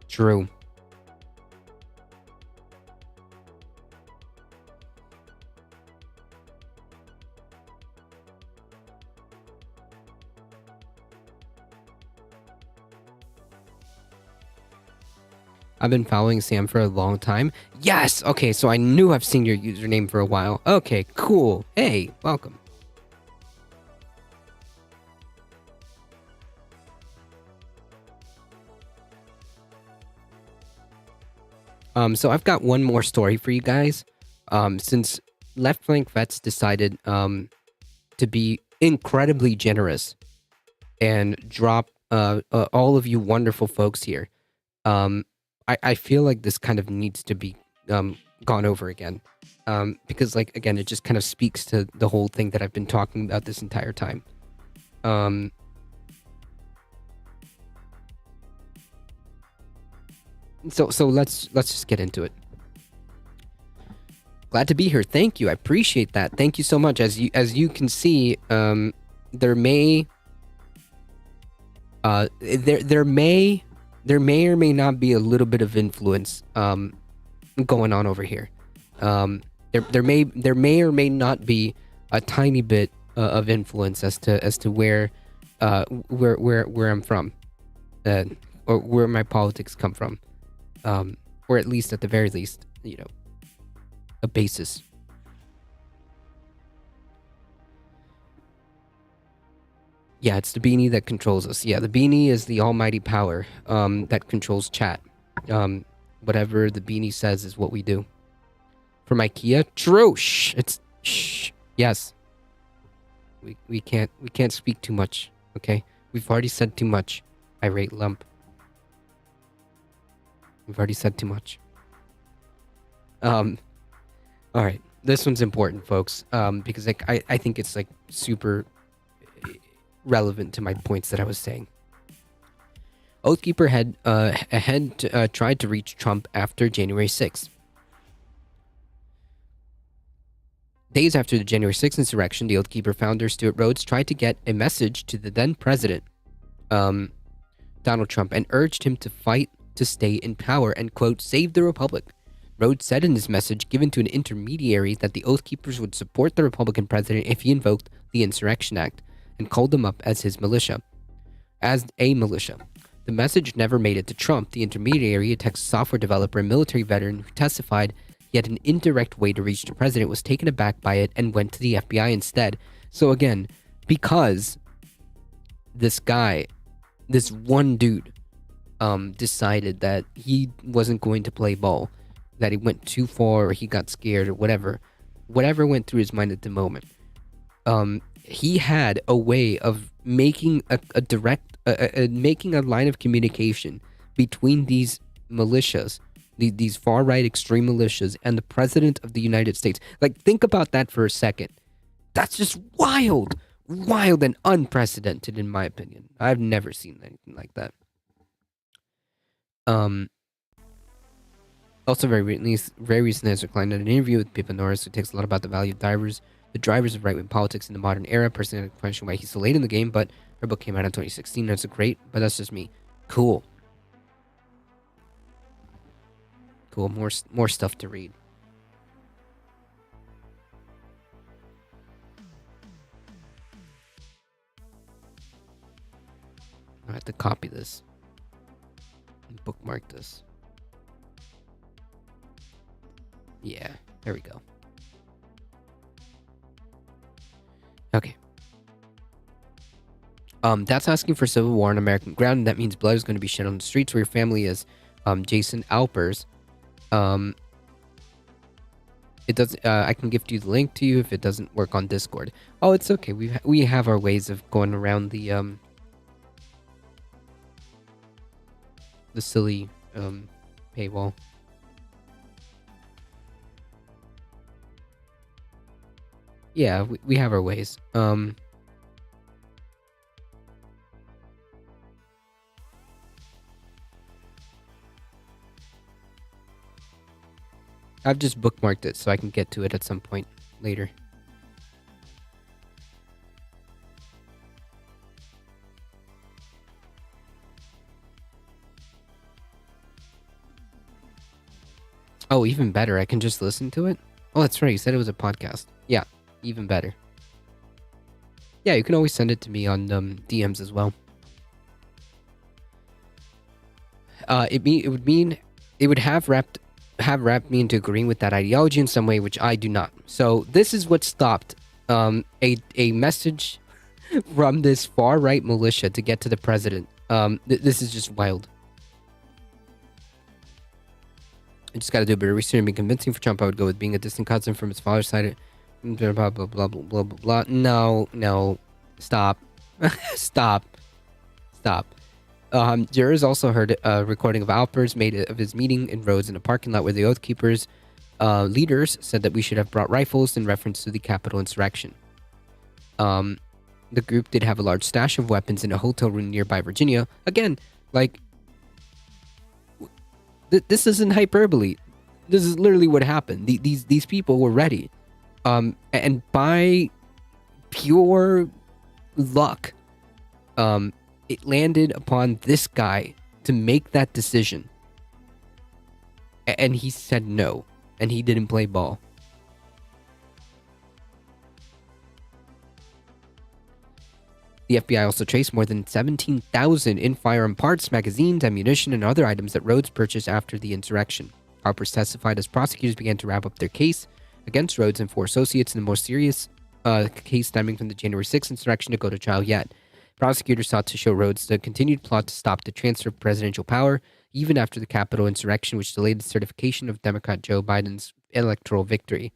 True. I've been following Sam for a long time. Yes! Okay, so I knew I've seen your username for a while. Okay, cool. Hey, welcome. So I've got one more story for you guys. Since Left Flank Vets decided to be incredibly generous and drop all of you wonderful folks here, I feel like this kind of needs to be gone over again, because, like, again, it just kind of speaks to the whole thing that I've been talking about this entire time. So let's just get into it. Glad to be here. Thank you. I appreciate that. Thank you so much. As you can see, there may there may or may not be a little bit of influence going on over here. There may or may not be a tiny bit of influence as to where I'm from, or where my politics come from, or at least, at the very least, a basis. Yeah, it's the beanie that controls us. Yeah, the beanie is the almighty power that controls chat. Whatever the beanie says is what we do. From IKEA, true. Shh. It's shh. Yes. We can't speak too much. Okay, we've already said too much. Irate lump. We've already said too much. All right. This one's important, folks. Because like I think it's like super relevant to my points that I was saying. Oathkeeper had tried to reach Trump after January 6th. Days after the January 6th insurrection, the Oathkeeper founder Stuart Rhodes tried to get a message to the then president, Donald Trump, and urged him to fight to stay in power and, quote, save the Republic. Rhodes said in his message given to an intermediary that the Oathkeepers would support the Republican president if he invoked the Insurrection Act and called them up as his militia. As a militia. The message never made it to Trump. The intermediary, a Texas software developer and military veteran who testified yet an indirect way to reach the president, was taken aback by it and went to the FBI instead. So again, because this guy, this one dude, decided that he wasn't going to play ball, that he went too far or he got scared or whatever went through his mind at the moment. He had a way of making a direct, making a line of communication between these militias, these far-right extreme militias, and the president of the United States. Like, think about that for a second. That's just wild and unprecedented, in my opinion. I've never seen anything like that. Also, very recently, has declined in an interview with Pippa Norris, who takes a lot about the value of the drivers of right-wing politics in the modern era. Personally, I question why he's so late in the game, but her book came out in 2016. That's great, but that's just me. Cool. More stuff to read. I have to copy this and bookmark this. Yeah, there we go. Okay. That's asking for civil war on American ground. That means blood is going to be shed on the streets where your family is. Jason Alpers. It does. I can gift you the link to you if it doesn't work on Discord. Oh, it's okay. We have our ways of going around the silly paywall. Yeah, we have our ways. I've just bookmarked it so I can get to it at some point later. Oh, even better. I can just listen to it? Oh, that's right. You said it was a podcast. Yeah, even better. Yeah, you can always send it to me on DMs as well. It would have wrapped me into agreeing with that ideology in some way, which I do not. So this is what stopped a message from this far right militia to get to the president. This is just wild. I just got to do a bit of research and be convincing for Trump. I would go with being a distant cousin from his father's side. Blah blah blah blah blah blah blah. No, stop, stop. Jurors also heard a recording of Alpers made of his meeting in Rhodes in a parking lot where the Oath Keepers leaders said that we should have brought rifles in reference to the Capitol insurrection. The group did have a large stash of weapons in a hotel room nearby Virginia. Again, like, this isn't hyperbole. This is literally what happened. These people were ready. And by pure luck, it landed upon this guy to make that decision. And he said no. And he didn't play ball. The FBI also traced more than 17,000 in firearm parts, magazines, ammunition, and other items that Rhodes purchased after the insurrection. Harper's testified as prosecutors began to wrap up their case against Rhodes and 4 associates in the more serious case stemming from the January 6th insurrection to go to trial yet. Prosecutors sought to show Rhodes the continued plot to stop the transfer of presidential power, even after the Capitol insurrection, which delayed the certification of Democrat Joe Biden's electoral victory.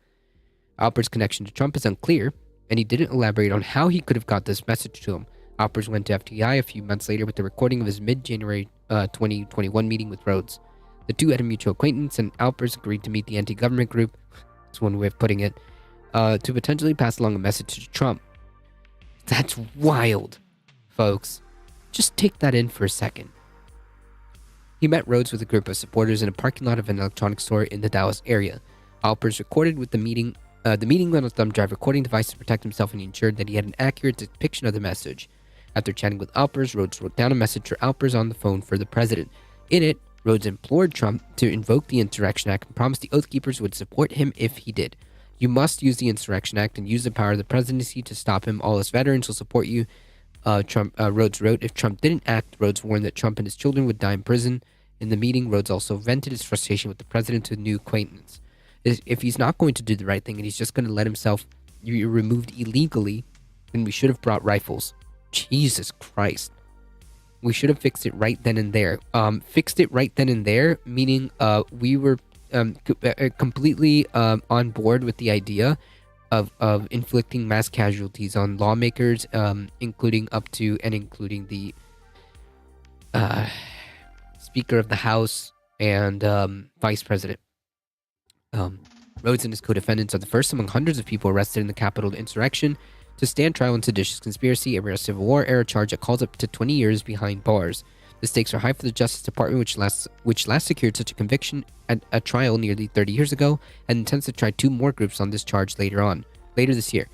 Alpert's connection to Trump is unclear, and he didn't elaborate on how he could have got this message to him. Alpers went to FTI a few months later with the recording of his mid-January 2021 meeting with Rhodes. The two had a mutual acquaintance, and Alpers agreed to meet the anti-government group, that's one way of putting it, to potentially pass along a message to Trump. That's wild, folks. Just take that in for a second. He met Rhodes with a group of supporters in a parking lot of an electronics store in the Dallas area. Alpers recorded with the meeting on a thumb drive recording device to protect himself, and he ensured that he had an accurate depiction of the message. After chatting with Alpers, Rhodes wrote down a message for Alpers on the phone for the president. In it, Rhodes implored Trump to invoke the Insurrection Act and promised the Oath Keepers would support him if he did. You must use the Insurrection Act and use the power of the presidency to stop him. All us veterans will support you, Rhodes wrote. If Trump didn't act, Rhodes warned that Trump and his children would die in prison. In the meeting, Rhodes also vented his frustration with the president to a new acquaintance. If he's not going to do the right thing and he's just going to let himself be removed illegally, then we should have brought rifles. Jesus Christ. We should have fixed it right then and there. Fixed it right then and there, meaning we were completely on board with the idea of inflicting mass casualties on lawmakers, including the Speaker of the House and Vice President. Rhodes and his co-defendants are the first among hundreds of people arrested in the Capitol insurrection to stand trial in seditious conspiracy, a rare Civil War era charge that calls up to 20 years behind bars. The stakes are high for the Justice Department, which last secured such a conviction at a trial nearly 30 years ago, and intends to try 2 more groups on this charge later this year.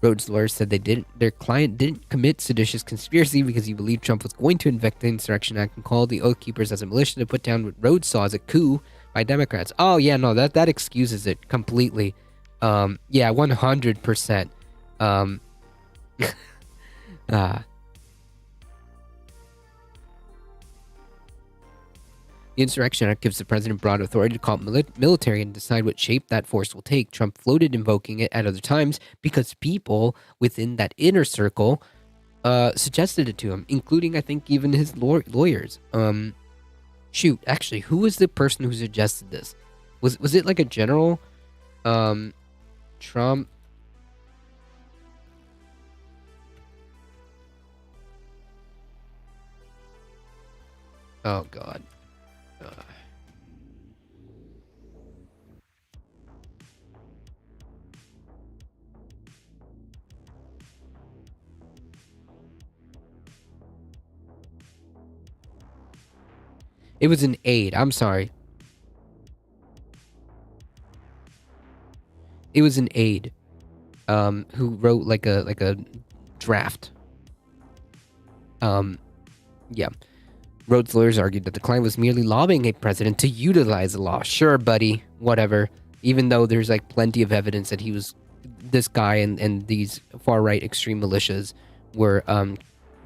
Rhodes' lawyers said their client didn't commit seditious conspiracy because he believed Trump was going to invoke the Insurrection Act and called the Oath Keepers as a militia to put down what Rhodes saw as a coup by Democrats. Oh yeah, no, that excuses it completely. Yeah, 100%. The Insurrection Act gives the president broad authority to call up military and decide what shape that force will take. Trump floated invoking it at other times because people within that inner circle suggested it to him, including, I think, even his lawyers. Shoot, actually, who was the person who suggested this? Was it like a general? Trump. Oh God. It was an aide. I'm sorry. It was an aide, who wrote like a draft. Yeah. Rhodes' lawyers argued that the client was merely lobbying a president to utilize the law. Sure, buddy, whatever. Even though there's like plenty of evidence that this guy and these far-right extreme militias were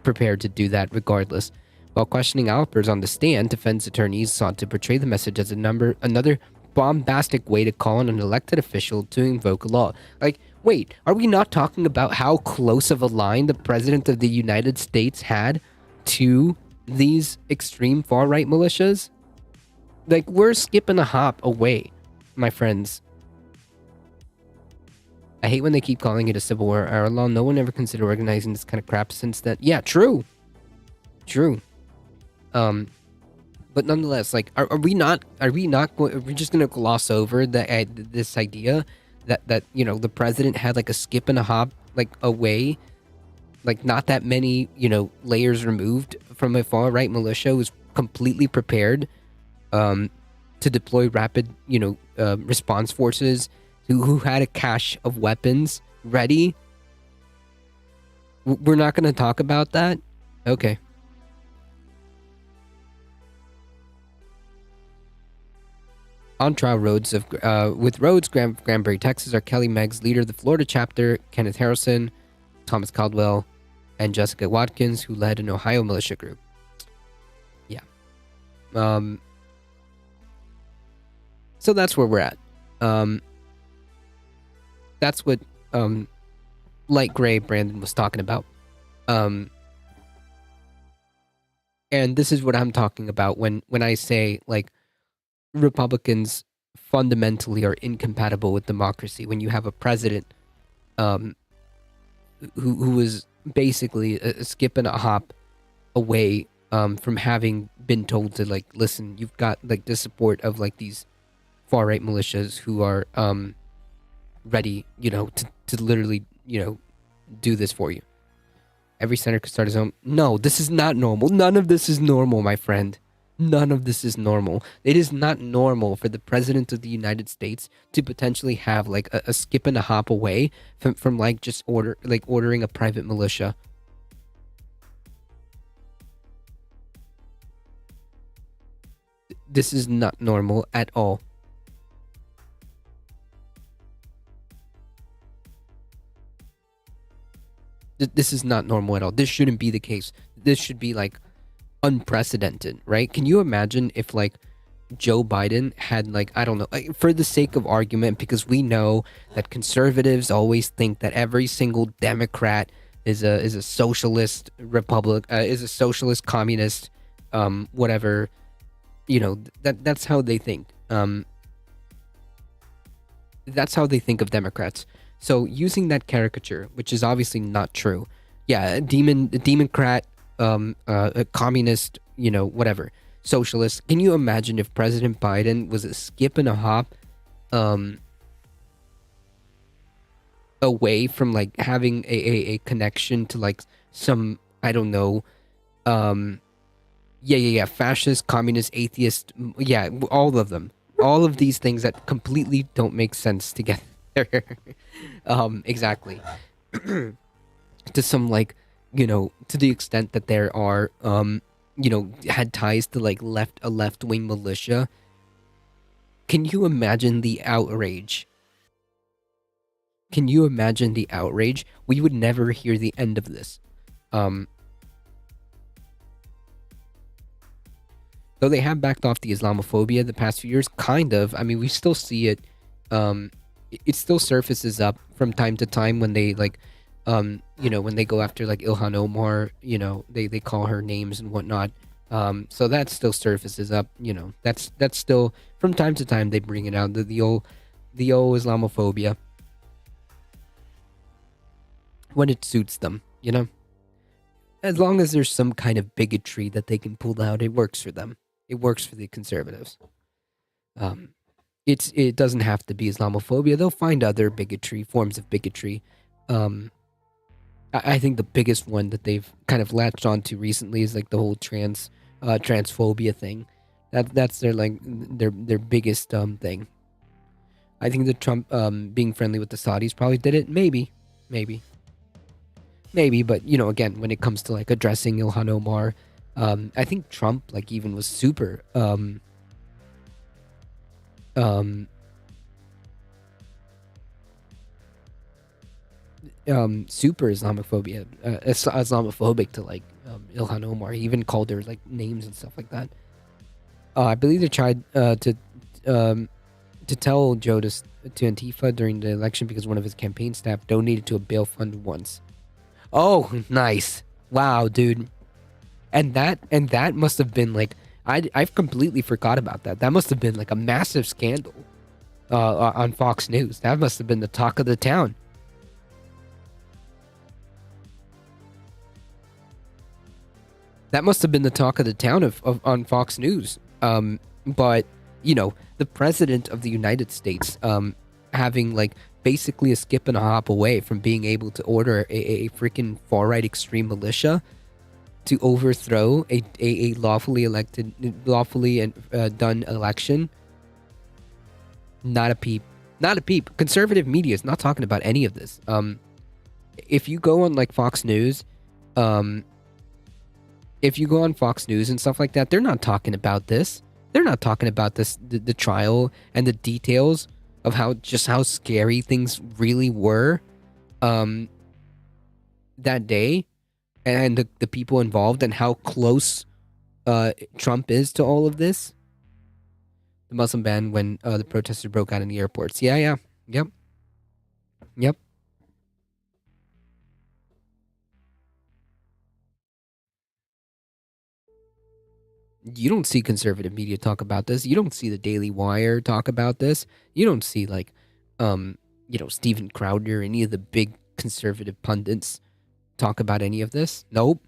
prepared to do that regardless. While questioning Alpers on the stand, defense attorneys sought to portray the message as another bombastic way to call on an elected official to invoke a law. Like, wait, are we not talking about how close of a line the President of the United States had to these extreme far-right militias? Like, we're skipping a hop away, my friends. I hate when they keep calling it a Civil War era law. No one ever considered organizing this kind of crap since that. Yeah, true. But nonetheless, like, are we just gonna gloss over this idea that you know the president had like a skip and a hop like away, like not that many layers removed from a far right militia, was completely prepared to deploy rapid response forces who had a cache of weapons ready. We're not gonna talk about that? Okay. On trial, with Rhodes, Granbury, Texas, are Kelly Meggs, leader of the Florida chapter, Kenneth Harrelson, Thomas Caldwell, and Jessica Watkins, who led an Ohio militia group. Yeah. So that's where we're at. That's what light gray Brandon was talking about. And this is what I'm talking about when I say like Republicans fundamentally are incompatible with democracy. When you have a president um, who is basically a skip and a hop away from having been told to like listen, you've got like the support of like these far right militias who are ready, to literally, do this for you. Every senator could start his own. No, this is not normal. None of this is normal, my friend. None of this is normal. It is not normal for the president of the United States to potentially have like a skip and a hop away from like just ordering a private militia. This is not normal at all. This is not normal at all. This shouldn't be the case. This should be like unprecedented, right? Can you imagine if like Joe Biden had like, I don't know, like, for the sake of argument, because we know that conservatives always think that every single Democrat is a socialist republic, is a socialist communist, whatever, that's how they think. That's how they think of Democrats. So using that caricature, which is obviously not true, yeah, a democrat, a communist, whatever, socialist. Can you imagine if President Biden was a skip and a hop, away from like having a connection to like some, I don't know, yeah, fascist, communist, atheist, yeah, all of them, all of these things that completely don't make sense together. Exactly. To some like, to the extent that there are, had ties to like a left wing militia. Can you imagine the outrage? Can you imagine the outrage? We would never hear the end of this. Though they have backed off the Islamophobia the past few years, kind of. I mean, we still see it. It still surfaces up from time to time when they like, when they go after like Ilhan Omar, they call her names and whatnot. So that still surfaces up. That's still from time to time they bring it out, the old Islamophobia when it suits them. As long as there's some kind of bigotry that they can pull out, it works for them. It works for the conservatives. It doesn't have to be Islamophobia. They'll find other bigotry, forms of bigotry. I think the biggest one that they've kind of latched onto recently is like the whole transphobia thing. That's their biggest thing. I think the Trump being friendly with the Saudis probably did it. Maybe, but again, when it comes to like addressing Ilhan Omar, I think Trump like even was super super Islamophobic to like Ilhan Omar. He even called her like names and stuff like that. I believe they tried to tell Joe to Antifa during the election because one of his campaign staff donated to a bail fund once. Oh, nice! Wow, dude. And that must have been like I've completely forgot about that. That must have been like a massive scandal on Fox News. That must have been the talk of the town. That must have been the talk of the town on Fox News. But the president of the United States, having like basically a skip and a hop away from being able to order a freaking far right extreme militia to overthrow a lawfully and done election. Not a peep. Not a peep. Conservative media is not talking about any of this. If you go on like Fox News, if you go on Fox News and stuff like that, they're not talking about this. They're not talking about this, the trial and the details of how scary things really were that day, and the people involved and how close Trump is to all of this. The Muslim ban when the protesters broke out in the airports. Yeah. Yep. You don't see conservative media talk about this. You don't see the Daily Wire talk about this. You don't see like, Steven Crowder, any of the big conservative pundits talk about any of this. Nope.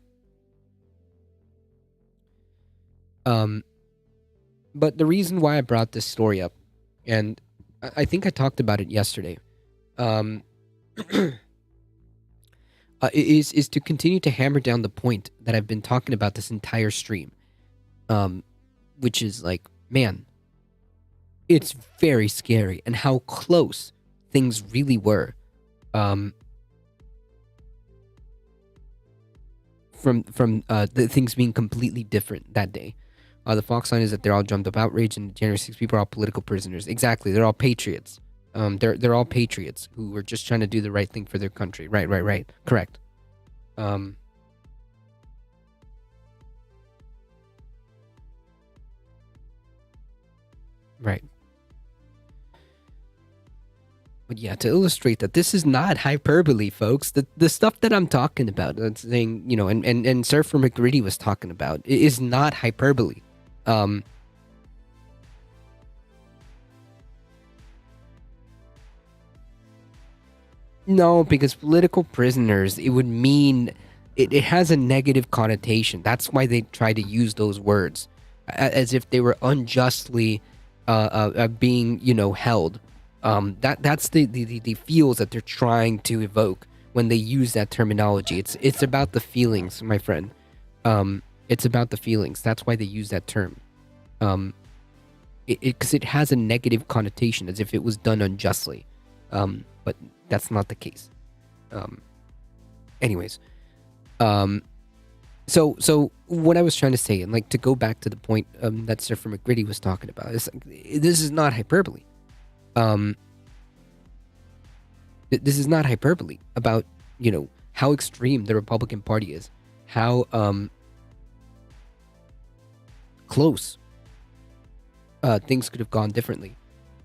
But the reason why I brought this story up, and I think I talked about it yesterday, um, is to continue to hammer down the point that I've been talking about this entire stream, which is like, man, it's very scary and how close things really were, from the things being completely different that day. The Fox line is that they're all drummed up outrage and the January 6 people are all political prisoners. Exactly, they're all patriots. They're all patriots who were just trying to do the right thing for their country. Right. Correct. Right. But yeah, to illustrate that this is not hyperbole, folks. The stuff that I'm talking about, that's saying, and Surfer McGritty was talking about, it is not hyperbole. Um, no, because political prisoners, it would mean it has a negative connotation. That's why they try to use those words as if they were unjustly being, held. That's the feels that they're trying to evoke when they use that terminology. It's about the feelings, my friend. It's about the feelings. That's why they use that term. Because it has a negative connotation, as if it was done unjustly. But that's not the case. Anyways, so what I was trying to say, and like to go back to the point that Surfer McGritty was talking about, is like, this is not hyperbole. This is not hyperbole about how extreme the Republican Party is, how close things could have gone differently,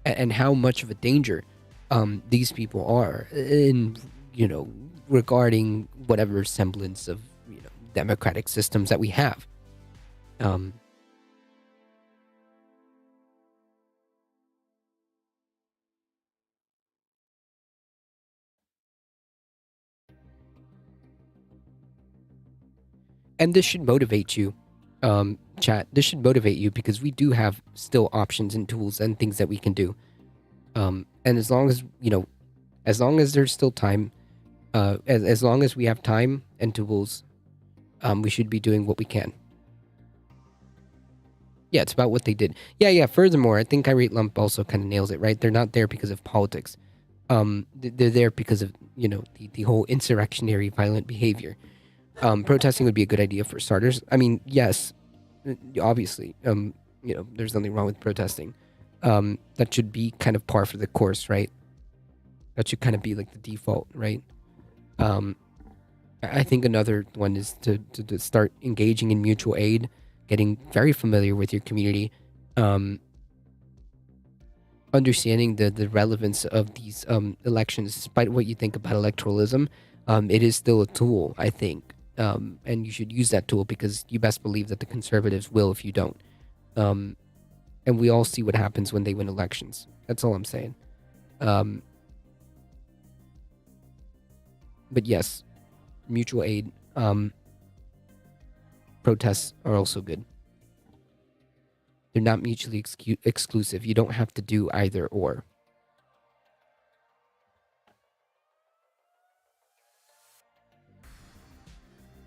and how much of a danger these people are in regarding whatever semblance of democratic systems that we have. And this should motivate you, chat. This should motivate you because we do have still options and tools and things that we can do. And as long as there's still time, as long as we have time and tools, we should be doing what we can. Yeah, it's about what they did. Yeah. Furthermore, I think Irate Lump also kind of nails it, right? They're not there because of politics. They're there because of the whole insurrectionary violent behavior. Protesting would be a good idea for starters. I mean, yes, obviously, there's nothing wrong with protesting. That should be kind of par for the course, right? That should kind of be like the default, right? I think another one is to start engaging in mutual aid, getting very familiar with your community, understanding the relevance of these elections, despite what you think about electoralism. It is still a tool, I think. And you should use that tool because you best believe that the conservatives will if you don't. And we all see what happens when they win elections. That's all I'm saying. But yes, mutual aid protests are also good. They're not mutually exclusive. You don't have to do either or.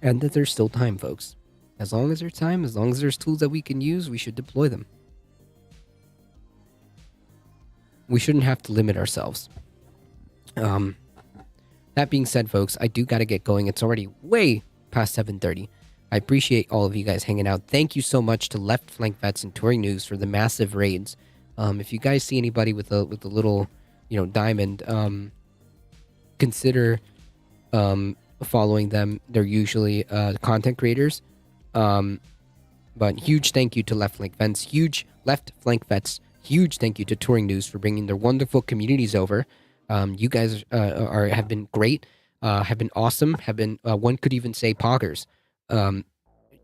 And that there's still time, folks. As long as there's time, as long as there's tools that we can use, we should deploy them. We shouldn't have to limit ourselves. That being said, folks, I do got to get going. It's already way past 7:30. I appreciate all of you guys hanging out. Thank you so much to Left Flank Vets and Touring News for the massive raids. If you guys see anybody with a little, diamond, consider following them. They're usually content creators. But huge thank you to Left Flank Vets. Huge thank you to Touring News for bringing their wonderful communities over. You guys have been great, have been awesome, have been one could even say poggers.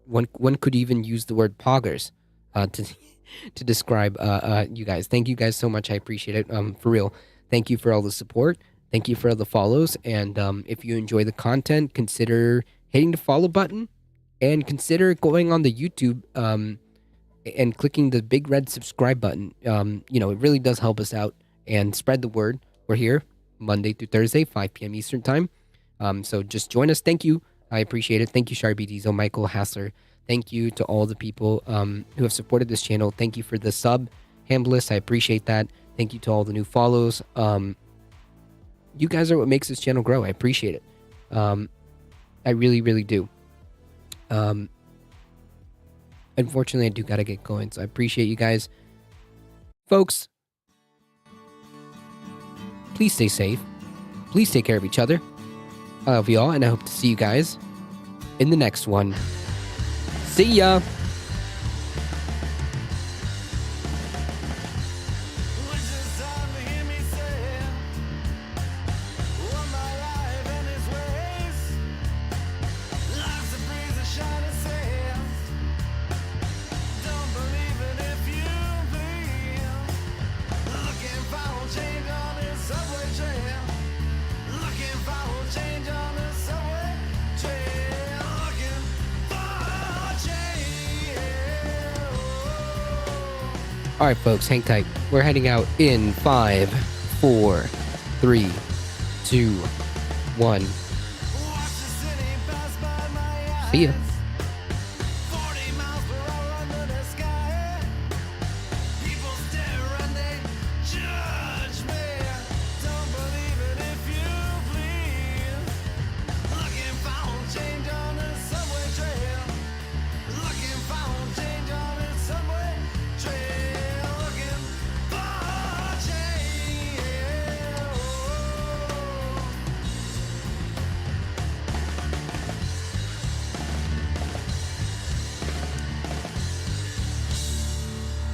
one could even use the word poggers to to describe you guys. Thank you guys so much. I appreciate it. For real. Thank you for all the support. Thank you for all the follows. And if you enjoy the content, consider hitting the follow button and consider going on the YouTube and clicking the big red subscribe button. It really does help us out and spread the word. We're here Monday through Thursday, 5 p.m. Eastern time. So just join us. Thank you. I appreciate it. Thank you, Sharby Diesel, Michael Hassler. Thank you to all the people who have supported this channel. Thank you for the sub, Hambless. I appreciate that. Thank you to all the new follows. You guys are what makes this channel grow. I appreciate it. I really, really do. Unfortunately, I do gotta get going, so I appreciate you guys. Folks, please stay safe. Please take care of each other. I love you all, and I hope to see you guys in the next one. See ya! All right, folks, hang tight. We're heading out in 5, 4, 3, 2, 1. See ya.